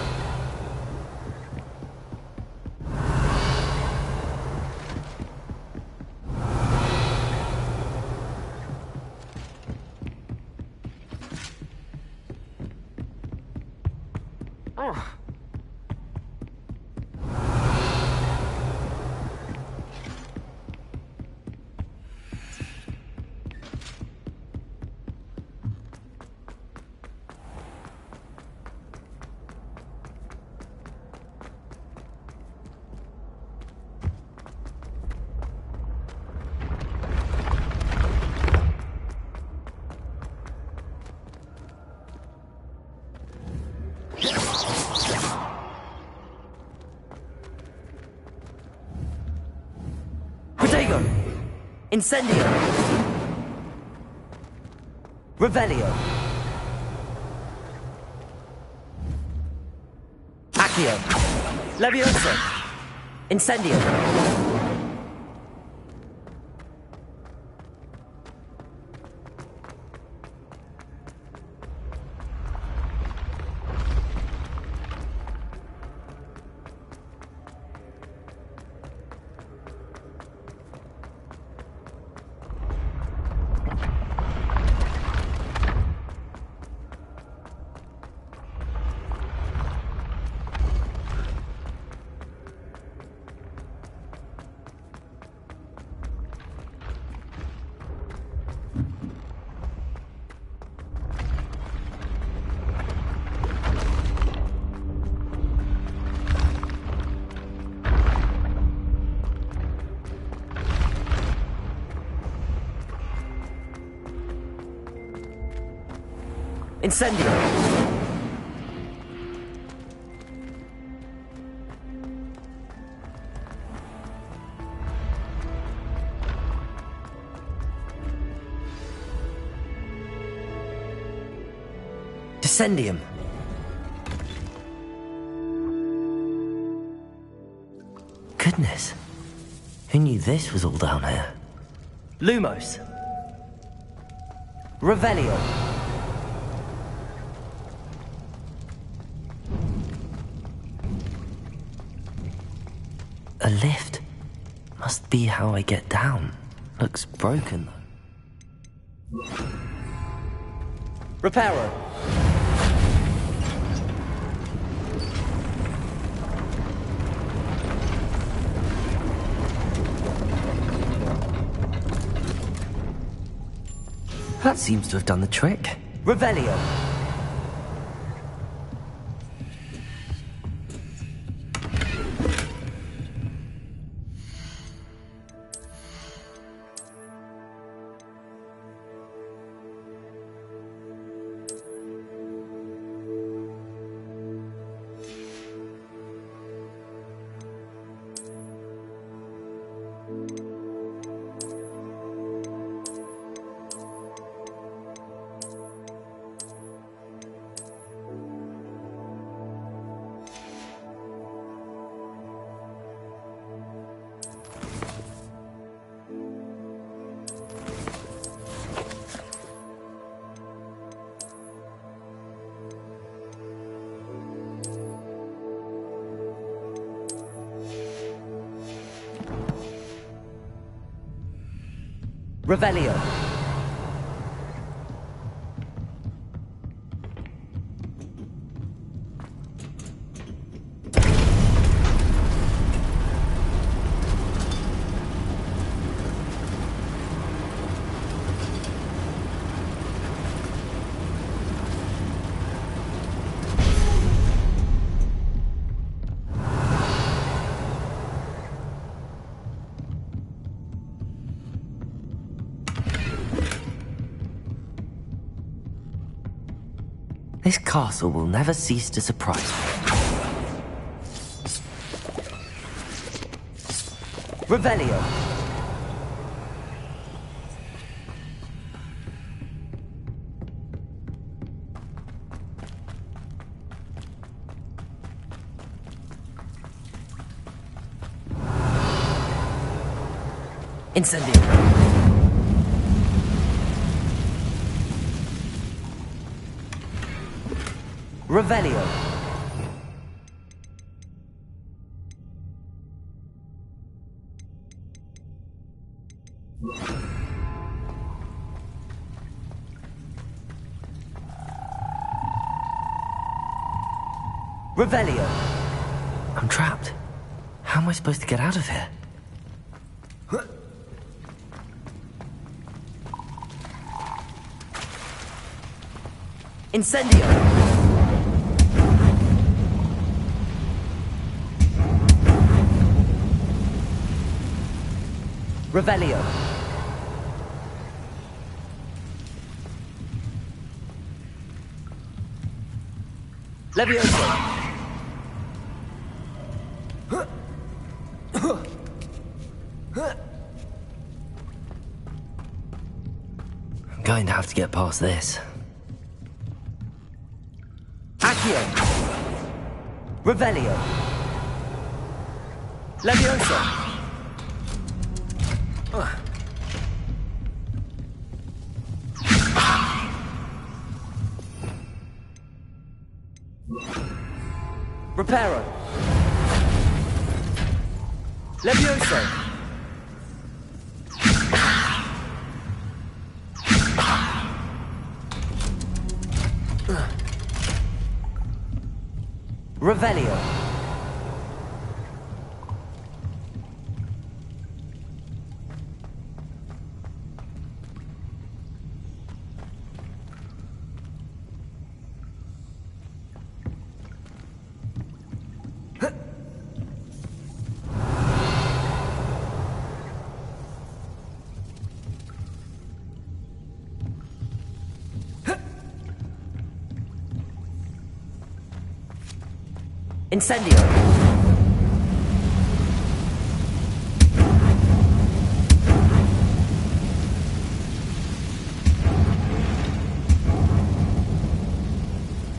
Incendio. Revelio. Accio. Leviosa. Incendio. Incendio! Descendium! Goodness. Who knew this was all down here? Lumos! Revelio! A lift. Must be how I get down. Looks broken, though. Reparo! That seems to have done the trick. Revelio! Revelio! This castle will never cease to surprise me. Revelio! Incendio! Revelio! Revelio! I'm trapped. How am I supposed to get out of here? Incendio! Revelio! Levioso! I'm going to have to get past this. Accio! Revelio! Levioso! Reparo! Levioso! Revelio! Incendio!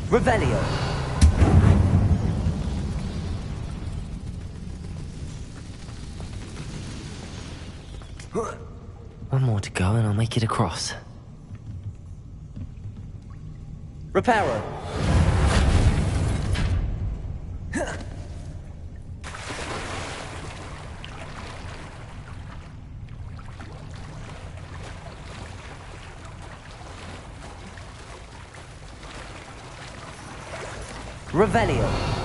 Revelio! One more to go and I'll make it across. Reparo! Revelio!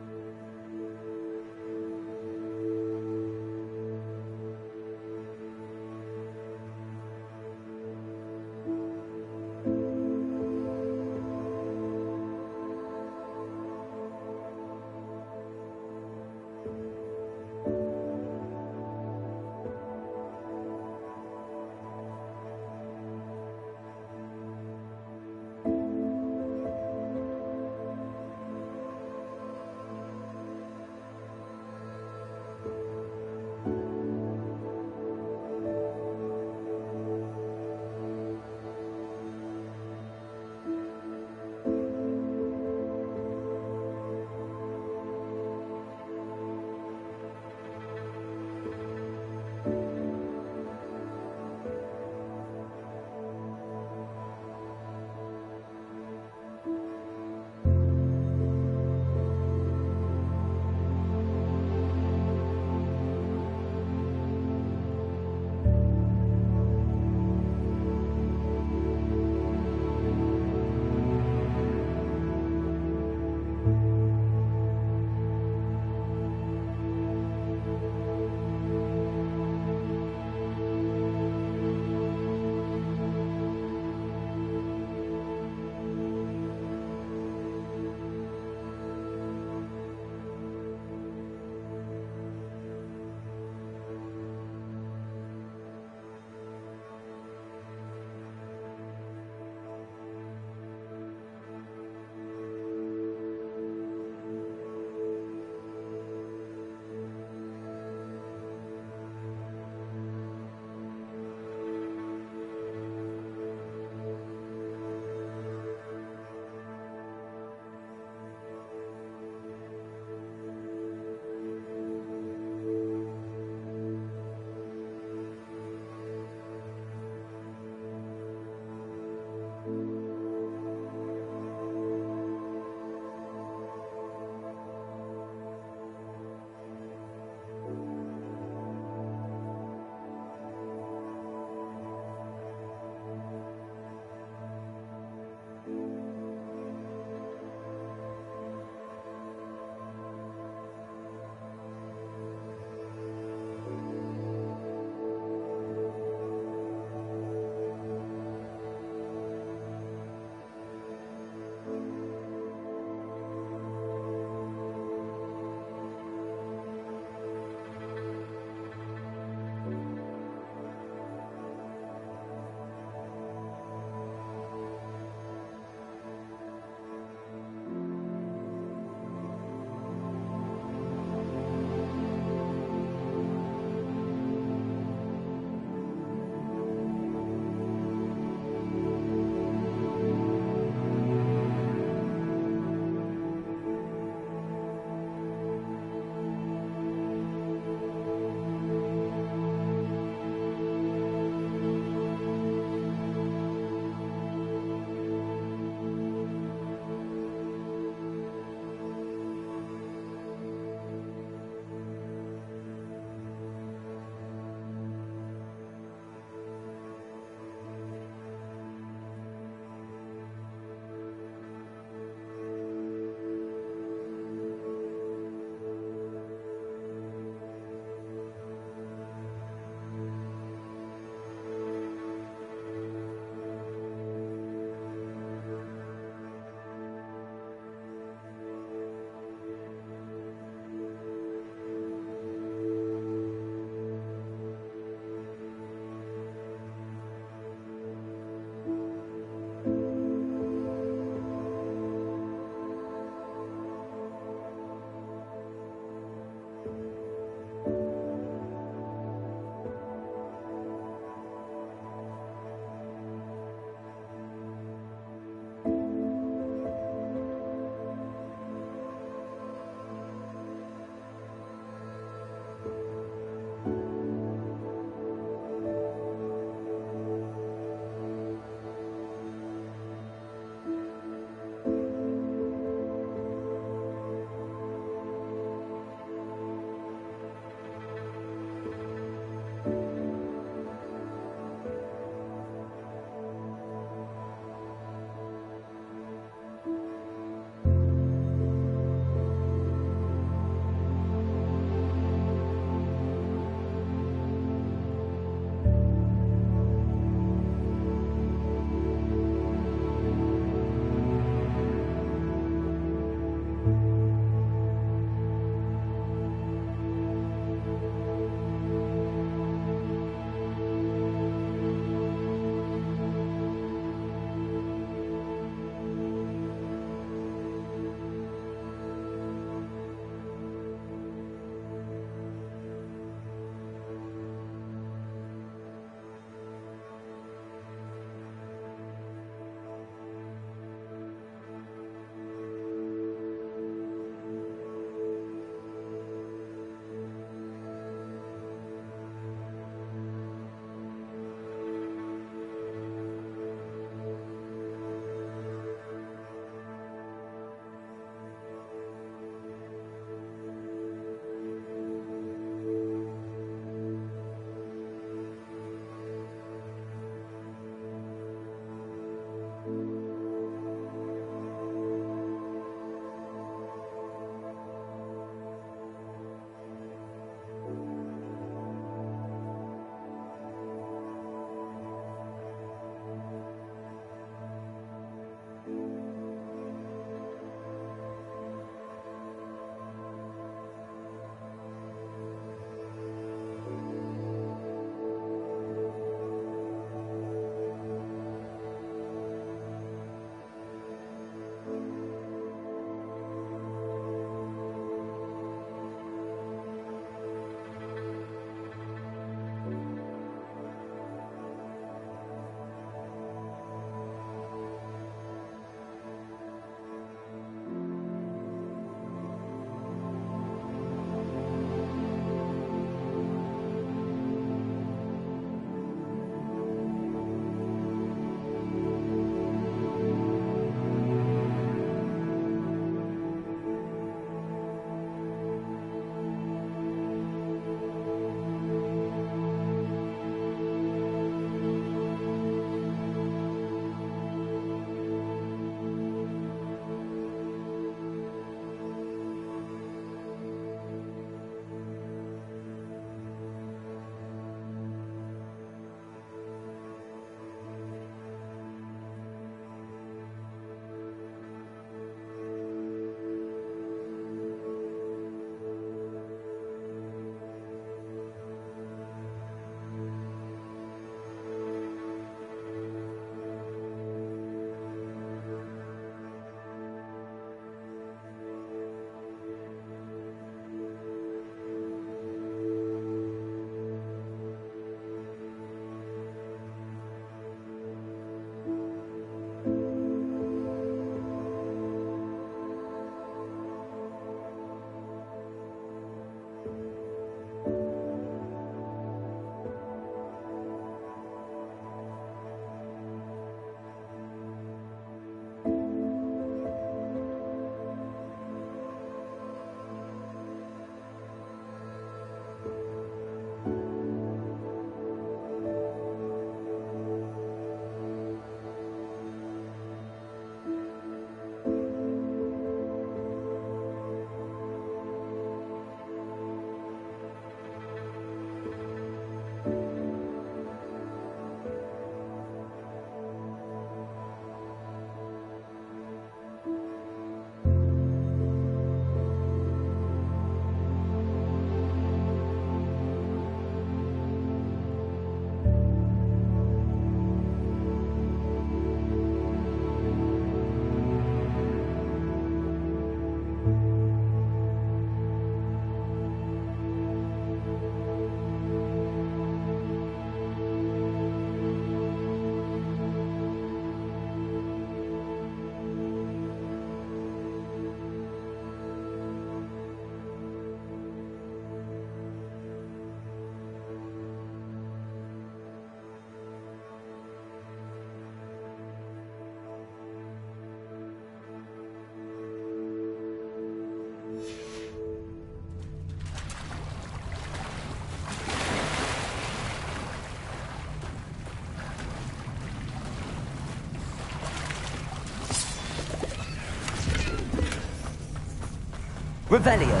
Revelio.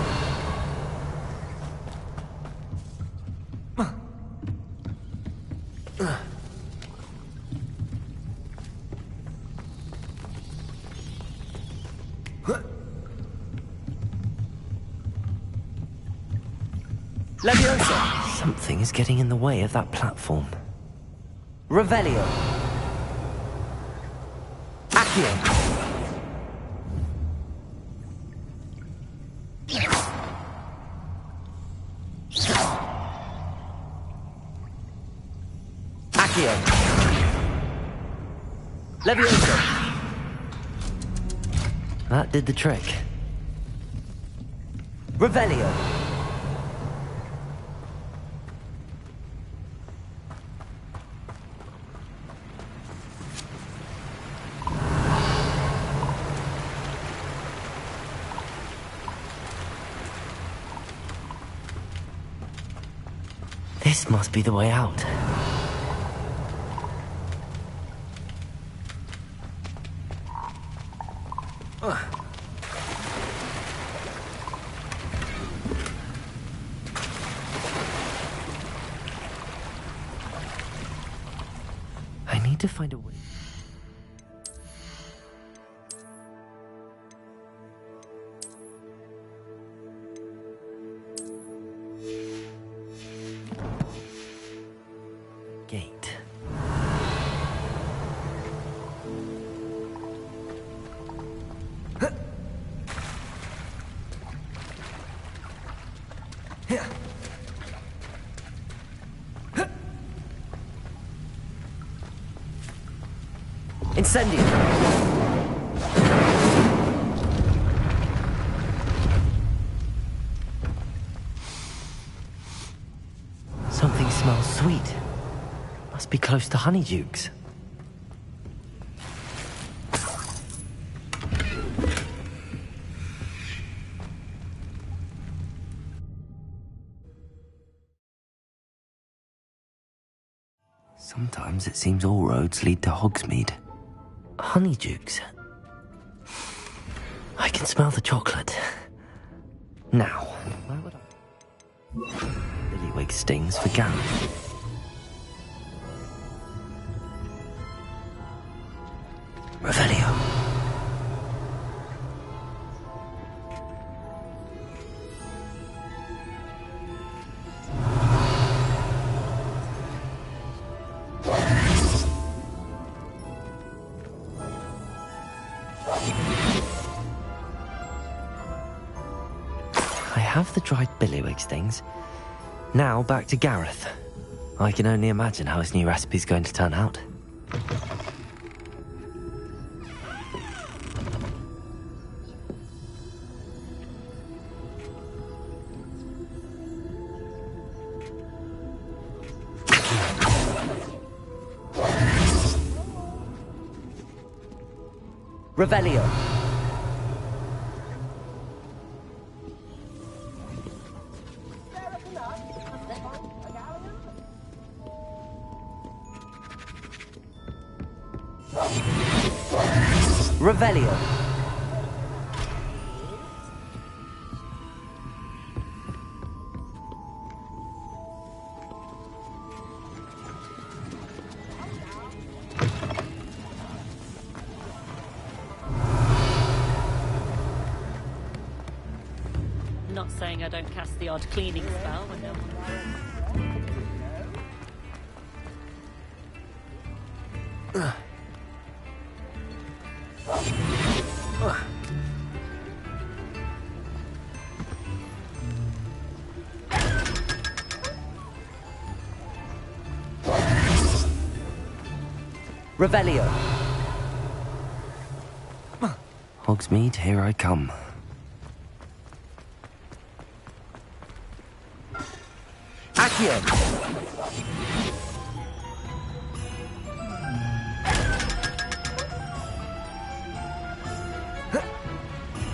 Leviosa! Something is getting in the way of that platform. Revelio. Accio. Accio. Leviosa. That did the trick. Revelio. This must be the way out. I need to find a way. Gate. Incendio. Something smells sweet. Must be close to Honeydukes. Sometimes it seems all roads lead to Hogsmeade. Honeydukes. I can smell the chocolate. Now, where would I... Billywig stings for Gareth. Revelio. I have the dried billywig stings. Now back to Gareth. I can only imagine how his new recipe's going to turn out. Revelio. Revelio. Not saying I don't cast the odd cleaning spell when no one... Revelio. Hogsmeade, here I come. Accio.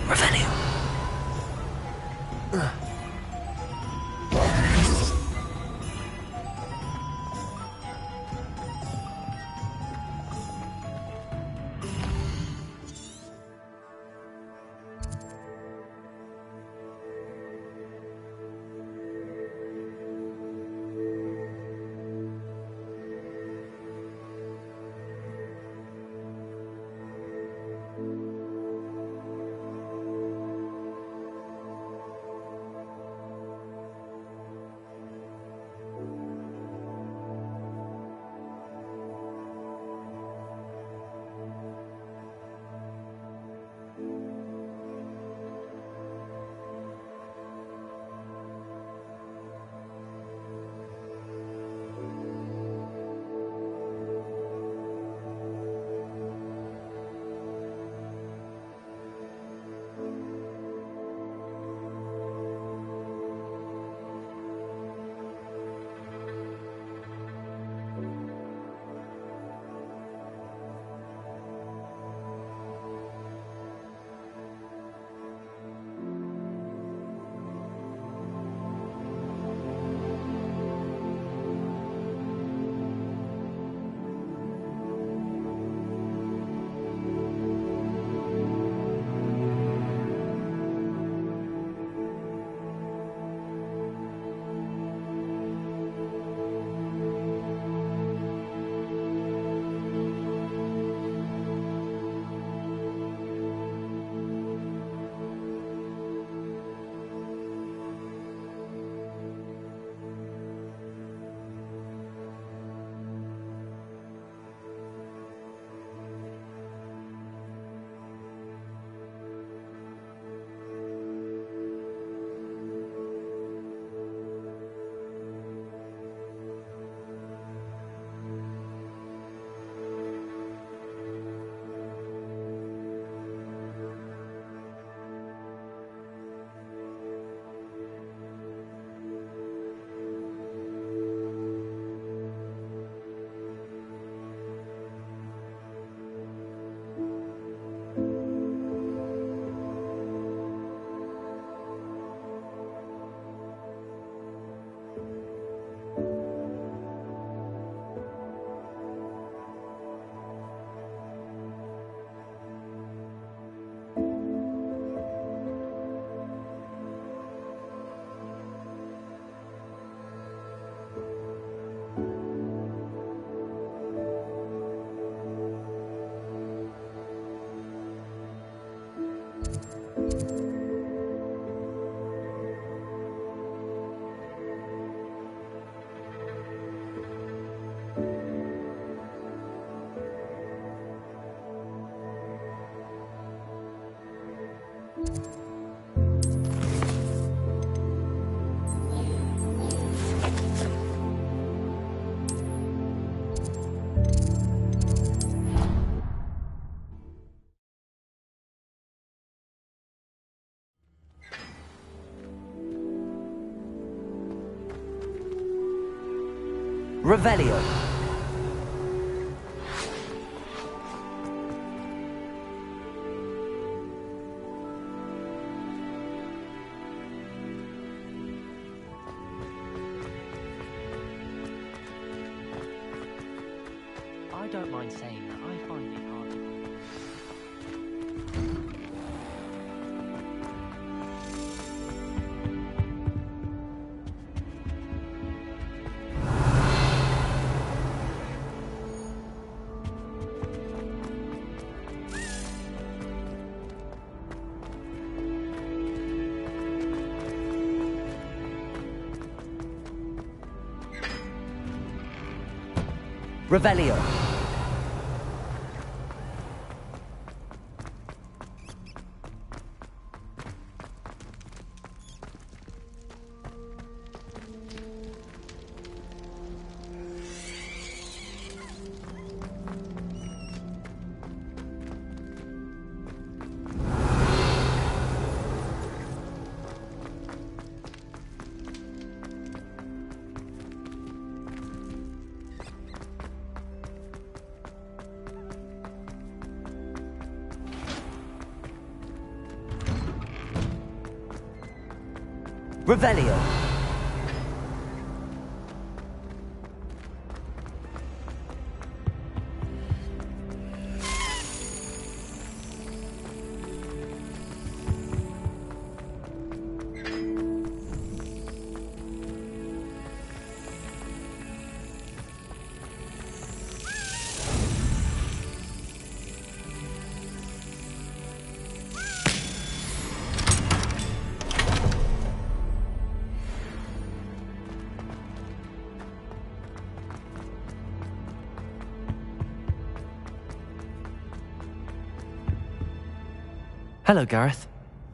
Revelio. Revelio. I don't mind saying that I find it hard to... Revelio. Revelio. Hello, Gareth.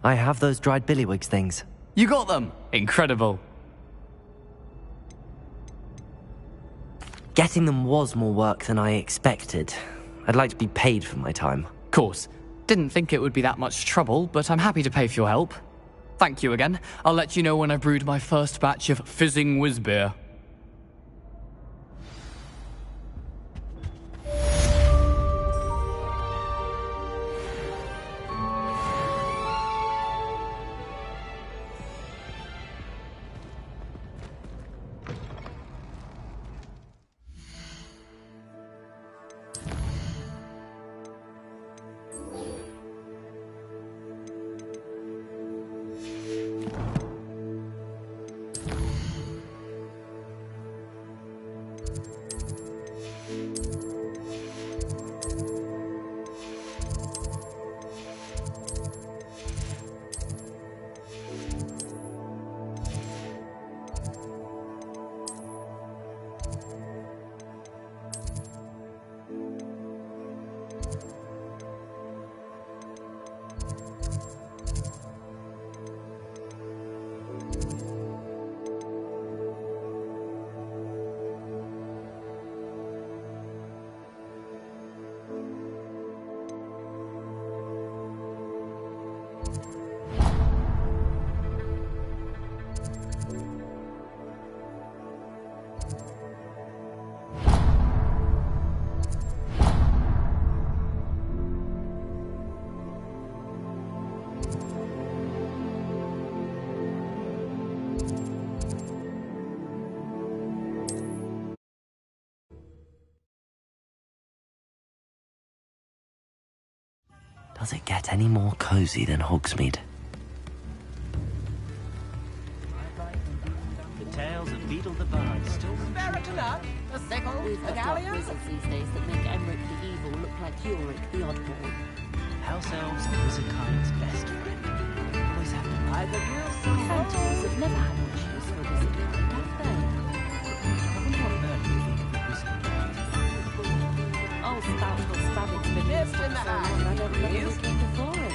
I have those dried billywhigs things. You got them! Incredible. Getting them was more work than I expected. I'd like to be paid for my time. Course. Didn't think it would be that much trouble, but I'm happy to pay for your help. Thank you again. I'll let you know when I've brewed my first batch of fizzing whiz beer. Does it get any more cozy than Hogsmeade? The tales of Beetle the Bard still Barrett to nut, a sickle, We've a got galleon. wizards these days that make Emmerich the evil look like Yorick the oddball. House elves are wizardkind's best friend. Always have to I could use The Phantoms have never had much use for wizard kind, have they? Oh, stout little Stabbing's been Mist in the so long I don't remember Yes. looking before him.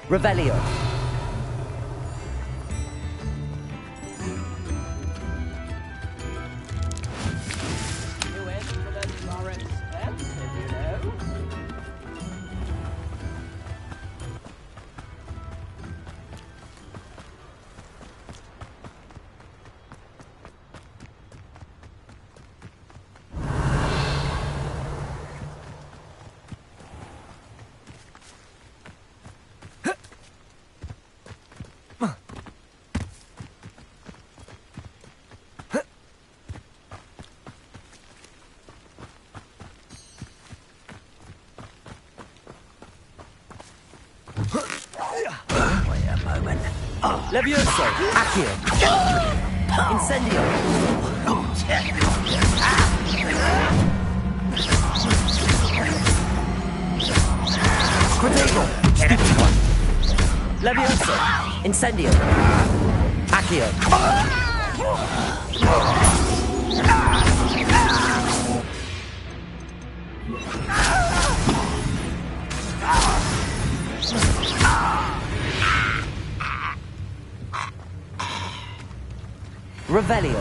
Revelio. Wait a moment. Levioso! Accio! Incendio! Protego! Stupid one! Levioso! Incendio! Accio! Revelio.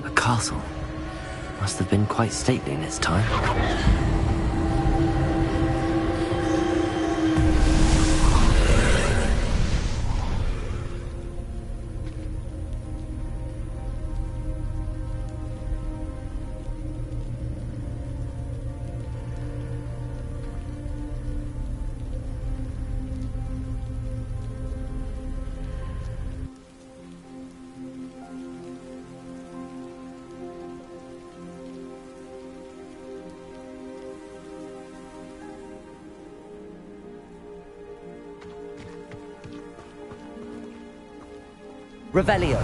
A castle. Must have been quite stately in its time. Revelio.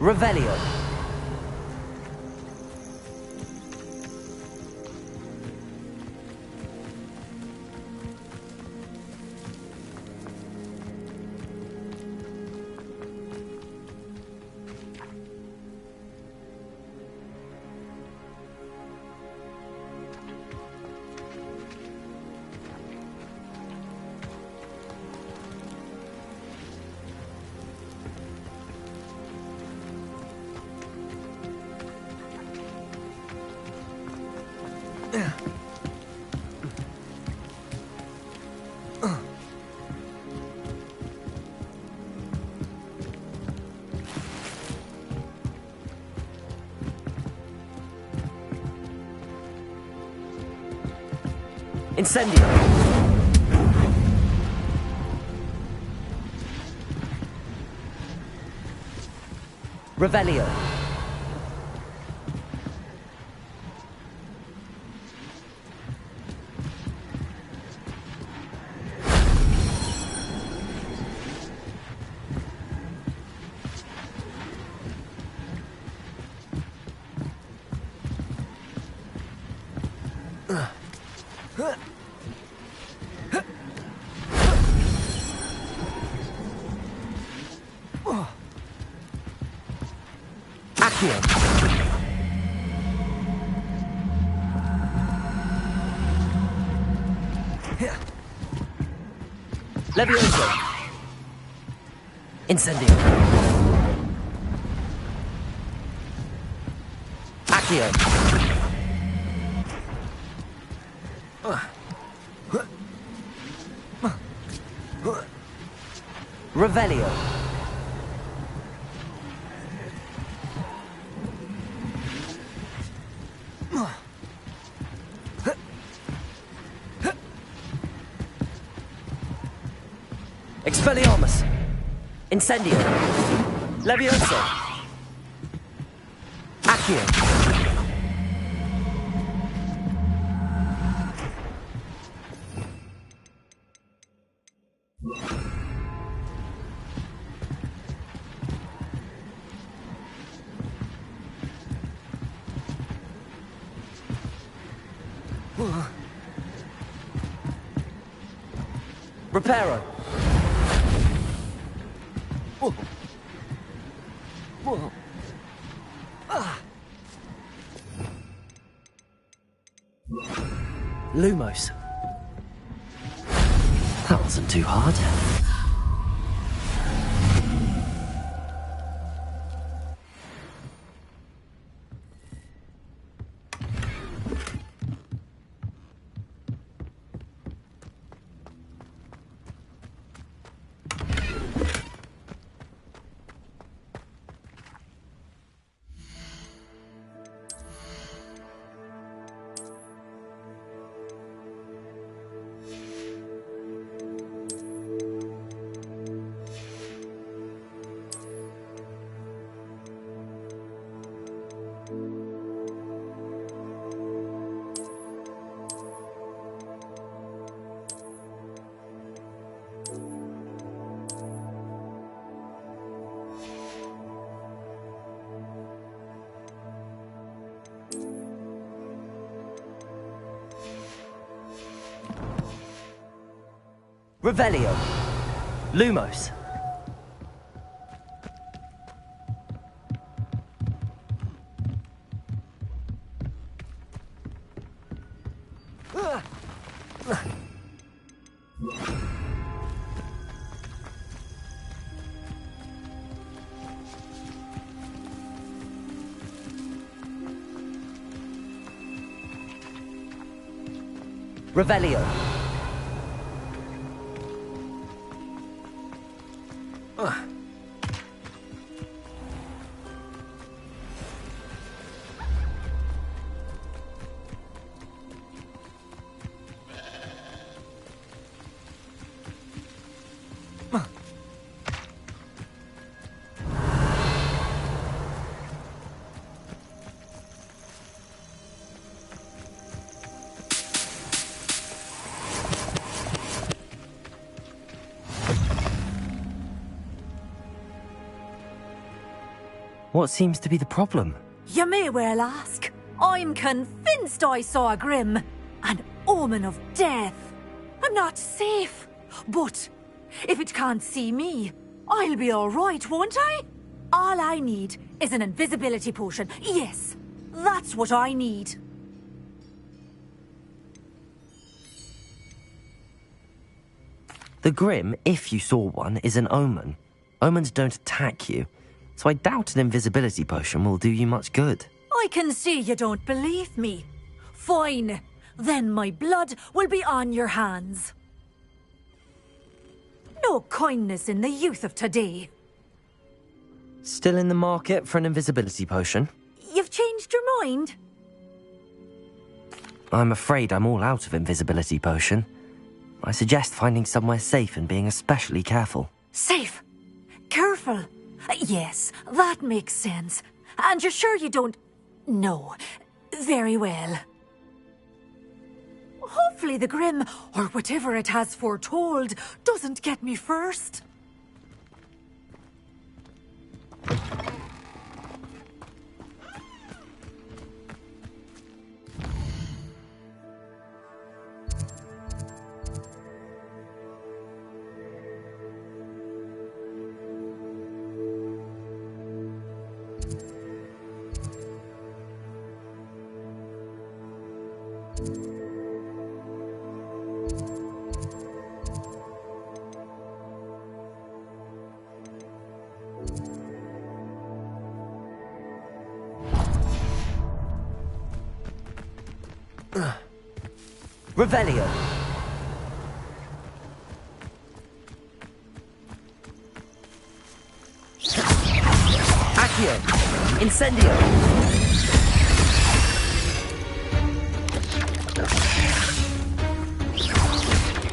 Revelio. Incendio. Revelio. Accio. Levioso. Incendio. Accio. Revelio. Expelliarmus. Incendio. Levioso. Accio. Reparo. Lumos. That wasn't too hard. Revelio. Lumos. Revelio. What seems to be the problem? You may well ask. I'm convinced I saw a Grim, an omen of death. I'm not safe, but if it can't see me, I'll be all right, won't I? All I need is an invisibility potion. Yes, that's what I need. The Grim, if you saw one, is an omen. Omens don't attack you, so I doubt an invisibility potion will do you much good. I can see you don't believe me. Fine. Then my blood will be on your hands. No kindness in the youth of today. Still in the market for an invisibility potion? You've changed your mind? I'm afraid I'm all out of invisibility potion. I suggest finding somewhere safe and being especially careful. Safe? Careful? Yes, that makes sense. And you're sure you don't... No. Very well. Hopefully the Grim, or whatever it has foretold, doesn't get me first. Revelio. Accio. Incendio.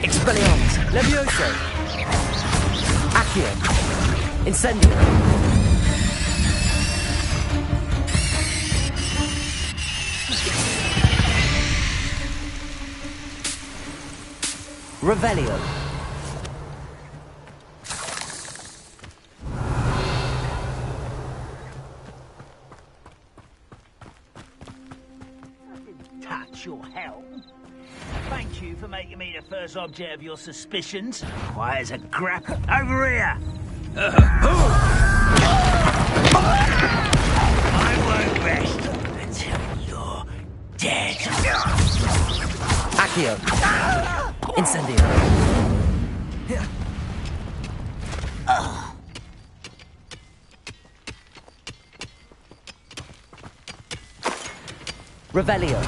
Expelliarmus. Levioso. Accio. Incendio. Revelio. Touch your helm. Thank you for making me the first object of your suspicions. Why, as a grap over here. I won't rest until you're dead. Accio. Incendio. Revelio.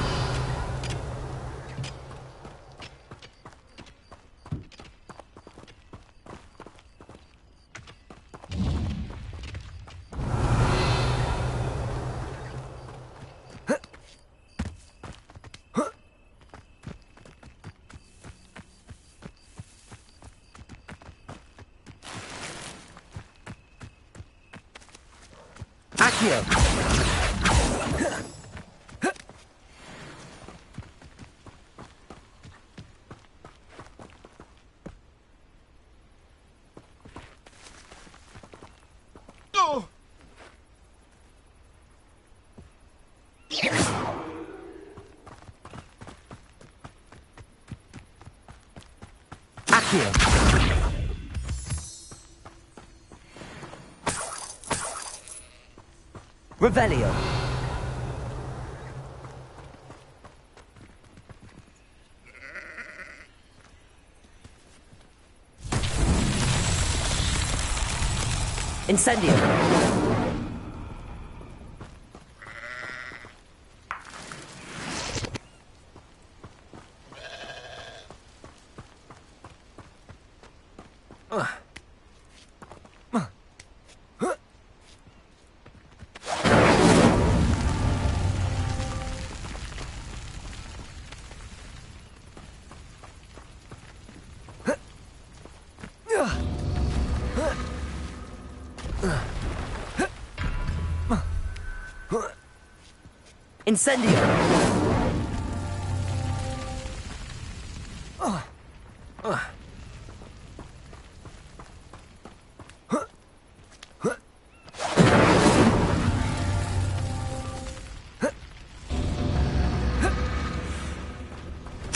Accio. Oh! Accio. Revelio. Incendio. Incendio.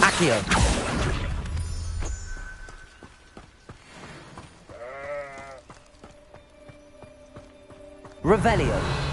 Accio. Revelio.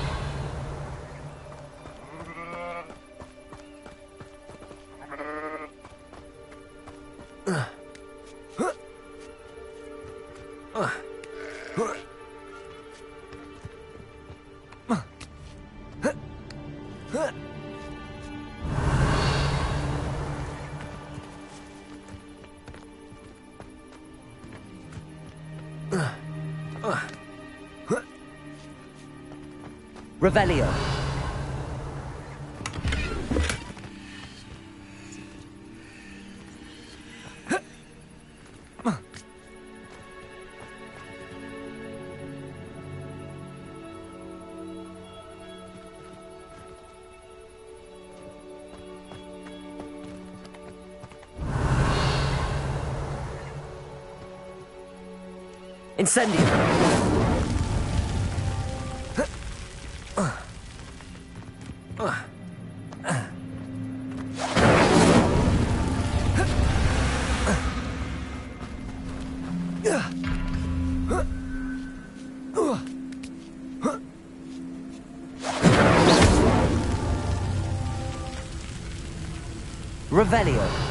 Revelio. Incendio. Revelio.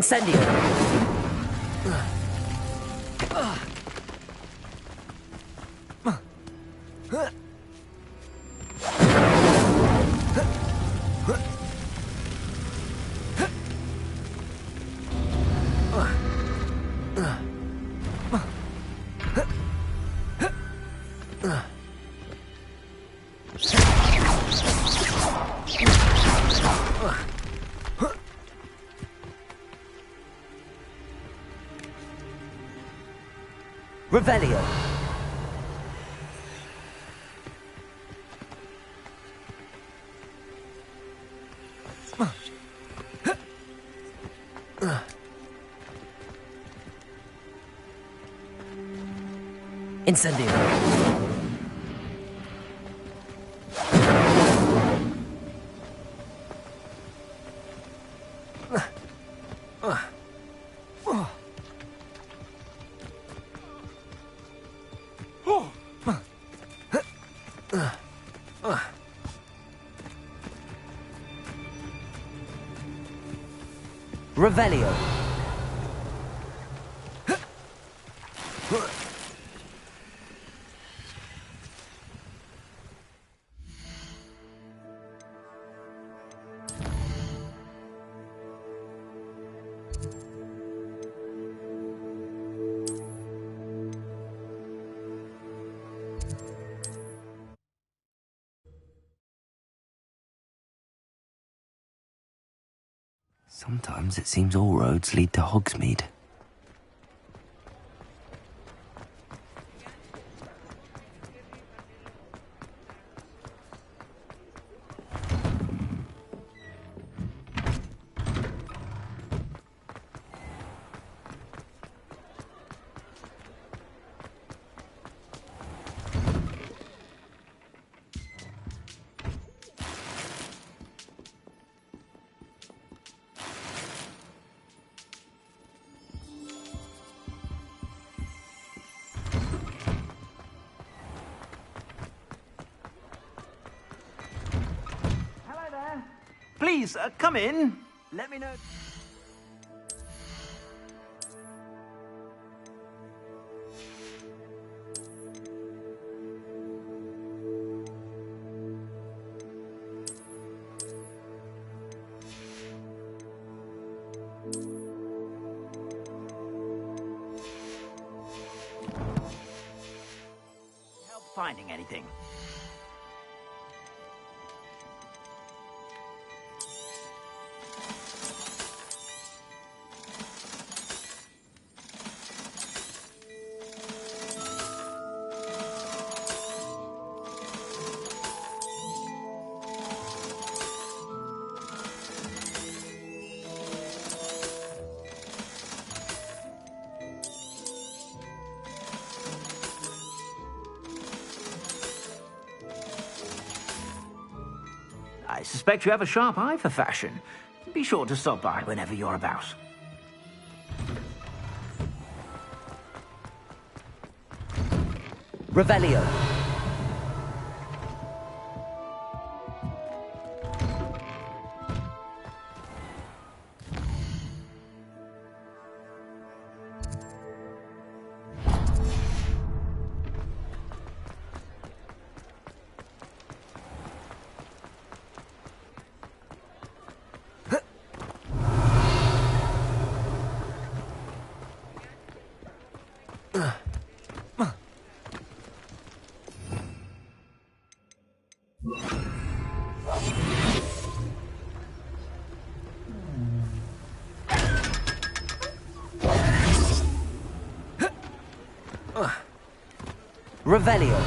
Incendio! Revelio. Incendio. Revelio. Sometimes it seems all roads lead to Hogsmeade. Please, come in. Let me know. Help finding anything. I suspect you have a sharp eye for fashion. Be sure to stop by whenever you're about. Revelio. Revelio.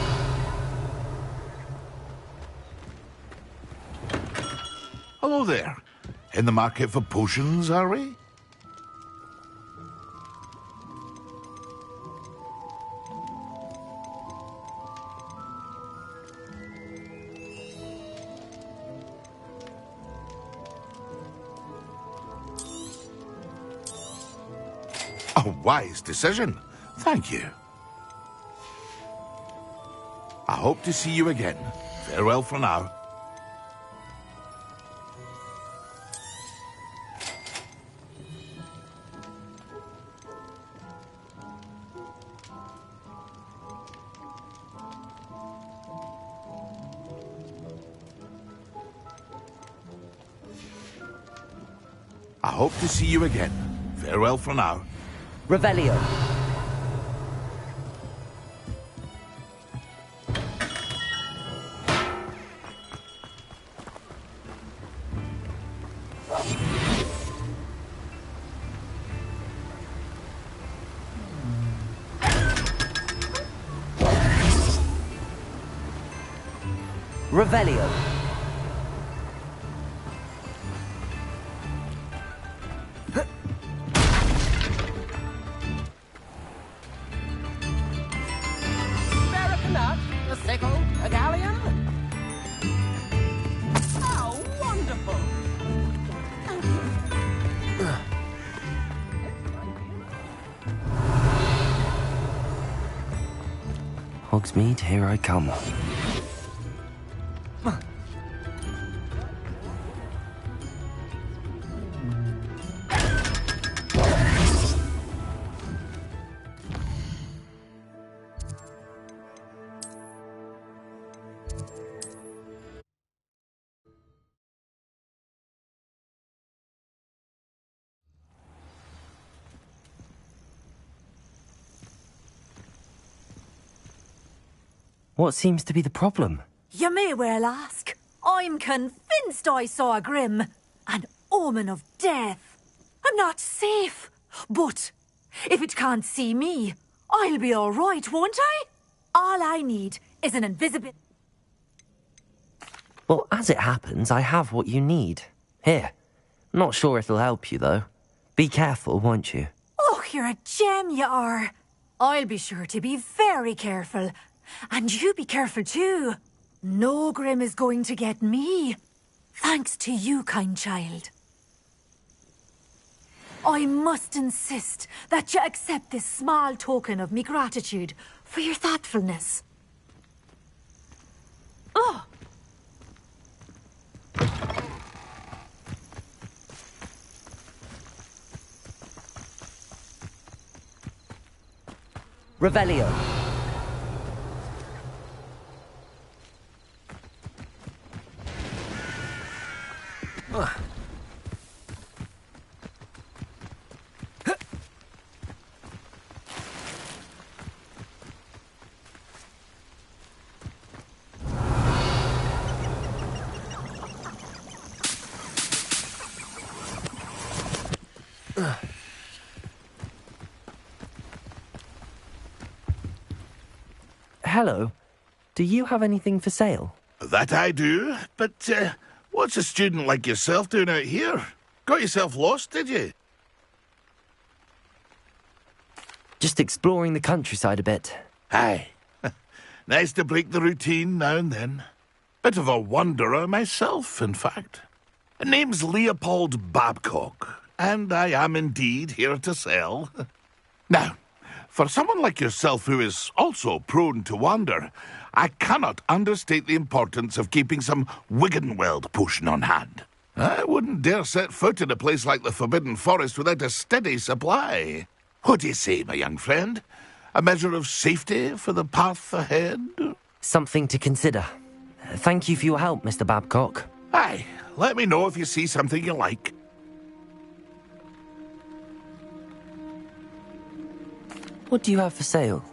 Hello there. In the market for potions, are we? A wise decision. Thank you. I hope to see you again. Farewell for now. I hope to see you again. Farewell for now. Revelio. Revelio. Americanut, a sickle, a galleon. How wonderful! Hogsmeade, here I come. What seems to be the problem? You may well ask. I'm convinced I saw a Grim, an omen of death. I'm not safe, but if it can't see me, I'll be all right, won't I? All I need is an invisible... Well, as it happens, I have what you need. Here. Not sure it'll help you, though. Be careful, won't you? Oh, you're a gem, you are. I'll be sure to be very careful. And you be careful too. No Grim is going to get me. Thanks to you, kind child. I must insist that you accept this small token of me gratitude for your thoughtfulness. Oh! Revelio. Hello. Do you have anything for sale? That I do, but what's a student like yourself doing out here? Got yourself lost, did you? Just exploring the countryside a bit. Aye. Nice to break the routine now and then. Bit of a wanderer myself, in fact. Name's Leopold Babcock, and I am indeed here to sell. Now, for someone like yourself who is also prone to wander, I cannot understate the importance of keeping some Wiggenweld potion on hand. I wouldn't dare set foot in a place like the Forbidden Forest without a steady supply. What do you say, my young friend? A measure of safety for the path ahead? Something to consider. Thank you for your help, Mr. Babcock. Aye, let me know if you see something you like. What do you have for sale?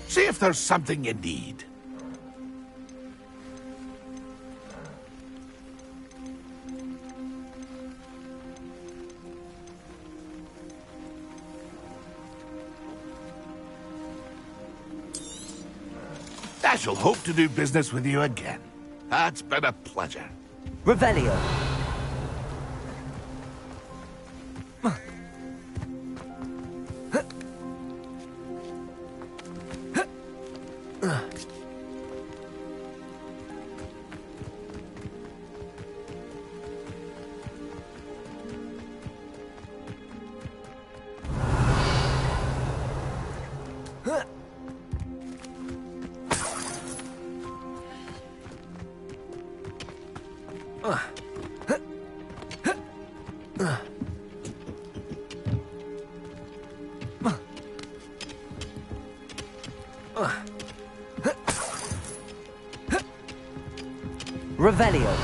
See if there's something you need. I shall hope to do business with you again. That's been a pleasure. Revelio. Revelio.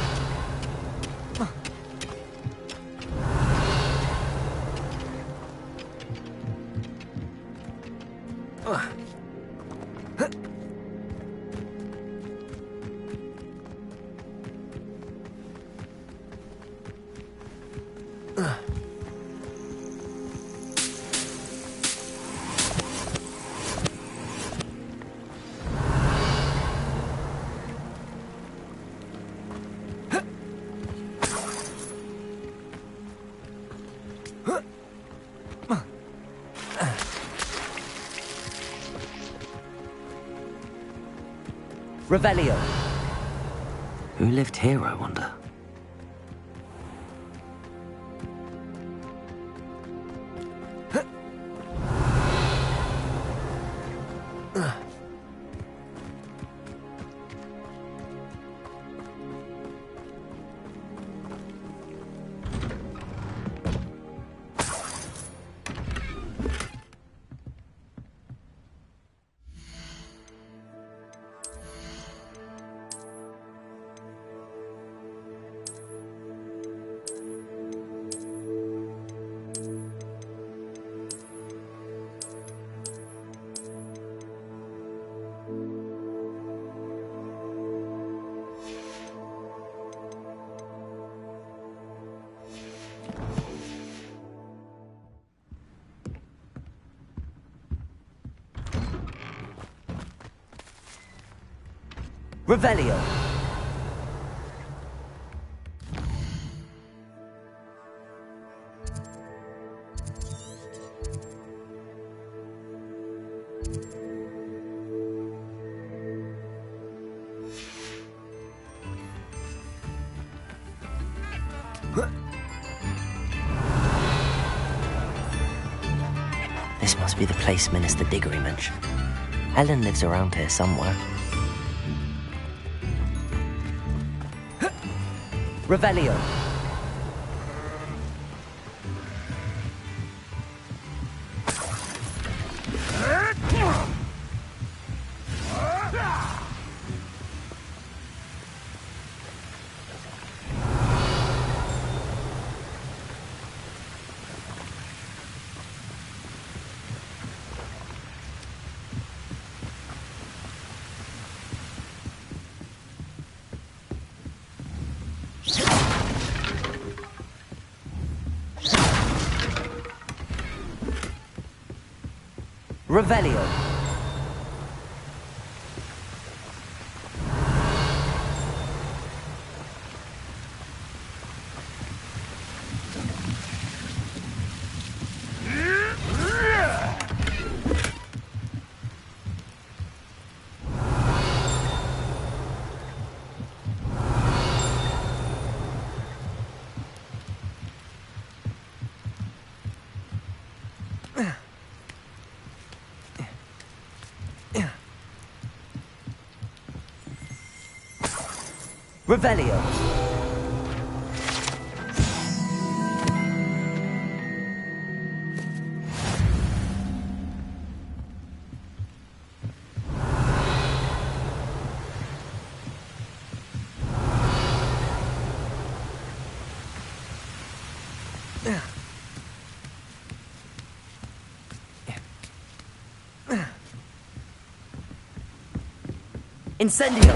Revelio. Who lived here, I wonder? Revelio. This must be the place Minister Diggory mentioned. Helen lives around here somewhere. Revelio. Revelio. Revelio. Incendio.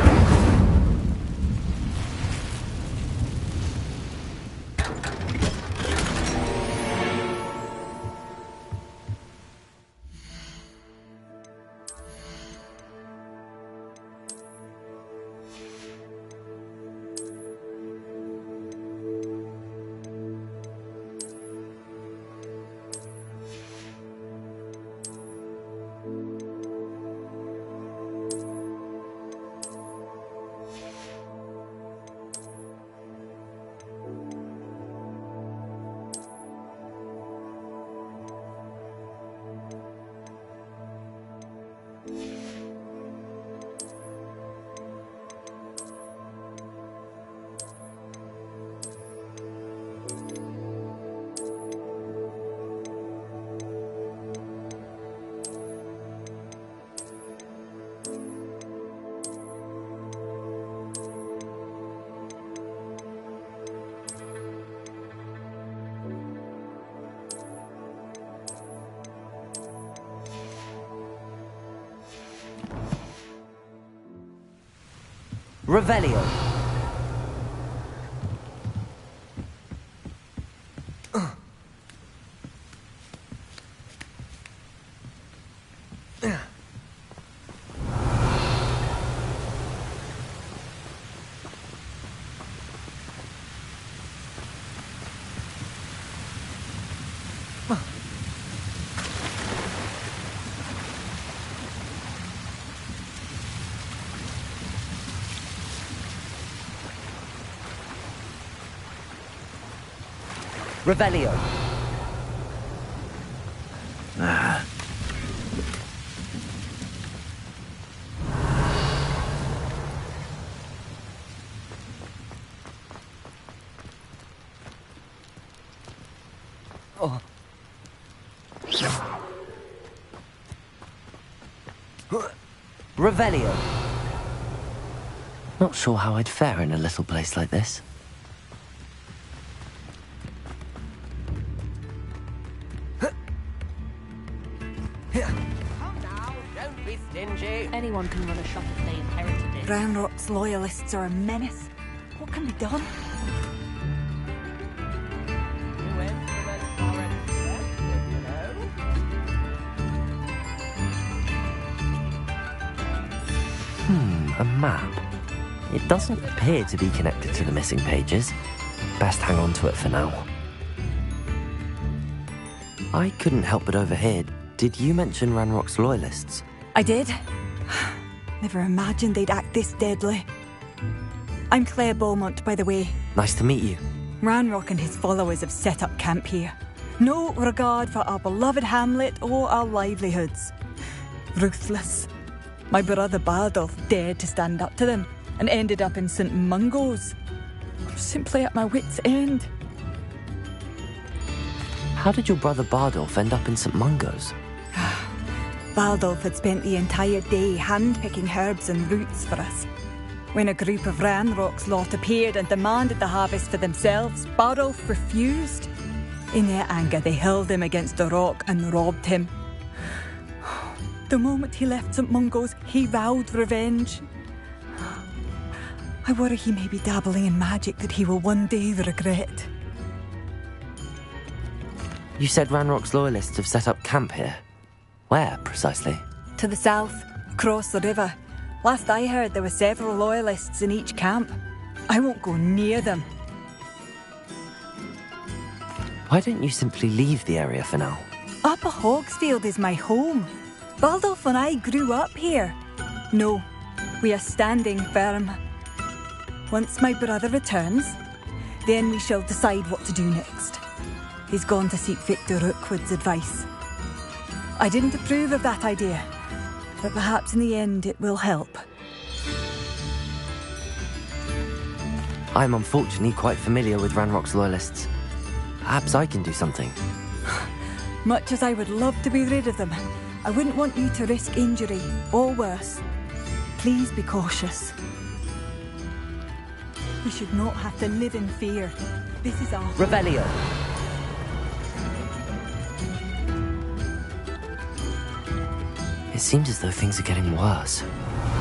Revelio. Revelio. Oh. Revelio. Not sure how I'd fare in a little place like this. Come now, don't be stingy. Anyone can run a shop if they inherited it. Ranrock's loyalists are a menace. What can be done? You went from as far as you know. A map. It doesn't appear to be connected to the missing pages. Best hang on to it for now. I couldn't help but overhear. Did you mention Ranrock's loyalists? I did. Never imagined they'd act this deadly. I'm Claire Beaumont, by the way. Nice to meet you. Ranrock and his followers have set up camp here. No regard for our beloved hamlet or our livelihoods. Ruthless. My brother Bardolph dared to stand up to them and ended up in St. Mungo's. I'm simply at my wit's end. How did your brother Bardolph end up in St. Mungo's? Bardolph had spent the entire day hand-picking herbs and roots for us. When a group of Ranrock's lot appeared and demanded the harvest for themselves, Bardolph refused. In their anger, they hurled him against a rock and robbed him. The moment he left St. Mungo's, he vowed revenge. I worry he may be dabbling in magic that he will one day regret. You said Ranrock's loyalists have set up camp here. Where, precisely? To the south, across the river. Last I heard, there were several loyalists in each camp. I won't go near them. Why don't you simply leave the area for now? Upper Hogsfield is my home. Baldolph and I grew up here. No, we are standing firm. Once my brother returns, then we shall decide what to do next. He's gone to seek Victor Rookwood's advice. I didn't approve of that idea, but perhaps in the end it will help. I'm unfortunately quite familiar with Ranrock's loyalists. Perhaps I can do something. Much as I would love to be rid of them, I wouldn't want you to risk injury, or worse. Please be cautious. We should not have to live in fear. This is our... Revelio! It seems as though things are getting worse.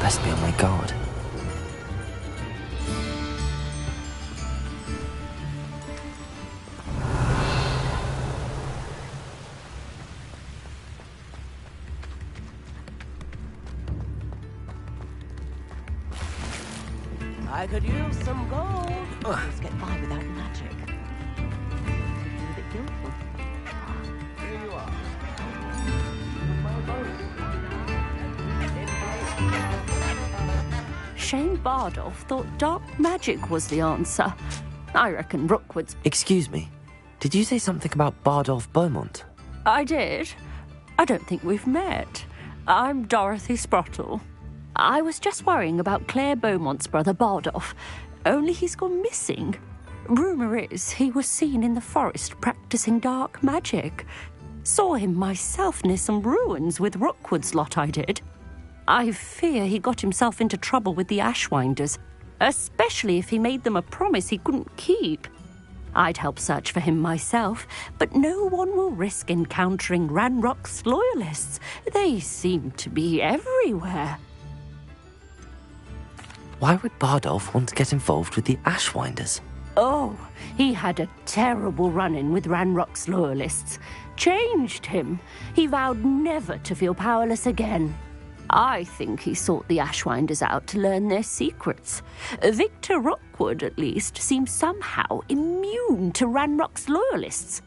Best be on my guard. I could use some gold. Just get by without magic. A bit guiltful. Here you are. Shane Bardolph thought dark magic was the answer. I reckon Rookwood's... Excuse me. Did you say something about Bardolph Beaumont? I did. I don't think we've met. I'm Dorothy Sprottle. I was just worrying about Claire Beaumont's brother Bardolph, only he's gone missing. Rumour is he was seen in the forest practising dark magic. Saw him myself near some ruins with Rookwood's lot I did. I fear he got himself into trouble with the Ashwinders, especially if he made them a promise he couldn't keep. I'd help search for him myself, but no one will risk encountering Ranrock's loyalists. They seem to be everywhere. Why would Bardolph want to get involved with the Ashwinders? Oh, he had a terrible run-in with Ranrock's loyalists. Changed him. He vowed never to feel powerless again. I think he sought the Ashwinders out to learn their secrets. Victor Rookwood, at least, seems somehow immune to Ranrock's loyalists.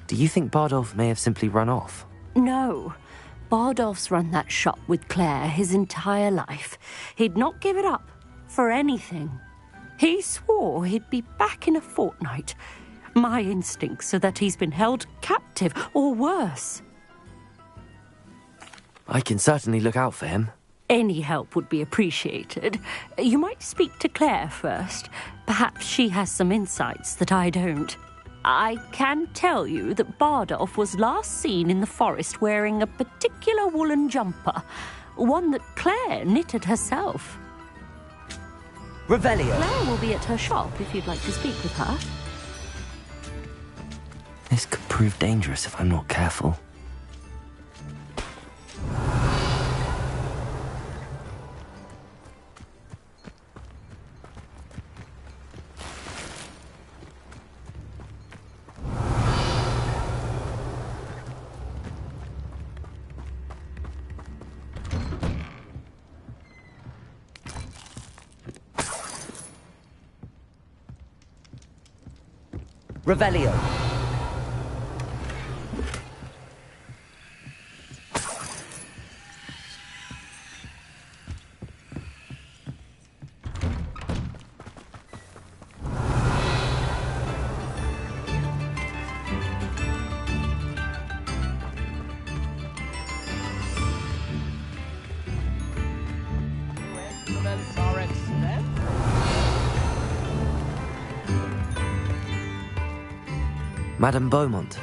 Do you think Bardolph may have simply run off? No. Bardolph's run that shop with Claire his entire life. He'd not give it up for anything. He swore he'd be back in a fortnight. My instincts are that he's been held captive, or worse. I can certainly look out for him. Any help would be appreciated. You might speak to Claire first. Perhaps she has some insights that I don't. I can tell you that Bardolph was last seen in the forest wearing a particular woolen jumper, one that Claire knitted herself. Revelio. Claire will be at her shop if you'd like to speak with her. This could prove dangerous if I'm not careful. Revelio. Madame Beaumont,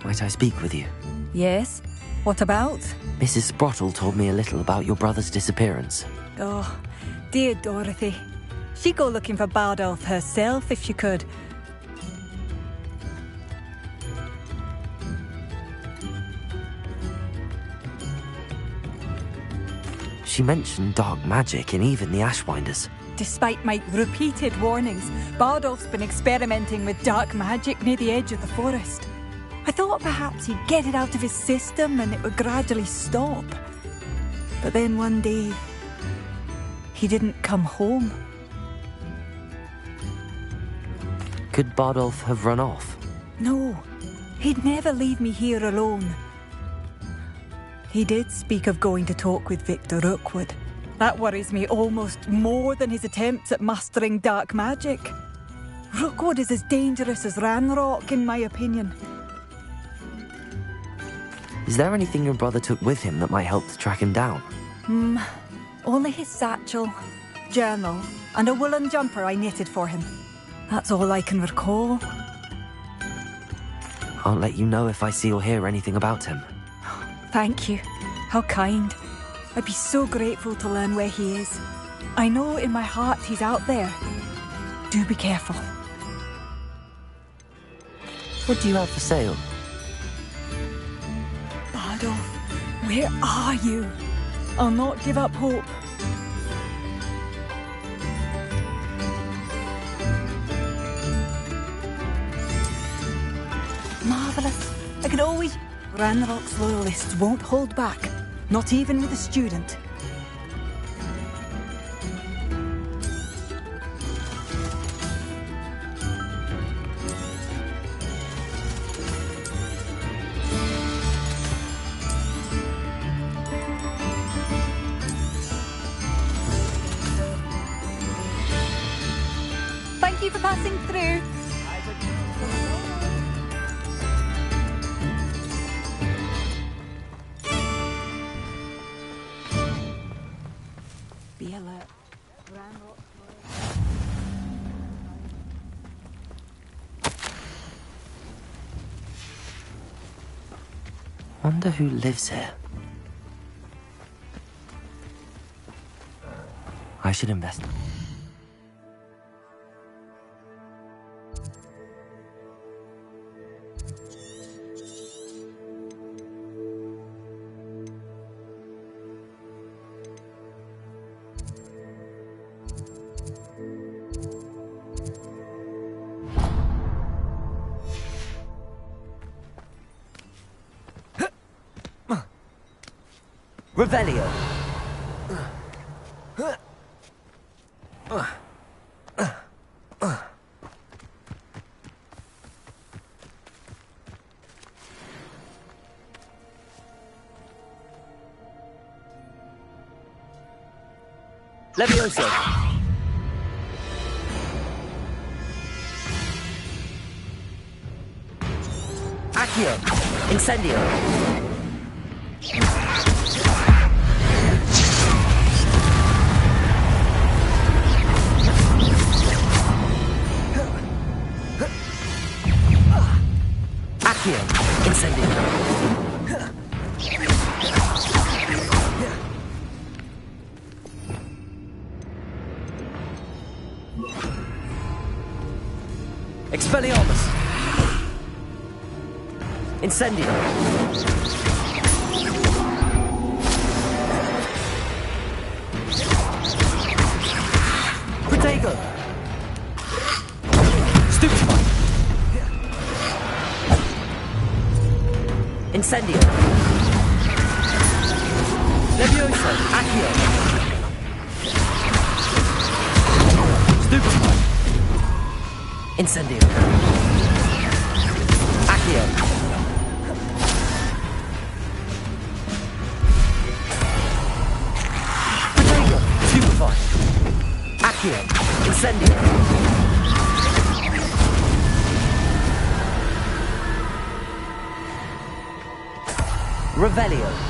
might I speak with you? Yes? What about? Mrs. Sprottle told me a little about your brother's disappearance. Oh, dear Dorothy. She'd go looking for Bardolph herself if she could. She mentioned dark magic in even the Ashwinders. Despite my repeated warnings, Bardolph's been experimenting with dark magic near the edge of the forest. I thought perhaps he'd get it out of his system and it would gradually stop. But then one day, he didn't come home. Could Bardolph have run off? No, he'd never leave me here alone. He did speak of going to talk with Victor Rookwood. That worries me almost more than his attempts at mastering dark magic. Rookwood is as dangerous as Ranrock, in my opinion. Is there anything your brother took with him that might help to track him down? Only his satchel, journal, and a woolen jumper I knitted for him. That's all I can recall. I'll let you know if I see or hear anything about him. Thank you. How kind. I'd be so grateful to learn where he is. I know in my heart he's out there. Do be careful. What do you have for sale? Bardolph, where are you? I'll not give up hope. Marvellous. I can always... Ranrock's loyalists won't hold back. Not even with a student. Thank you for passing through. Be alert. Wonder who lives here. I should invest. Revelio. Levioso. Accio! Incendio! Accio! Incendio! Expelliarmus! Incendio! Protego! Stupefy! Incendio! Levioso! Accio! Stupefy! Incendio! Accio! Protego! Stupefy! Accio! Incendio! Revelio!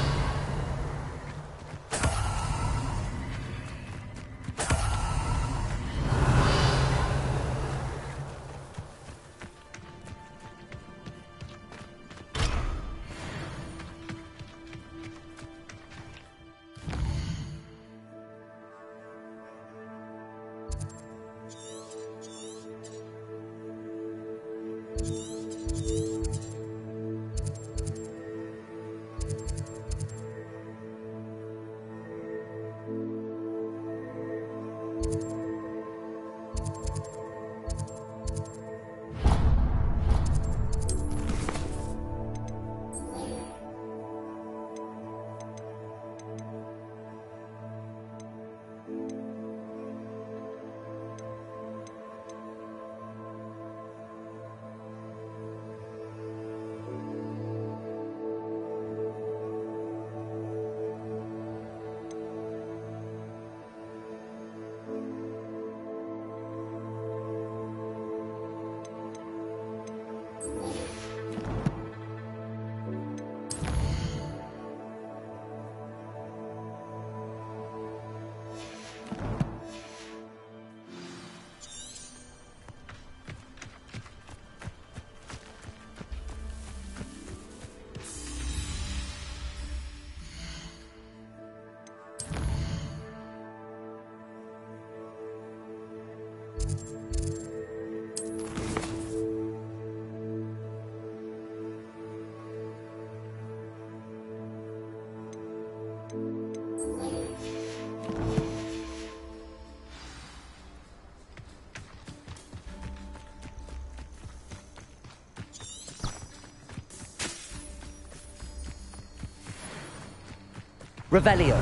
Revelio!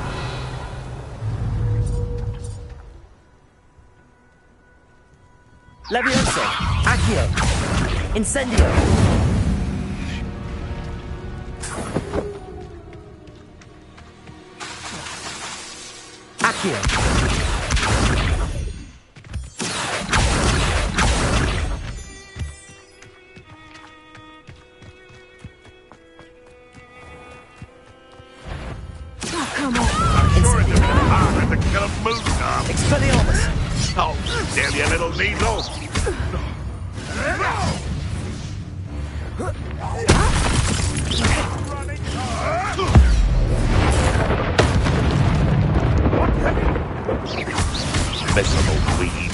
Levioso! Accio! Incendio! Accio! Expelliarmus! Oh, silly little weasel! Miserable weed.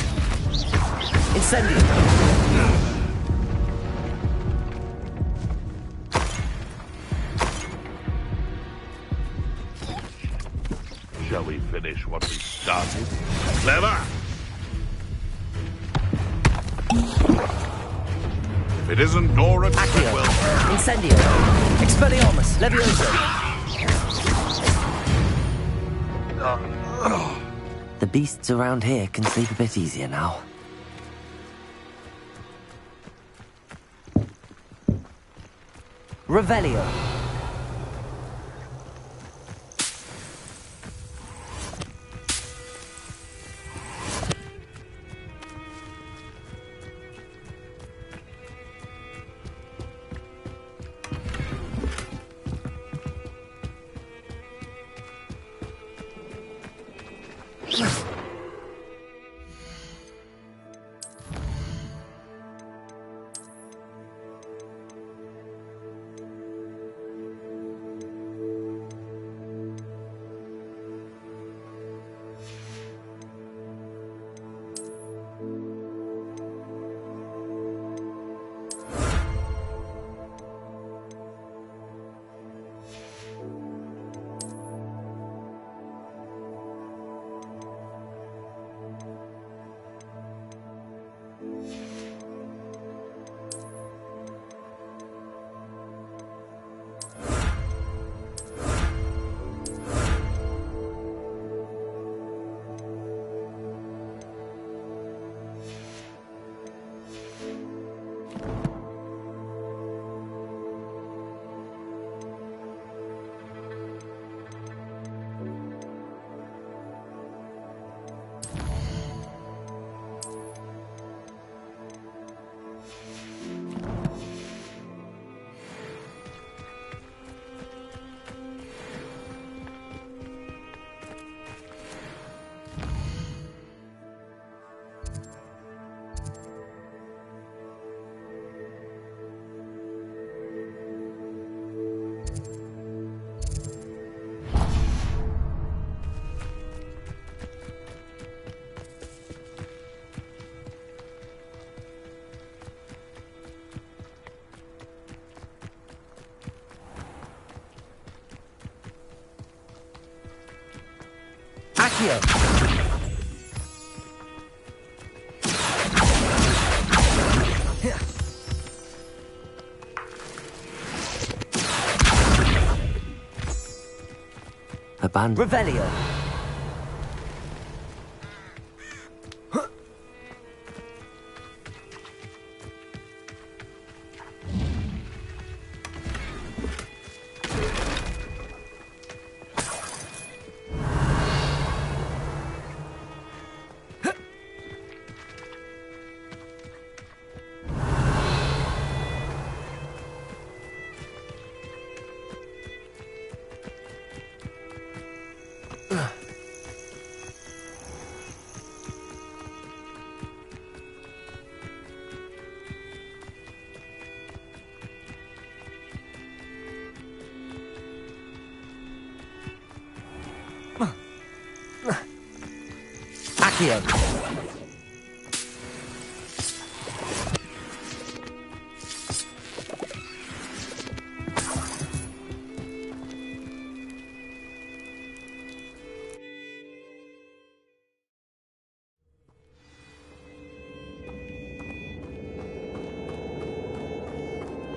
Incendio! Shall we finish what we started? Clever! If it isn't Nora, Accio! well... Incendio! Expelliarmus! Levioso! The beasts around here can sleep a bit easier now. Revelio! Accio! Abandoned. Revelio! Accio!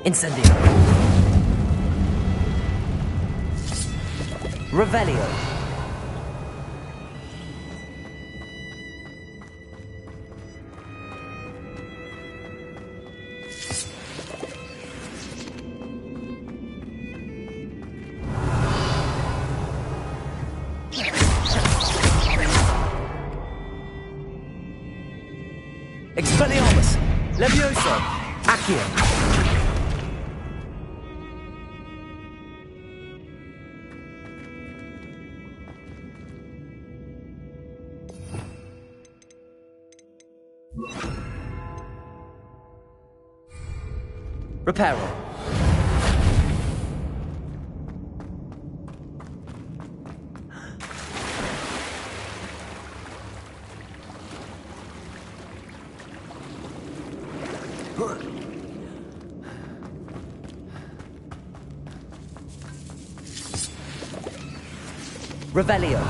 Incendio! Revelio! Expelliarmus! Levioso! Accio! Reparo. Revelio.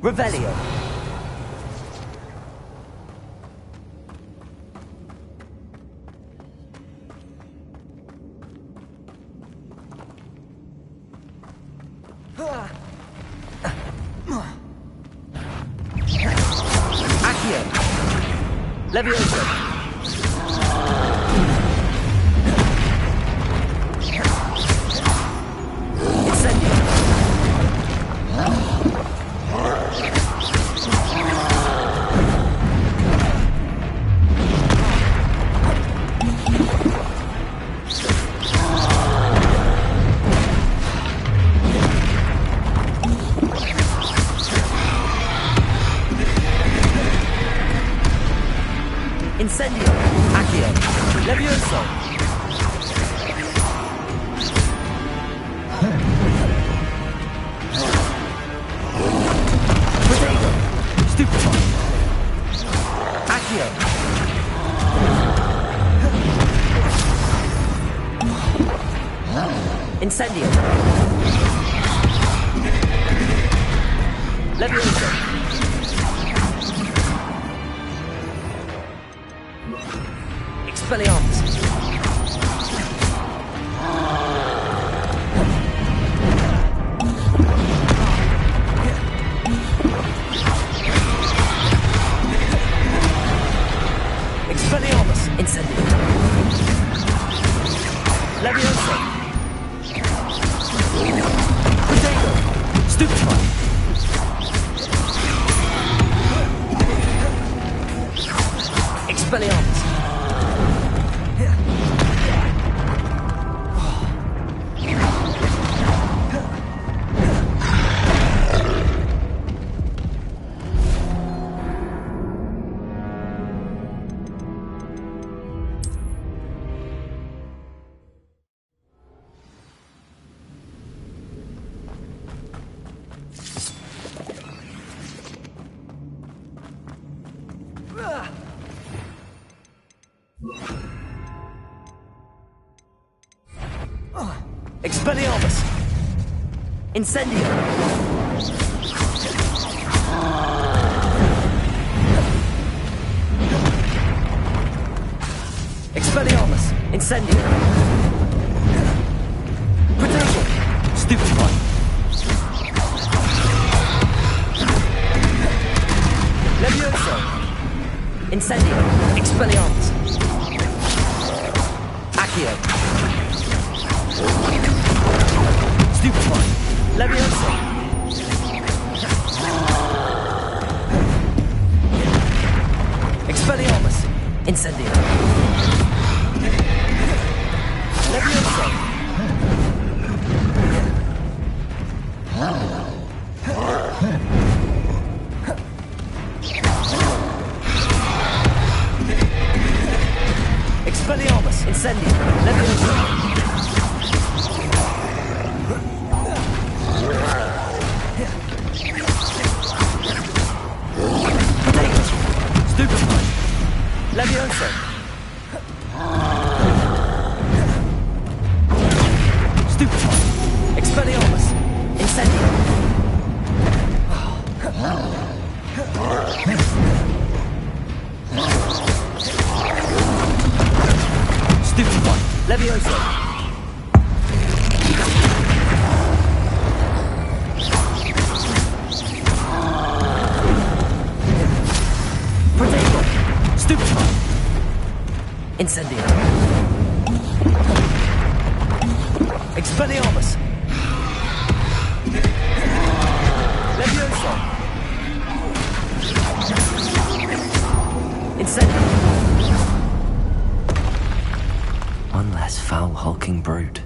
Revelio. Accio. Levioso. Incendio! Accio! Levioso! Protego! Stupefy! Accio! Incendio! Levioso! Expelliarmus! Expelliarmus! Incendio! Levioso! Protego! Stupefy! Expelliarmus! Expelliarmus! Incendio! Expelliarmus! Incendio! Protego! Stupefy! Levioso! Incendio! Expelliarmus! Accio! Stupefy! Levioso! Expelliarmus! Incendio! Levioso! Expelliarmus! Incendio! Levioso! Stupefy! Levioso! Stupefy! Expelliarmus! Incendio! Stupefy! Levioso! Protego! Stupefy! Incendio! Expelliarmus! Levioso! Incendio! One less foul, hulking brute.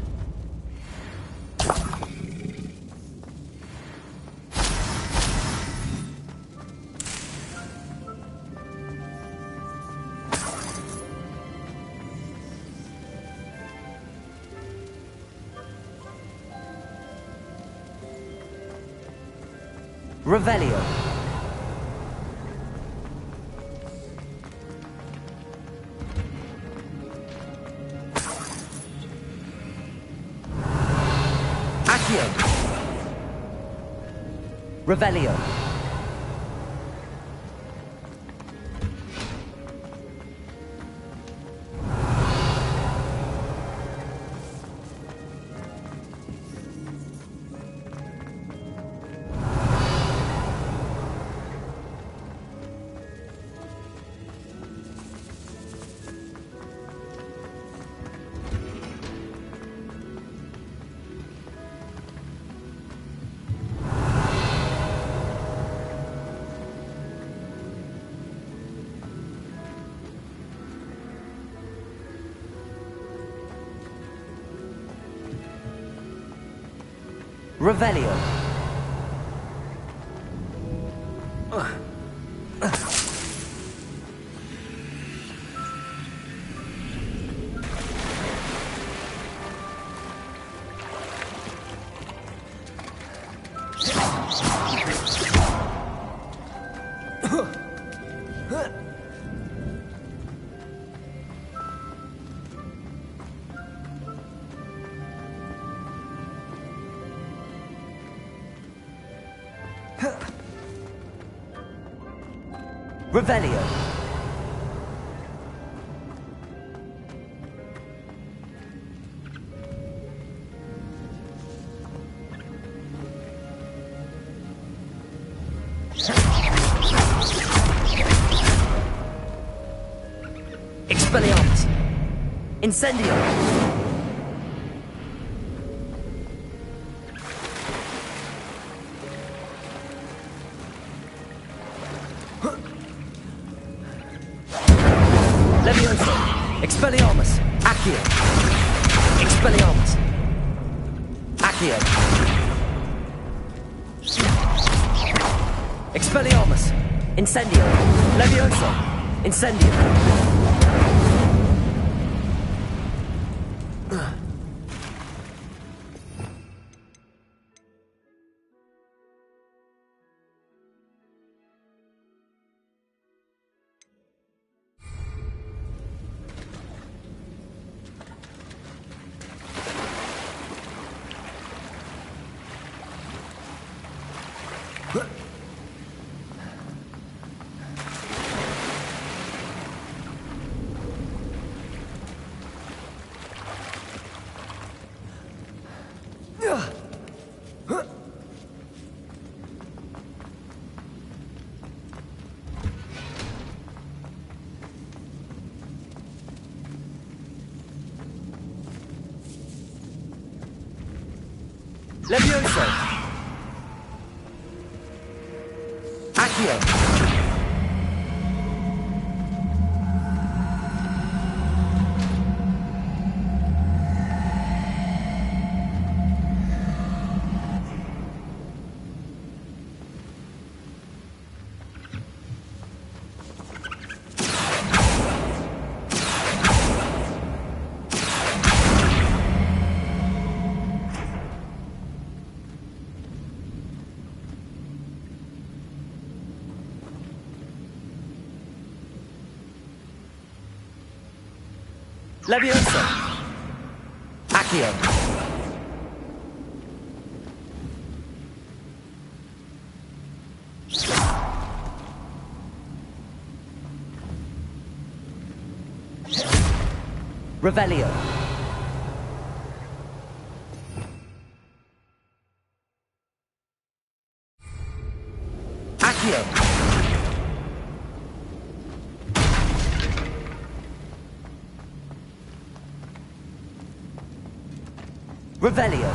Revelio! Accio! Revelio! Revelio! Revelio! Expelliarmus! Incendio! Levioso! Expelliarmus! Accio! Expelliarmus! Accio! Expelliarmus! Incendio! Levioso! Incendio! Levioso! Accio! Levioso! Accio! Revelio! Accio! Revelio!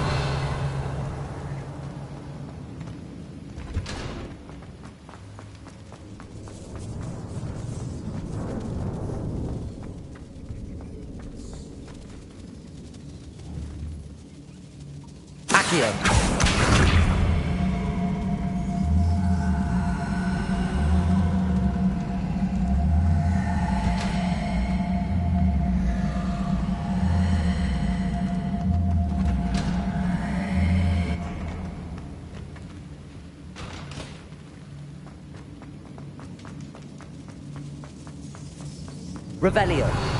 Accio! Revelio!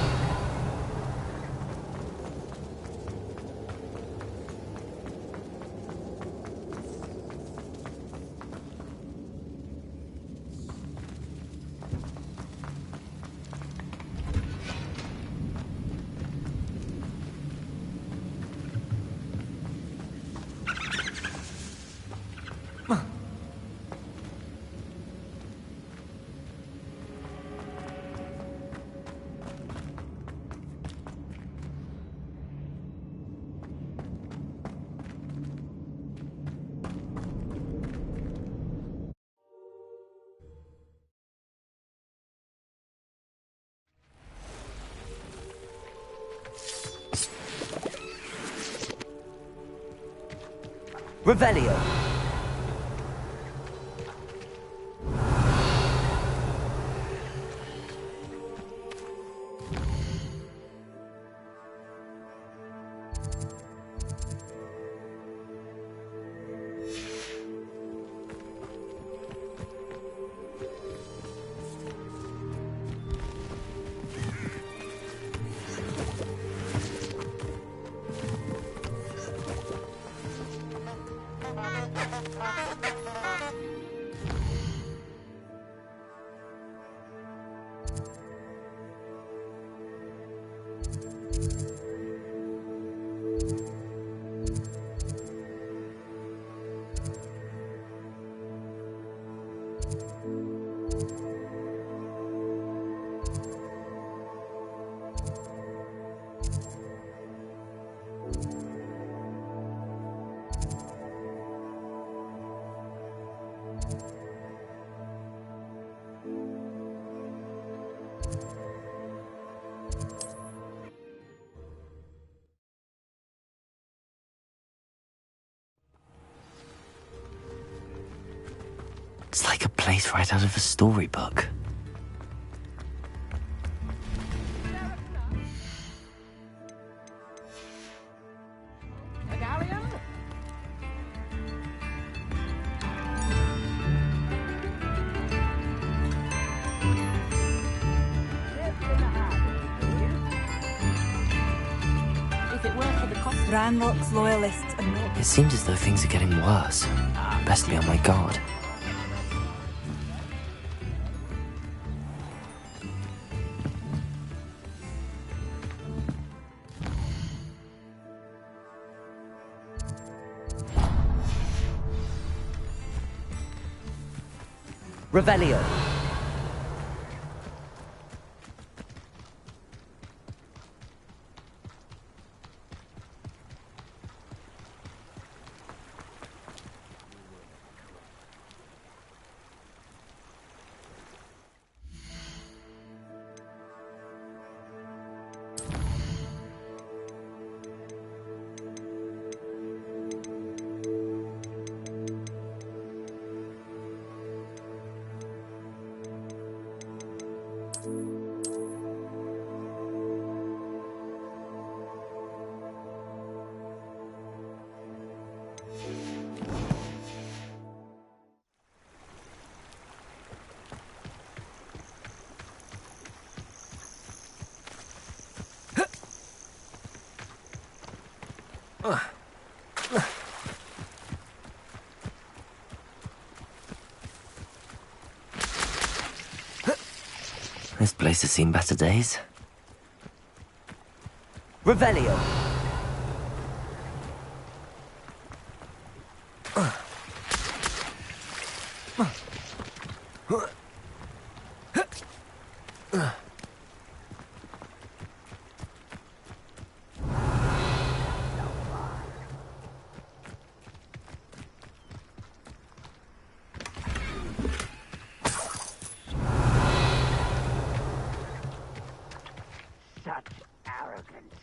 Revelio! It's like a place right out of a storybook. Ranrock's loyalists are not. It seems as though things are getting worse. Best be on my guard. Revelio! This place has seen better days. Revelio. Such arrogance.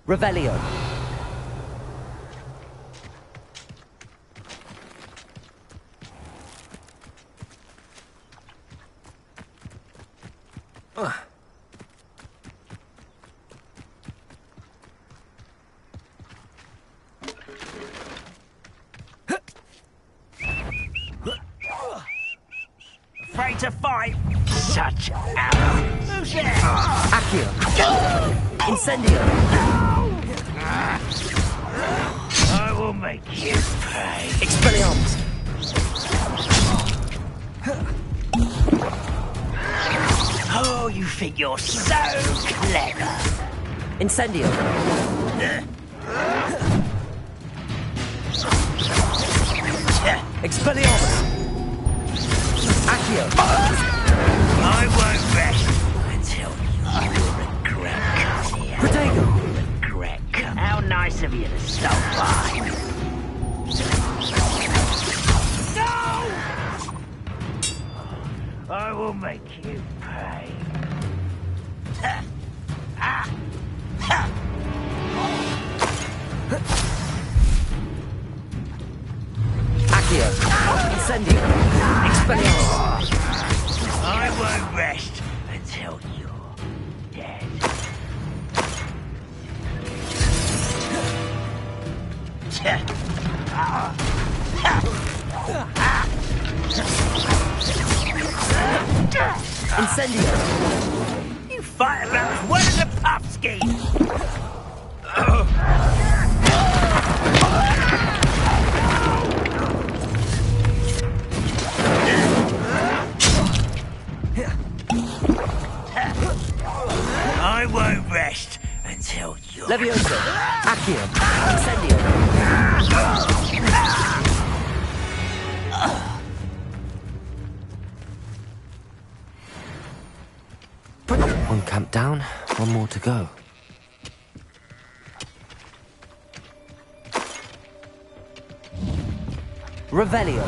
Revelio. Afraid to fight? Such arrogance. Who's there? Accio. Incendio. I will make you pay. Expelliarmus. Oh, you think you're so clever. Incendio. Expelliarmus. Accio. I won't rest until you regret coming here. Protego. Regret coming. How nice of you to stop by. No! I will make you pay. Accio. Incendio. Expelliarmus. I won't rest until you're dead. Incendio. You fight about as well as a puffskin. I won't rest until you're... Levioso. Accio. Incendio. One camp down, one more to go. Revelio.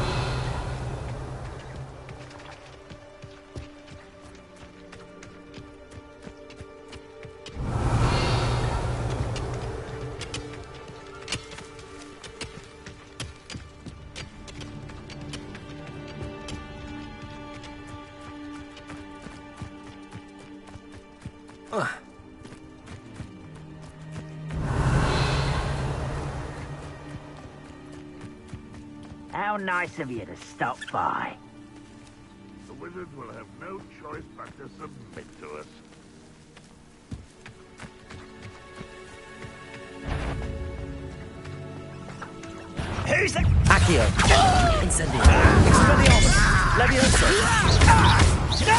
How nice of you to stop by. The wizards will have no choice but to submit to us. Who's the... Accio. Incendio. Expelliarmus. Levioso. No!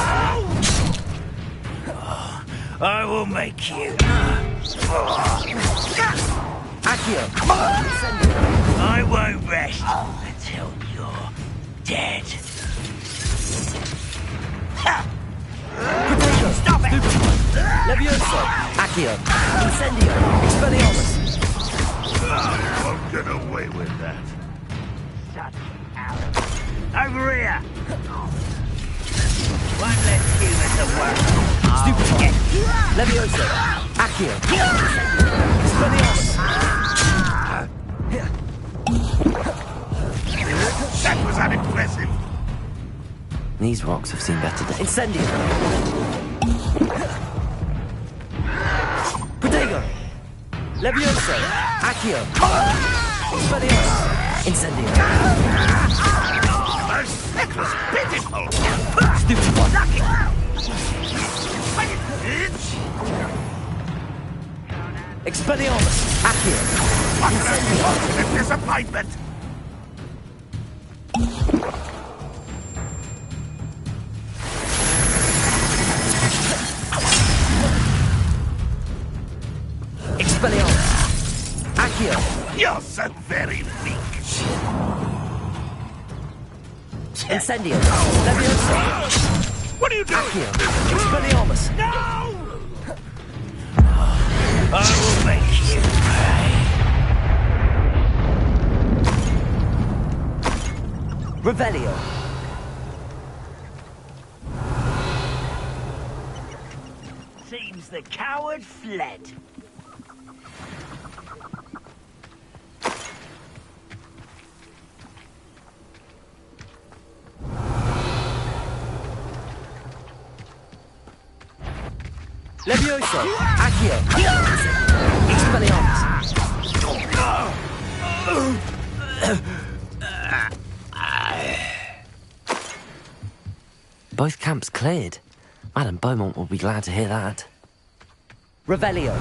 I will make you. Accio. Incendio. I won't rest until you're dead. Protego. Stop it! Levioso. Accio. Incendio. Expelliarmus. I won't get away with that. Such arrogance. Over here! One less human to work. Stupid. Levioso. Accio. Expelliarmus. That was unimpressive. These rocks have seen better days. Incendio. Protego. Levioso. Accio. Expelliarmus. Incendio. That was pitiful. Stupid one. Positive disappointment! Expelliarmus! Accio! You're so very weak. Incendio! Leviosa! What are you doing? Accio! Expelliarmus! No! I will make you pay. Revelio! Seems the coward fled. Levioso! Accio! Expelliarmus! Both camps cleared. Madame Beaumont will be glad to hear that. Revelio!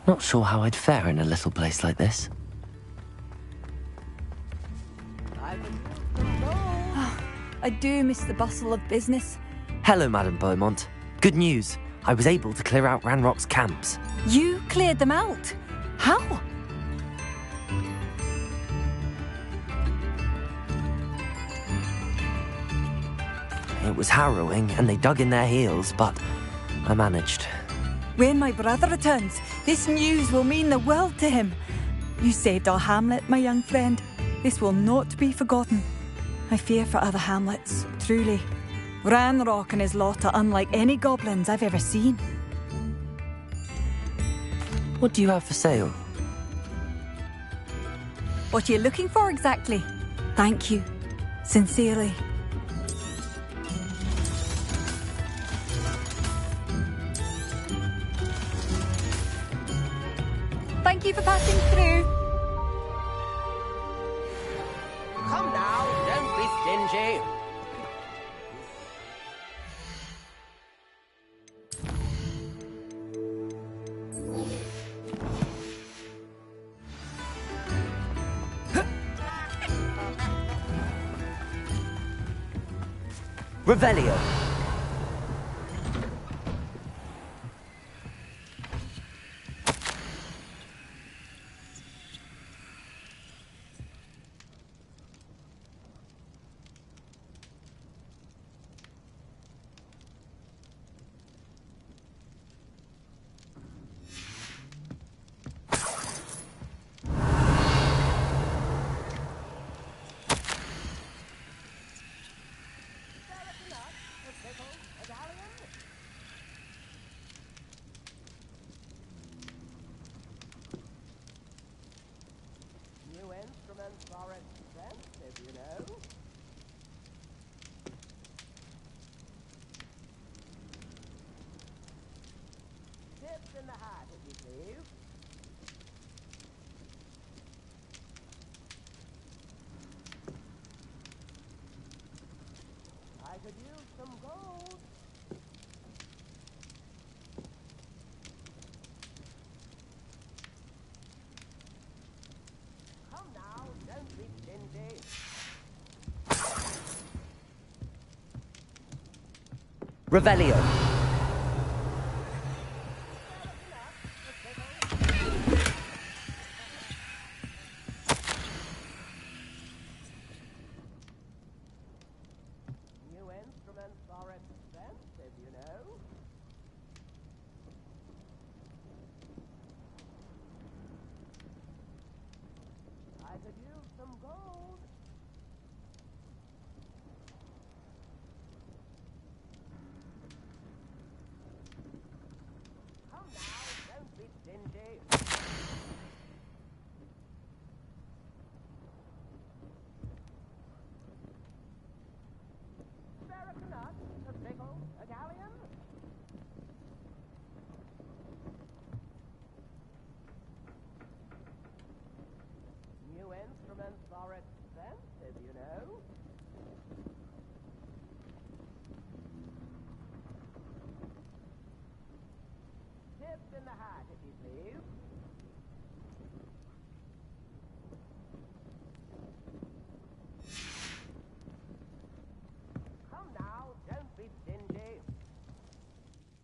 Not sure how I'd fare in a little place like this. I do miss the bustle of business. Hello, Madame Beaumont. Good news. I was able to clear out Ranrock's camps. You cleared them out? How? It was harrowing, and they dug in their heels, but I managed. When my brother returns, this news will mean the world to him. You saved our hamlet, my young friend. This will not be forgotten. I fear for other hamlets, truly. Ranrock and his lot are unlike any goblins I've ever seen. What do you have for sale? What are you looking for exactly? Thank you. Sincerely. Thank you for passing through. Come now, don't be stingy. Revelio. New instruments are expensive, you know. Tips in the hat, if you please. I could use some gold. Come now, don't be stingy. Revelio. New instruments are expensive, you know. I could use some gold.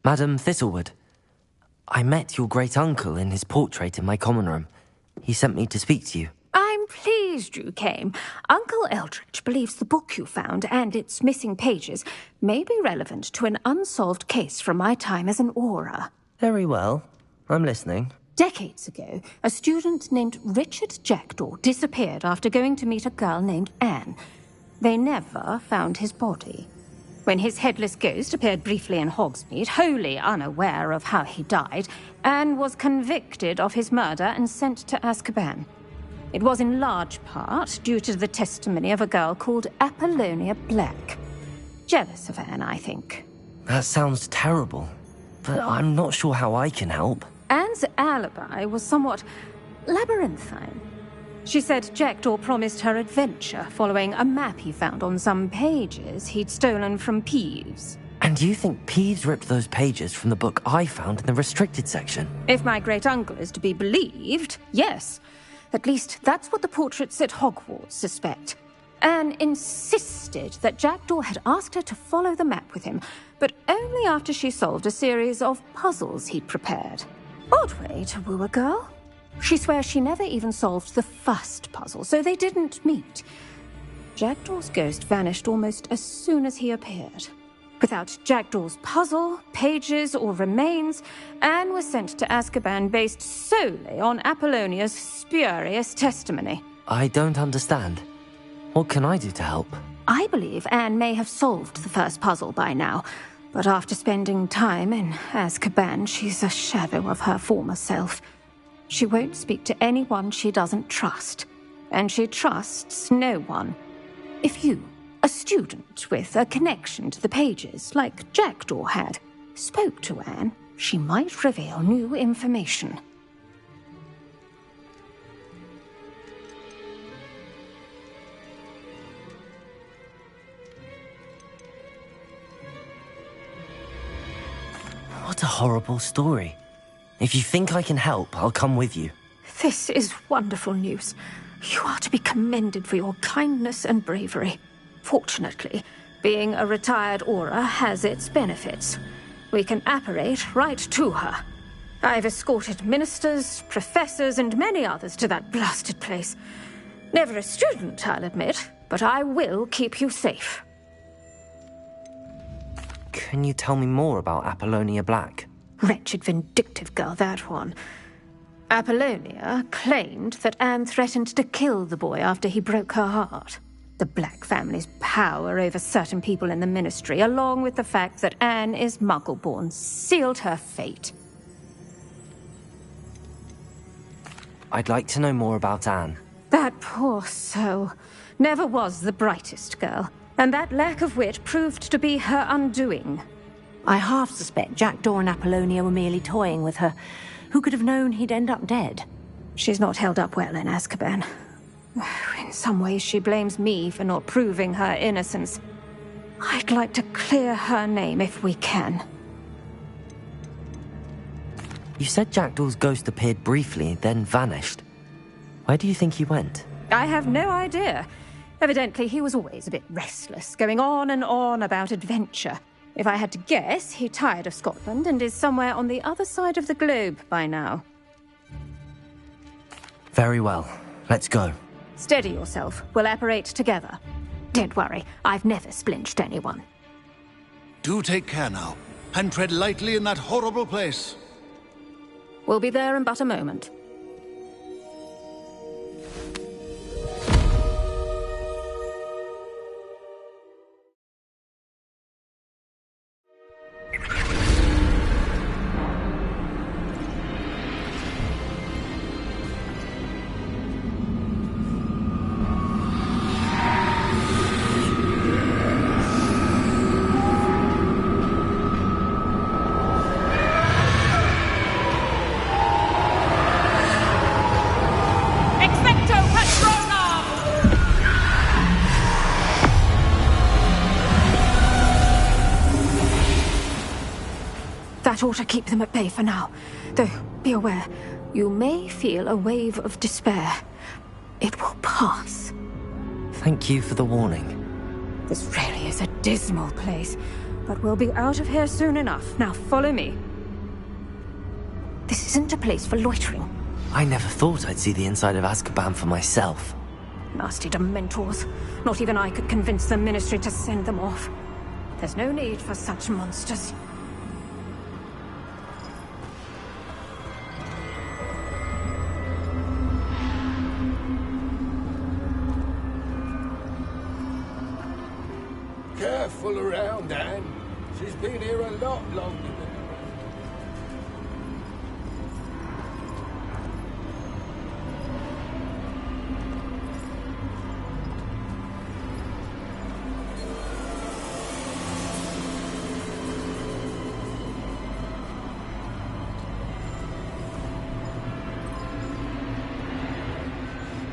Madam Thistlewood, I met your great-uncle in his portrait in my common room. He sent me to speak to you. I'm pleased you came. Uncle Eldridge believes the book you found and its missing pages may be relevant to an unsolved case from my time as an Auror. Very well. I'm listening. Decades ago, a student named Richard Jackdaw disappeared after going to meet a girl named Anne. They never found his body. When his headless ghost appeared briefly in Hogsmeade, wholly unaware of how he died, Anne was convicted of his murder and sent to Azkaban. It was in large part due to the testimony of a girl called Apollonia Black. Jealous of Anne, I think. That sounds terrible, but I'm not sure how I can help. Anne's alibi was somewhat labyrinthine. She said Jackdaw promised her adventure following a map he found on some pages he'd stolen from Peeves. And you think Peeves ripped those pages from the book I found in the restricted section? If my great-uncle is to be believed, yes. At least that's what the portraits at Hogwarts suspect. Anne insisted that Jackdaw had asked her to follow the map with him, but only after she solved a series of puzzles he'd prepared. Odd way to woo a girl. She swears she never even solved the first puzzle, so they didn't meet. Jackdaw's ghost vanished almost as soon as he appeared. Without Jackdaw's puzzle, pages, or remains, Anne was sent to Azkaban based solely on Apollonia's spurious testimony. I don't understand. What can I do to help? I believe Anne may have solved the first puzzle by now, but after spending time in Azkaban, she's a shadow of her former self. She won't speak to anyone she doesn't trust, and she trusts no one. If you, a student with a connection to the pages, like Jackdaw had, spoke to Anne, she might reveal new information. What a horrible story. If you think I can help, I'll come with you. This is wonderful news. You are to be commended for your kindness and bravery. Fortunately, being a retired Auror has its benefits. We can apparate right to her. I've escorted ministers, professors, and many others to that blasted place. Never a student, I'll admit, but I will keep you safe. Can you tell me more about Apollonia Black? Wretched, vindictive girl, that one. Apollonia claimed that Anne threatened to kill the boy after he broke her heart. The Black family's power over certain people in the Ministry, along with the fact that Anne is Muggle-born, sealed her fate. I'd like to know more about Anne. That poor soul never was the brightest girl, and that lack of wit proved to be her undoing. I half suspect Jackdaw and Apollonia were merely toying with her. Who could have known he'd end up dead? She's not held up well in Azkaban. In some ways, she blames me for not proving her innocence. I'd like to clear her name if we can. You said Jackdaw's ghost appeared briefly, then vanished. Where do you think he went? I have no idea. Evidently, he was always a bit restless, going on and on about adventure. If I had to guess, he tired of Scotland and is somewhere on the other side of the globe by now. Very well. Let's go. Steady yourself. We'll apparate together. Don't worry, I've never splinched anyone. Do take care now, and tread lightly in that horrible place. We'll be there in but a moment. That ought to keep them at bay for now. Though, be aware, you may feel a wave of despair. It will pass. Thank you for the warning. This really is a dismal place. but we'll be out of here soon enough. Now follow me. This isn't a place for loitering. I never thought I'd see the inside of Azkaban for myself. Nasty Dementors. Not even I could convince the Ministry to send them off. There's no need for such monsters. Careful around, Anne. She's been here a lot longer than...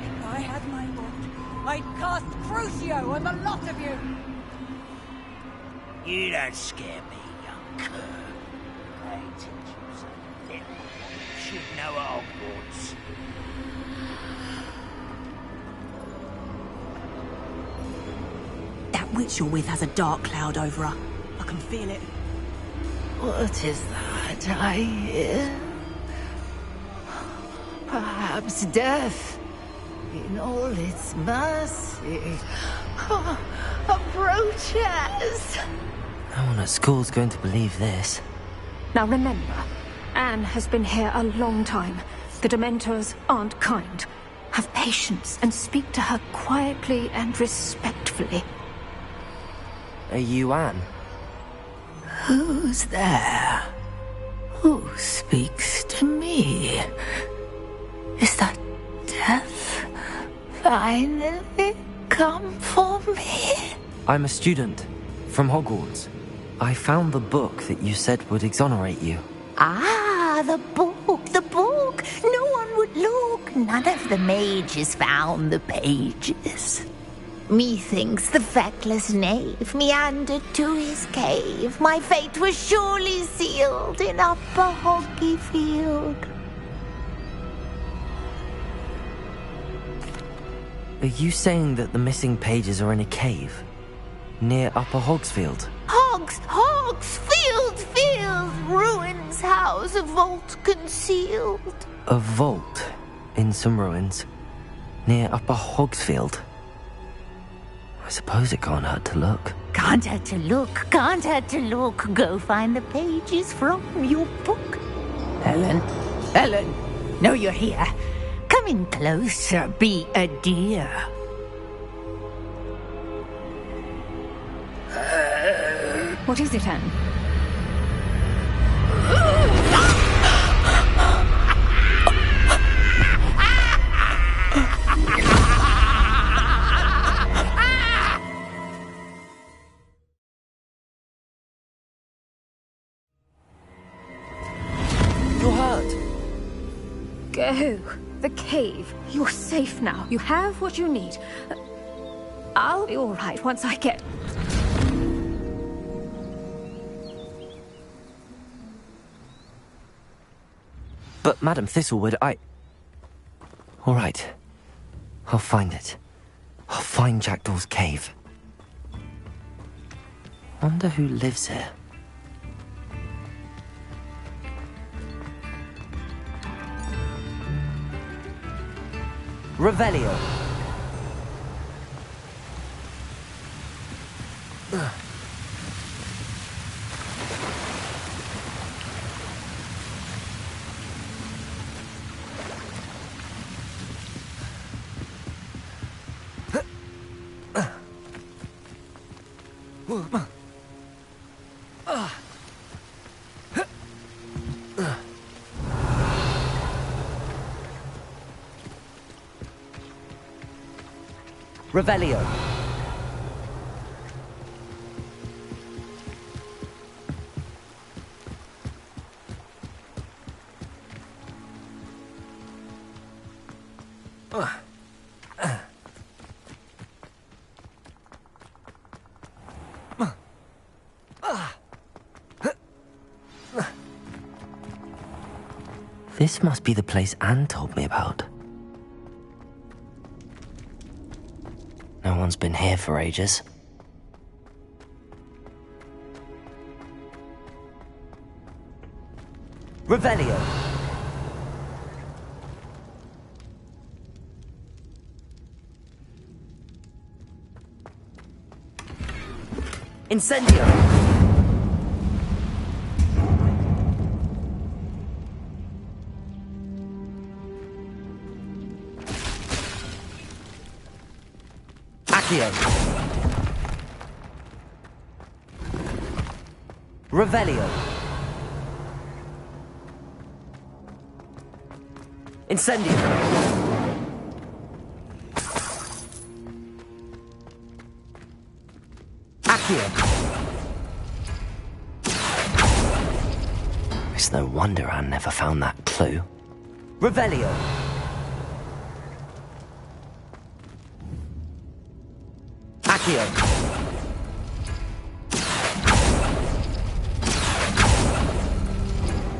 If I had my wand, I'd cast Crucio on the lot of you! You don't scare me, young cur. I ain't teach you something little you should know at Hogwarts. That witch you're with has a dark cloud over her. I can feel it. What is that I hear? Perhaps death, in all its mercy, approaches. No one at school's going to believe this. Now remember, Anne has been here a long time. The Dementors aren't kind. Have patience and speak to her quietly and respectfully. Are you Anne? Who's there? Who speaks to me? Is that death finally come for me? I'm a student from Hogwarts. I found the book that you said would exonerate you. Ah, the book, the book. No one would look. None of the mages found the pages. Methinks the feckless knave meandered to his cave. My fate was surely sealed in Upper Hoggyfield. Are you saying that the missing pages are in a cave? Near Upper Hogsfield? Hogsfield, ruins house, a vault concealed. A vault in some ruins near Upper Hogsfield? I suppose it can't hurt to look. Can't hurt to look, can't hurt to look. Go find the pages from your book. Helen, know you're here. Come in closer, be a dear. What is it, Anne? You're hurt. Go. The cave. You're safe now. You have what you need. I'll be all right once I get... But, Madam Thistlewood, All right. I'll find it. I'll find Jackdaw's cave. Wonder who lives here. Revelio. Revelio. This must be the place Anne told me about. No one's been here for ages. Revelio. Incendio. Accio. Revelio. Incendio. Accio. It's no wonder Anne never found that clue. Revelio. Accio.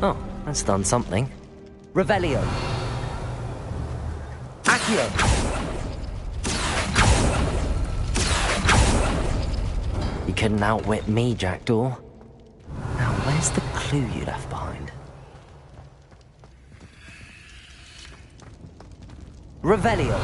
Oh, that's done something. Revelio. Accio. You couldn't outwit me, Jackdaw. Now, where's the clue you left behind? Revelio.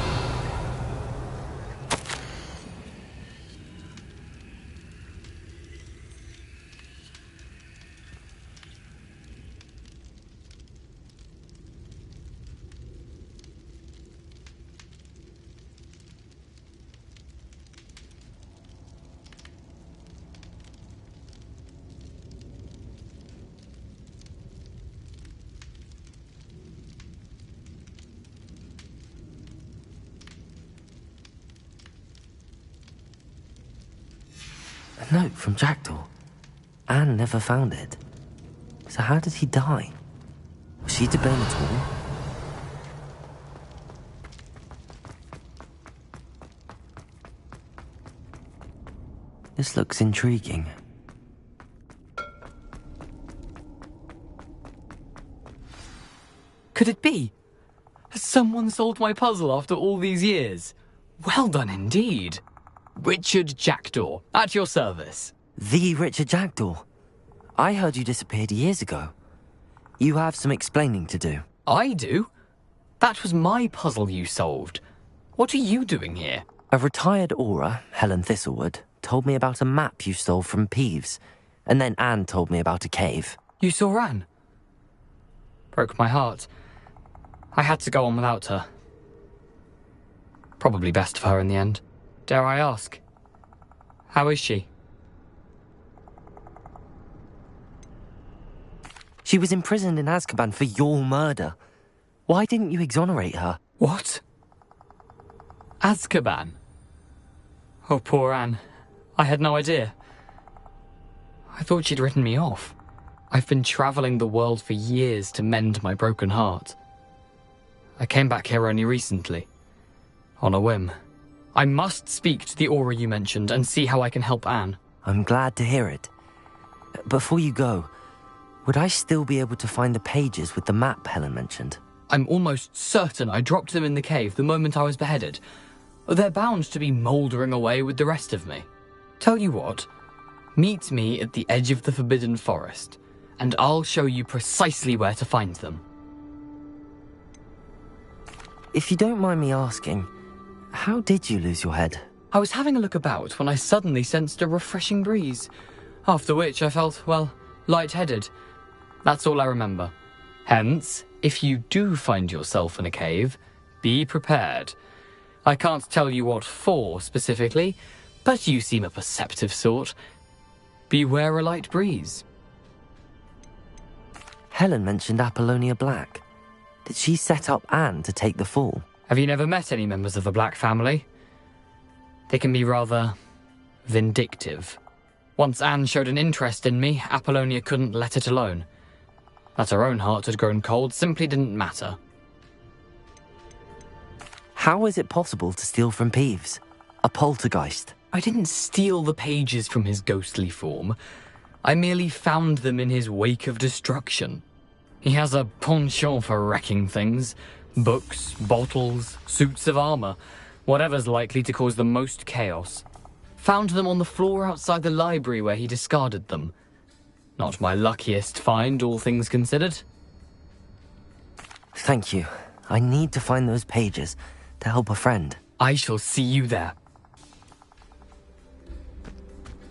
A note from Jackdaw. Anne never found it. So how did he die? Was she to blame at all? This looks intriguing. Could it be? Has someone solved my puzzle after all these years? Well done indeed. Richard Jackdaw, at your service. The Richard Jackdaw. I heard you disappeared years ago. You have some explaining to do. I do? That was my puzzle you solved. What are you doing here? A retired aura, Helen Thistlewood, told me about a map you stole from Peeves, and then Anne told me about a cave. You saw Anne? Broke my heart. I had to go on without her. Probably best for her in the end. Dare I ask? How is she? She was imprisoned in Azkaban for your murder. Why didn't you exonerate her? What? Azkaban? Oh, poor Anne. I had no idea. I thought she'd written me off. I've been travelling the world for years to mend my broken heart. I came back here only recently. On a whim. I must speak to the aura you mentioned and see how I can help Anne. I'm glad to hear it. Before you go, would I still be able to find the pages with the map Helen mentioned? I'm almost certain I dropped them in the cave the moment I was beheaded. They're bound to be mouldering away with the rest of me. Tell you what, meet me at the edge of the Forbidden Forest, and I'll show you precisely where to find them. If you don't mind me asking, how did you lose your head? I was having a look about when I suddenly sensed a refreshing breeze, after which I felt, well, lightheaded. That's all I remember. Hence, if you do find yourself in a cave, be prepared. I can't tell you what for specifically, but you seem a perceptive sort. Beware a light breeze. Helen mentioned Apollonia Black. Did she set up Anne to take the fall? Have you never met any members of the Black family? They can be rather vindictive. Once Anne showed an interest in me, Apollonia couldn't let it alone. That her own heart had grown cold simply didn't matter. How is it possible to steal from Peeves? A poltergeist? I didn't steal the pages from his ghostly form. I merely found them in his wake of destruction. He has a penchant for wrecking things. Books, bottles, suits of armour, whatever's likely to cause the most chaos. Found them on the floor outside the library where he discarded them. Not my luckiest find, all things considered. Thank you. I need to find those pages to help a friend. I shall see you there.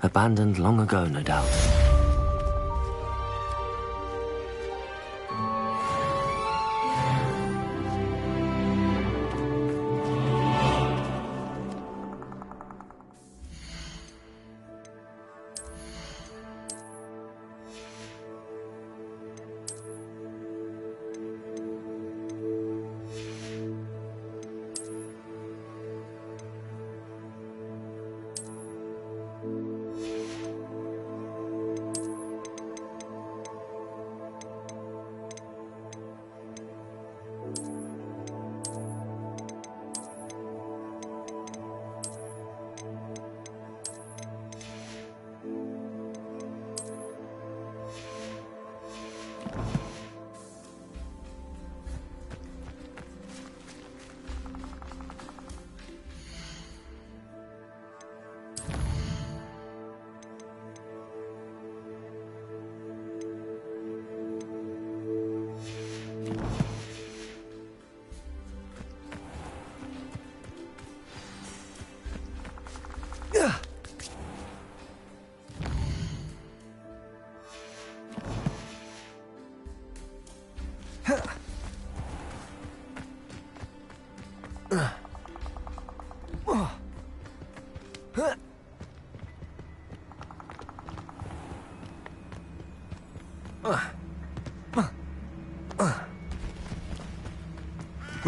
Abandoned long ago, no doubt.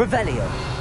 Revelio.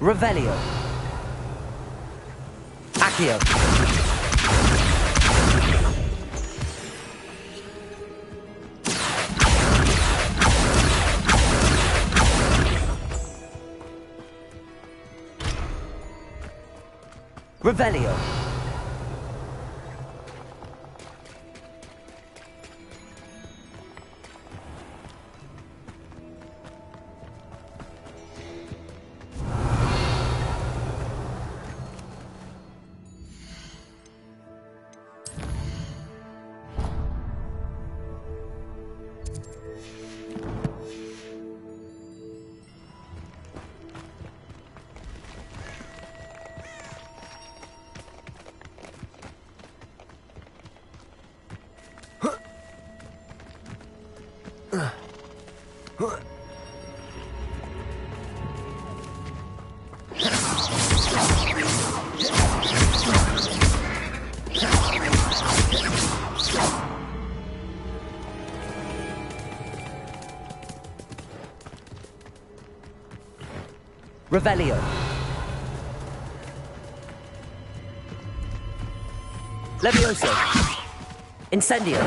Revelio. Accio. Revelio. Revelio. Levioso. Incendio.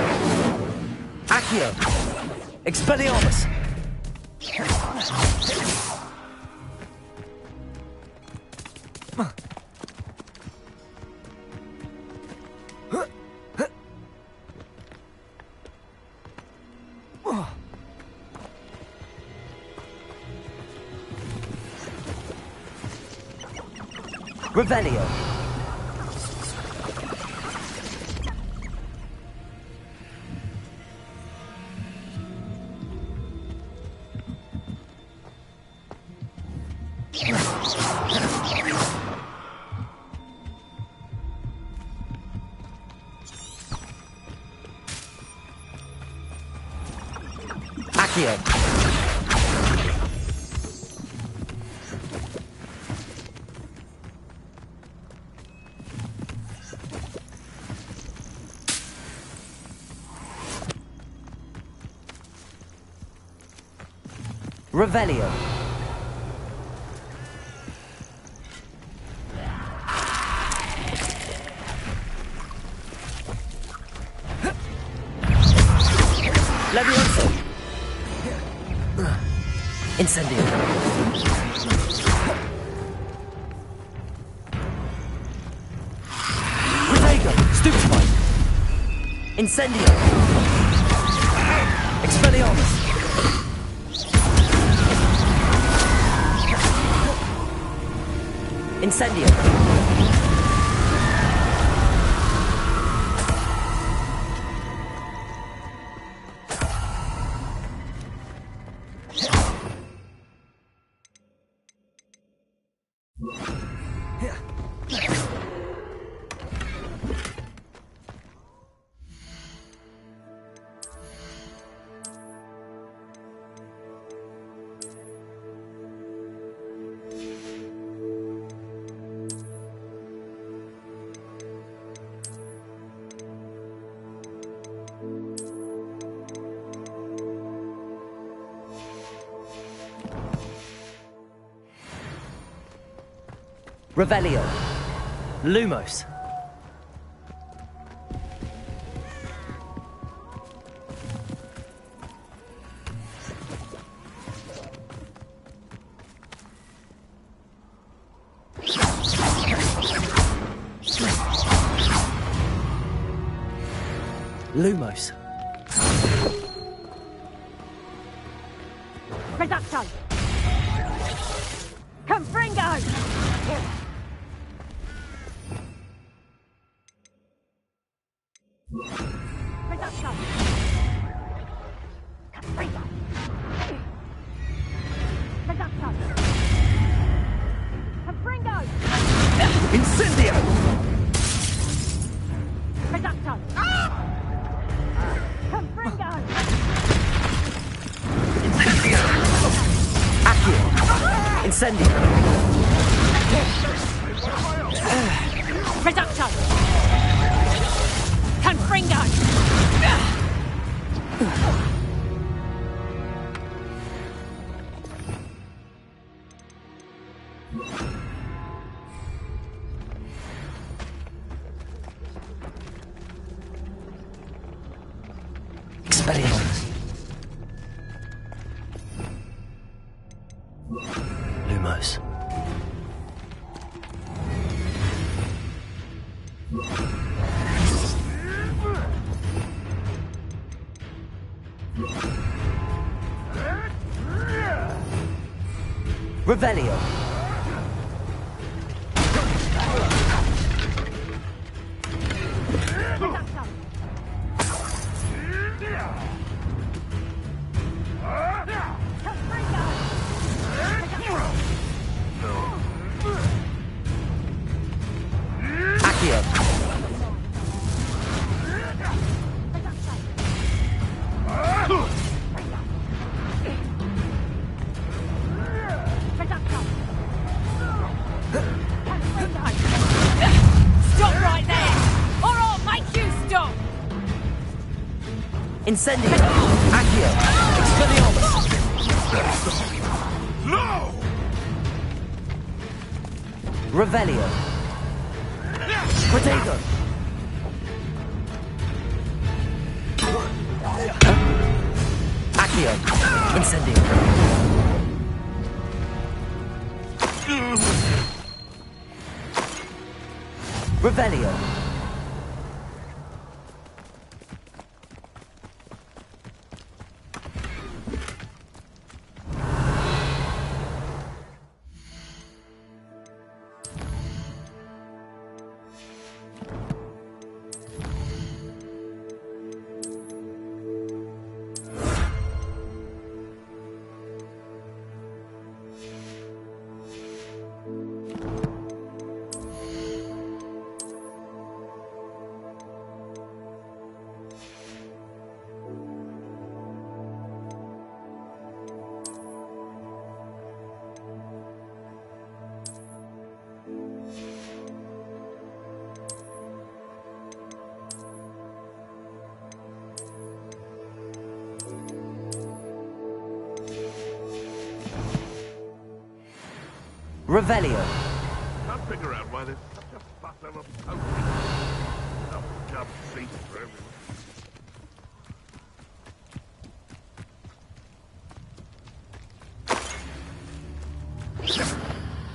Accio. Expelliarmus. Revelio. Accio. Revelio. Levioso. Incendio. Protego. Stupefy. Incendio. Expelliarmus. Incendio. Revelio. Lumos. Lumos. Reducto. Confringo. Incendio! Reducto! Confringo! Accio! Incendio! Reducto! Confringo! Expelliarmus. Lumos. Revelio. Accio. Stop right there, or I'll make you stop! Incendio. Accio. Expelliarmus. No! Revelio. Protego. Accio. Incendio. Revelio. Revelio. Can't figure out why there's such a fuss over poaching. Oh, dumb seats for everyone.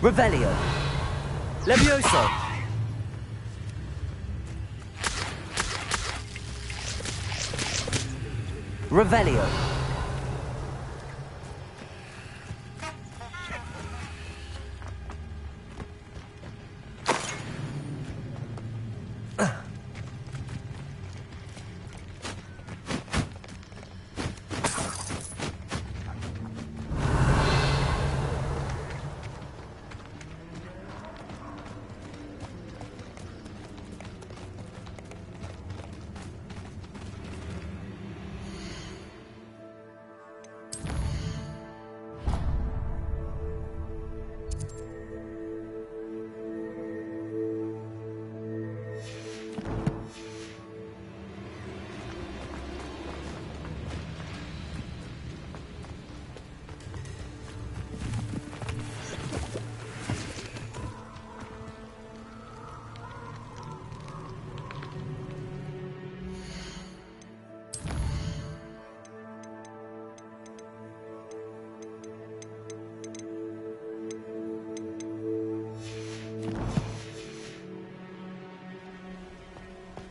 Revelio. Levioso. Revelio.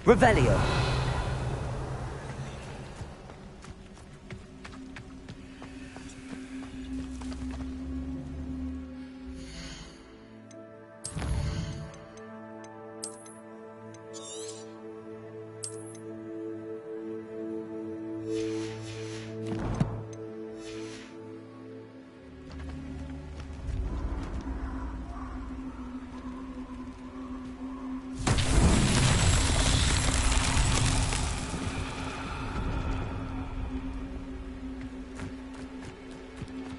Revelio.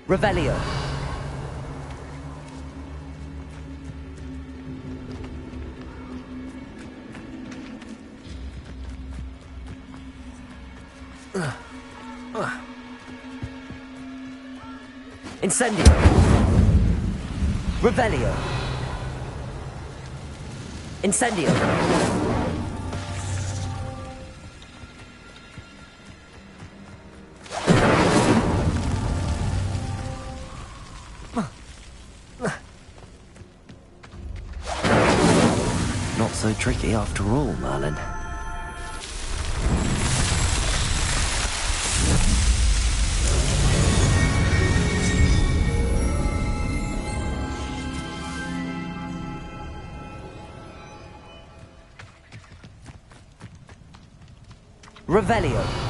Revelio. Incendio. Revelio. Incendio. Not so tricky after all, Merlin. Revelio.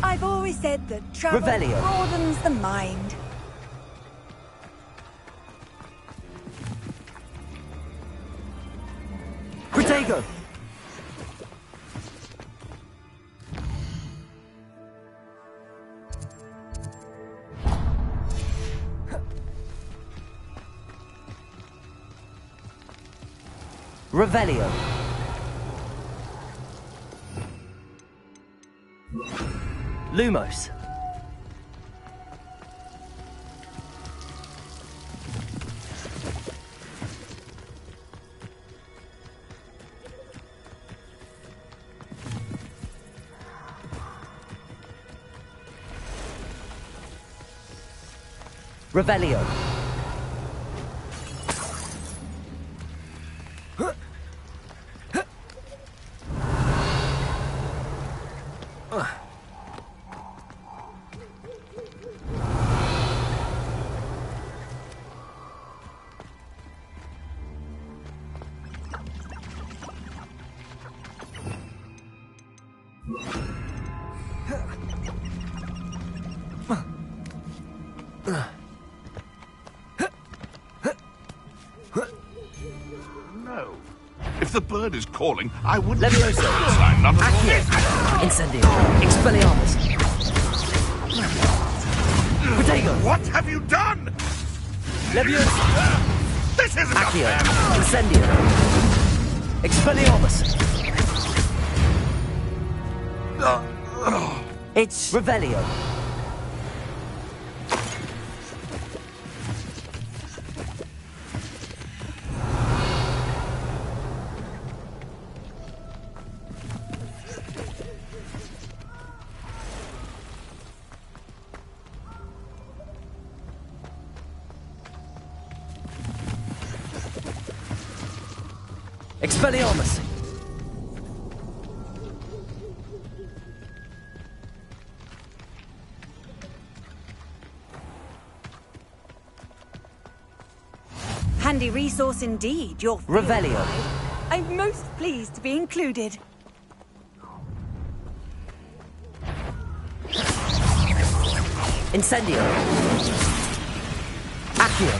I've always said that travel Revelio. broadens the mind. Protego. Revelio. Lumos. Revelio. No. If the bird is calling, I wouldn't... Levioso! Not at Accio! Incendio! Expelliarmus! Protego! What have you done? Levioso! This isn't Accio! a fair... Incendio! Expelliarmus! It's Revelio. Expelliarmus! Handy resource indeed, your field Revelio. guide. I'm most pleased to be included. Incendio. Accio.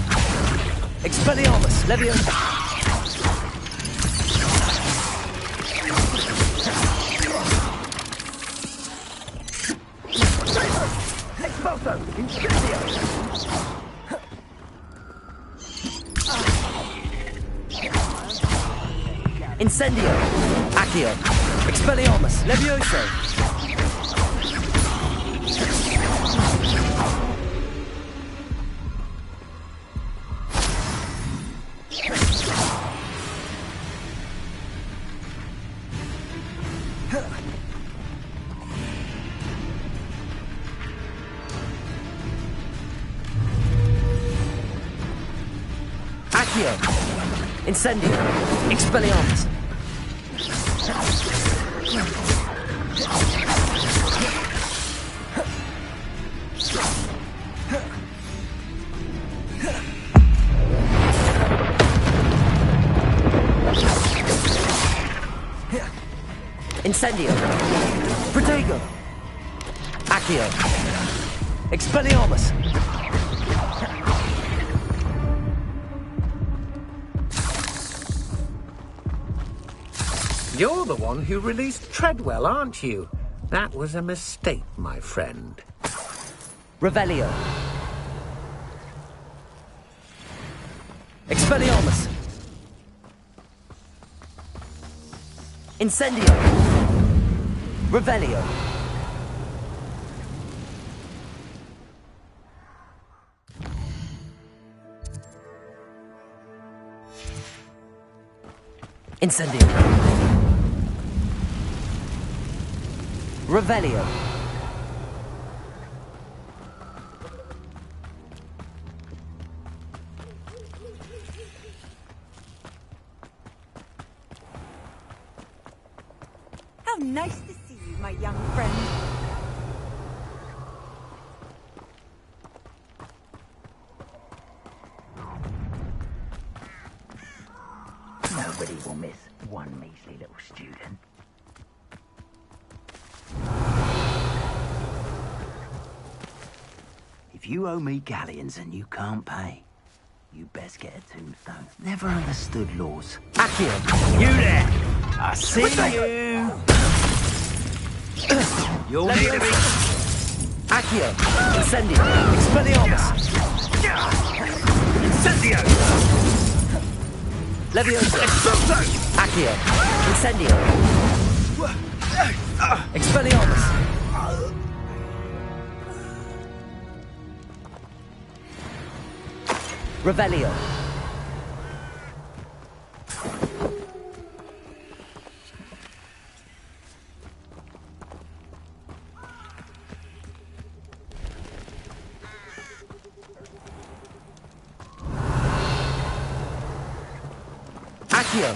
Expelliarmus. Leviosa. Expulso! Incendio! Incendio. Accio. Expelliarmus. Levioso. Accio. Incendio. Expelliarmus. Incendio. Protego. Accio. Expelliarmus. You're the one who released Treadwell, aren't you? That was a mistake, my friend. Revelio. Expelliarmus. Incendio. Revelio. Incendio. Revelio. How nice to see you, my young friend. Nobody will miss one measly little student. If you owe me galleons and you can't pay, you best get a tombstone. Never understood laws. Accio. You there! I see you! You'll need to be... Accio. Incendio. Expelliarmus. Incendio! Leviosa. Accio. Incendio. Expelliarmus. Revelio. Accio.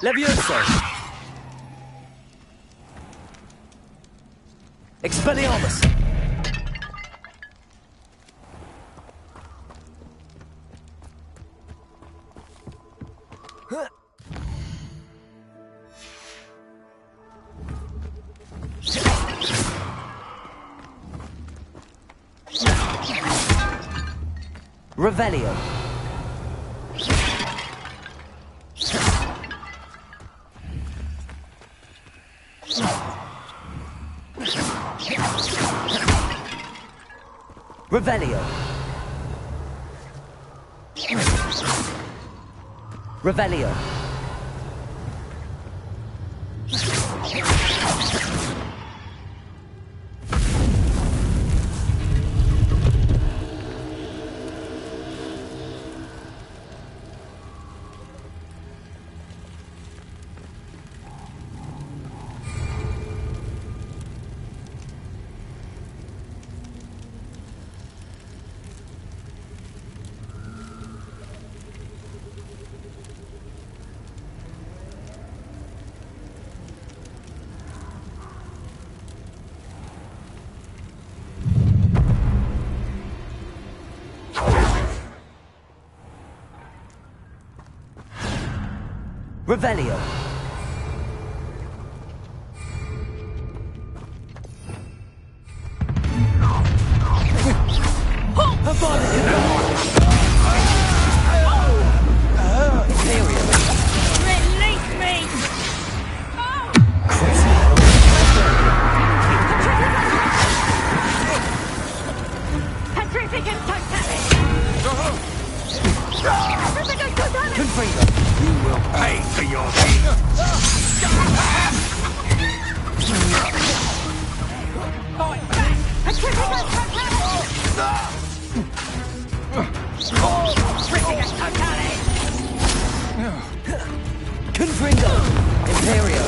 Levioso. Expelliarmus. Revelio. Revelio. Revelio. Revelio. Release me! Petrificant totality! Petrificant totality! You will pay for your deeds. Confringo. Imperio.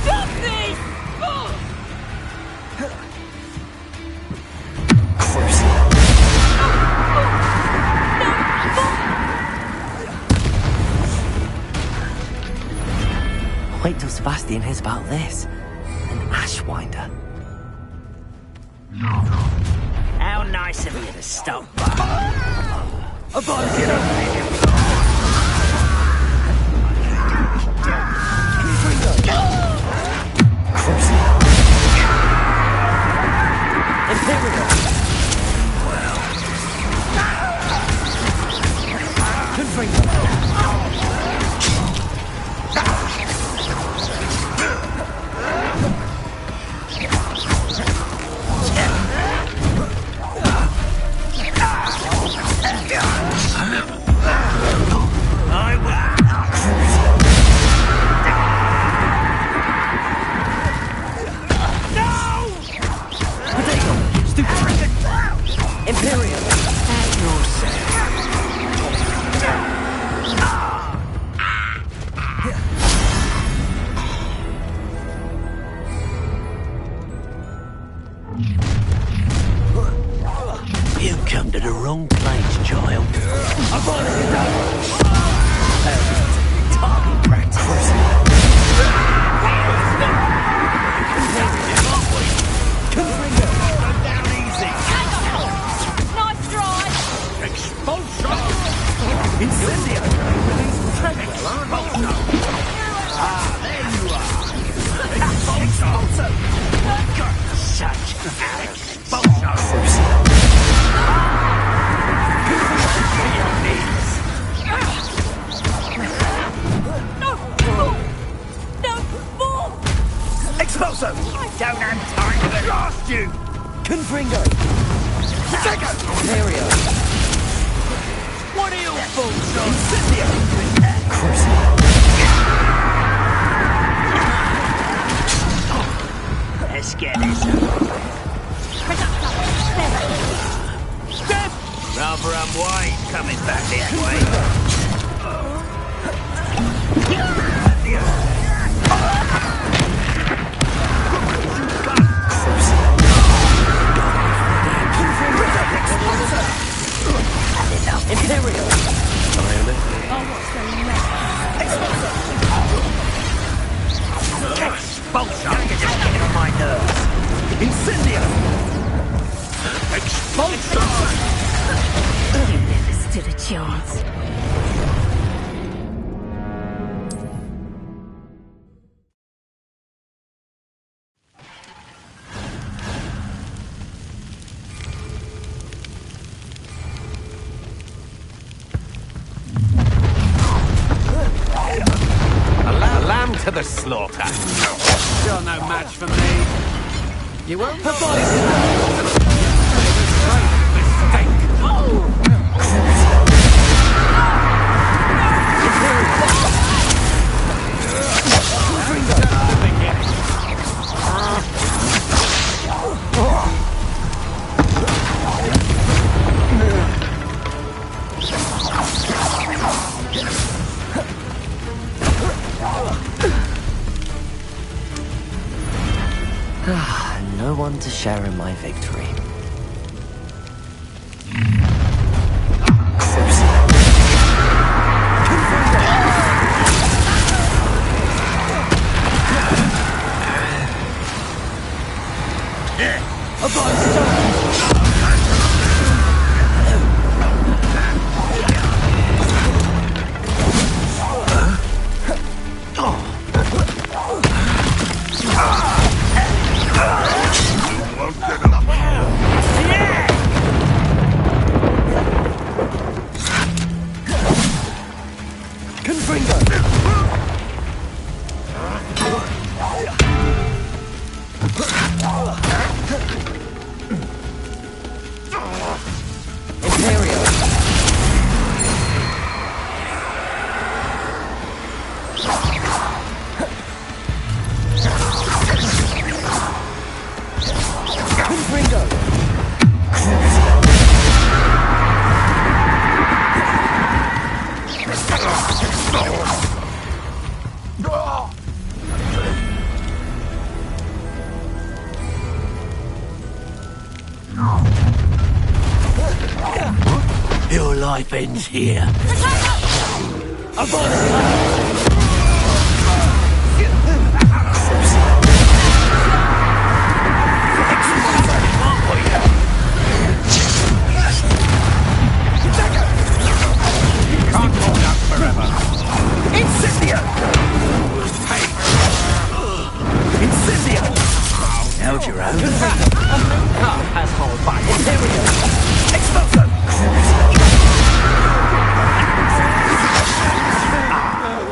Stop this! Wait till Sebastian hears about this. An Ashwinder. How nice of you to stop by. You come to the wrong place, child. Target practice. Down easy. Nice try! Expulsion. Incendio! Release Treadwell, aren't you? Ah, there you are. Expulsion. Such expulsion. Expulso! I don't have time to blast you! Confringo. Imperio. What are your thoughts on Let's get this over with. Rather unwise coming back this way. Imperio. Expulsion! You're just getting on my nerves. Incendio! Expulsion! You never stood a chance. the slaughter. You're no match for me. You won't. No one to share in my victory. Your life ends here. Can't hold out forever. Incendio! Incendio! Held your own. Has hold back. Exploso!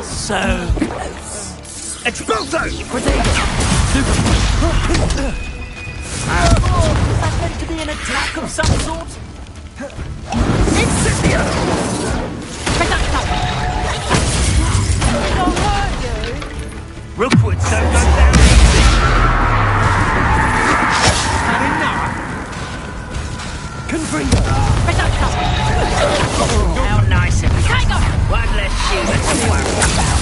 So close. Exploso! Was that meant to be an attack of some sort? Incendio! Rookwoods don't go down easy. Had enough? Confringo! How nice of you. One less human to worry about.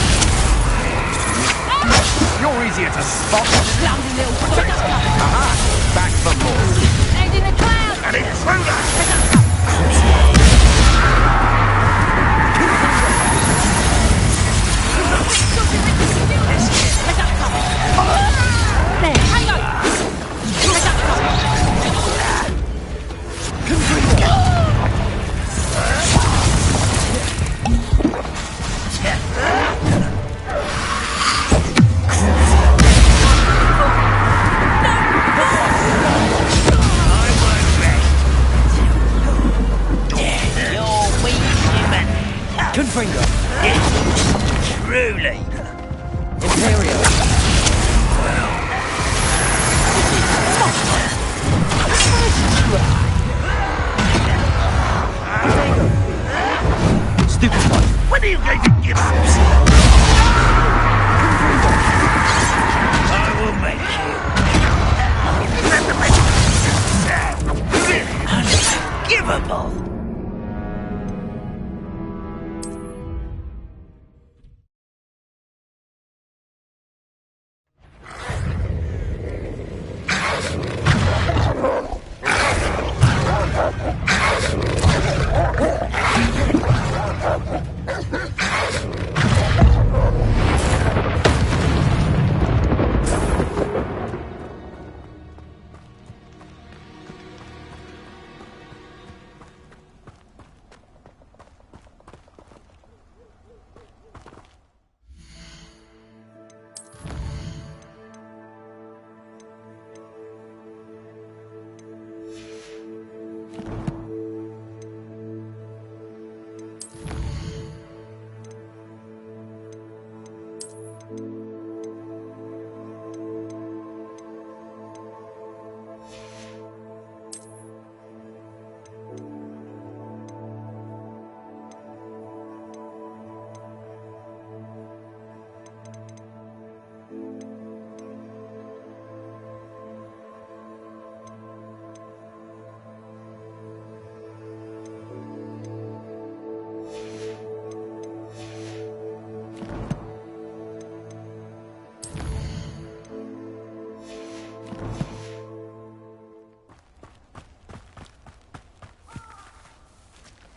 You're easier to spot. Aha! Back for more. And in the cloud! An intruder!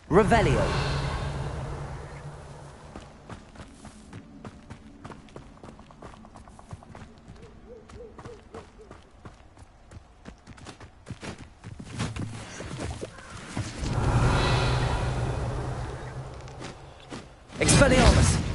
Revelio. Expelliarmus!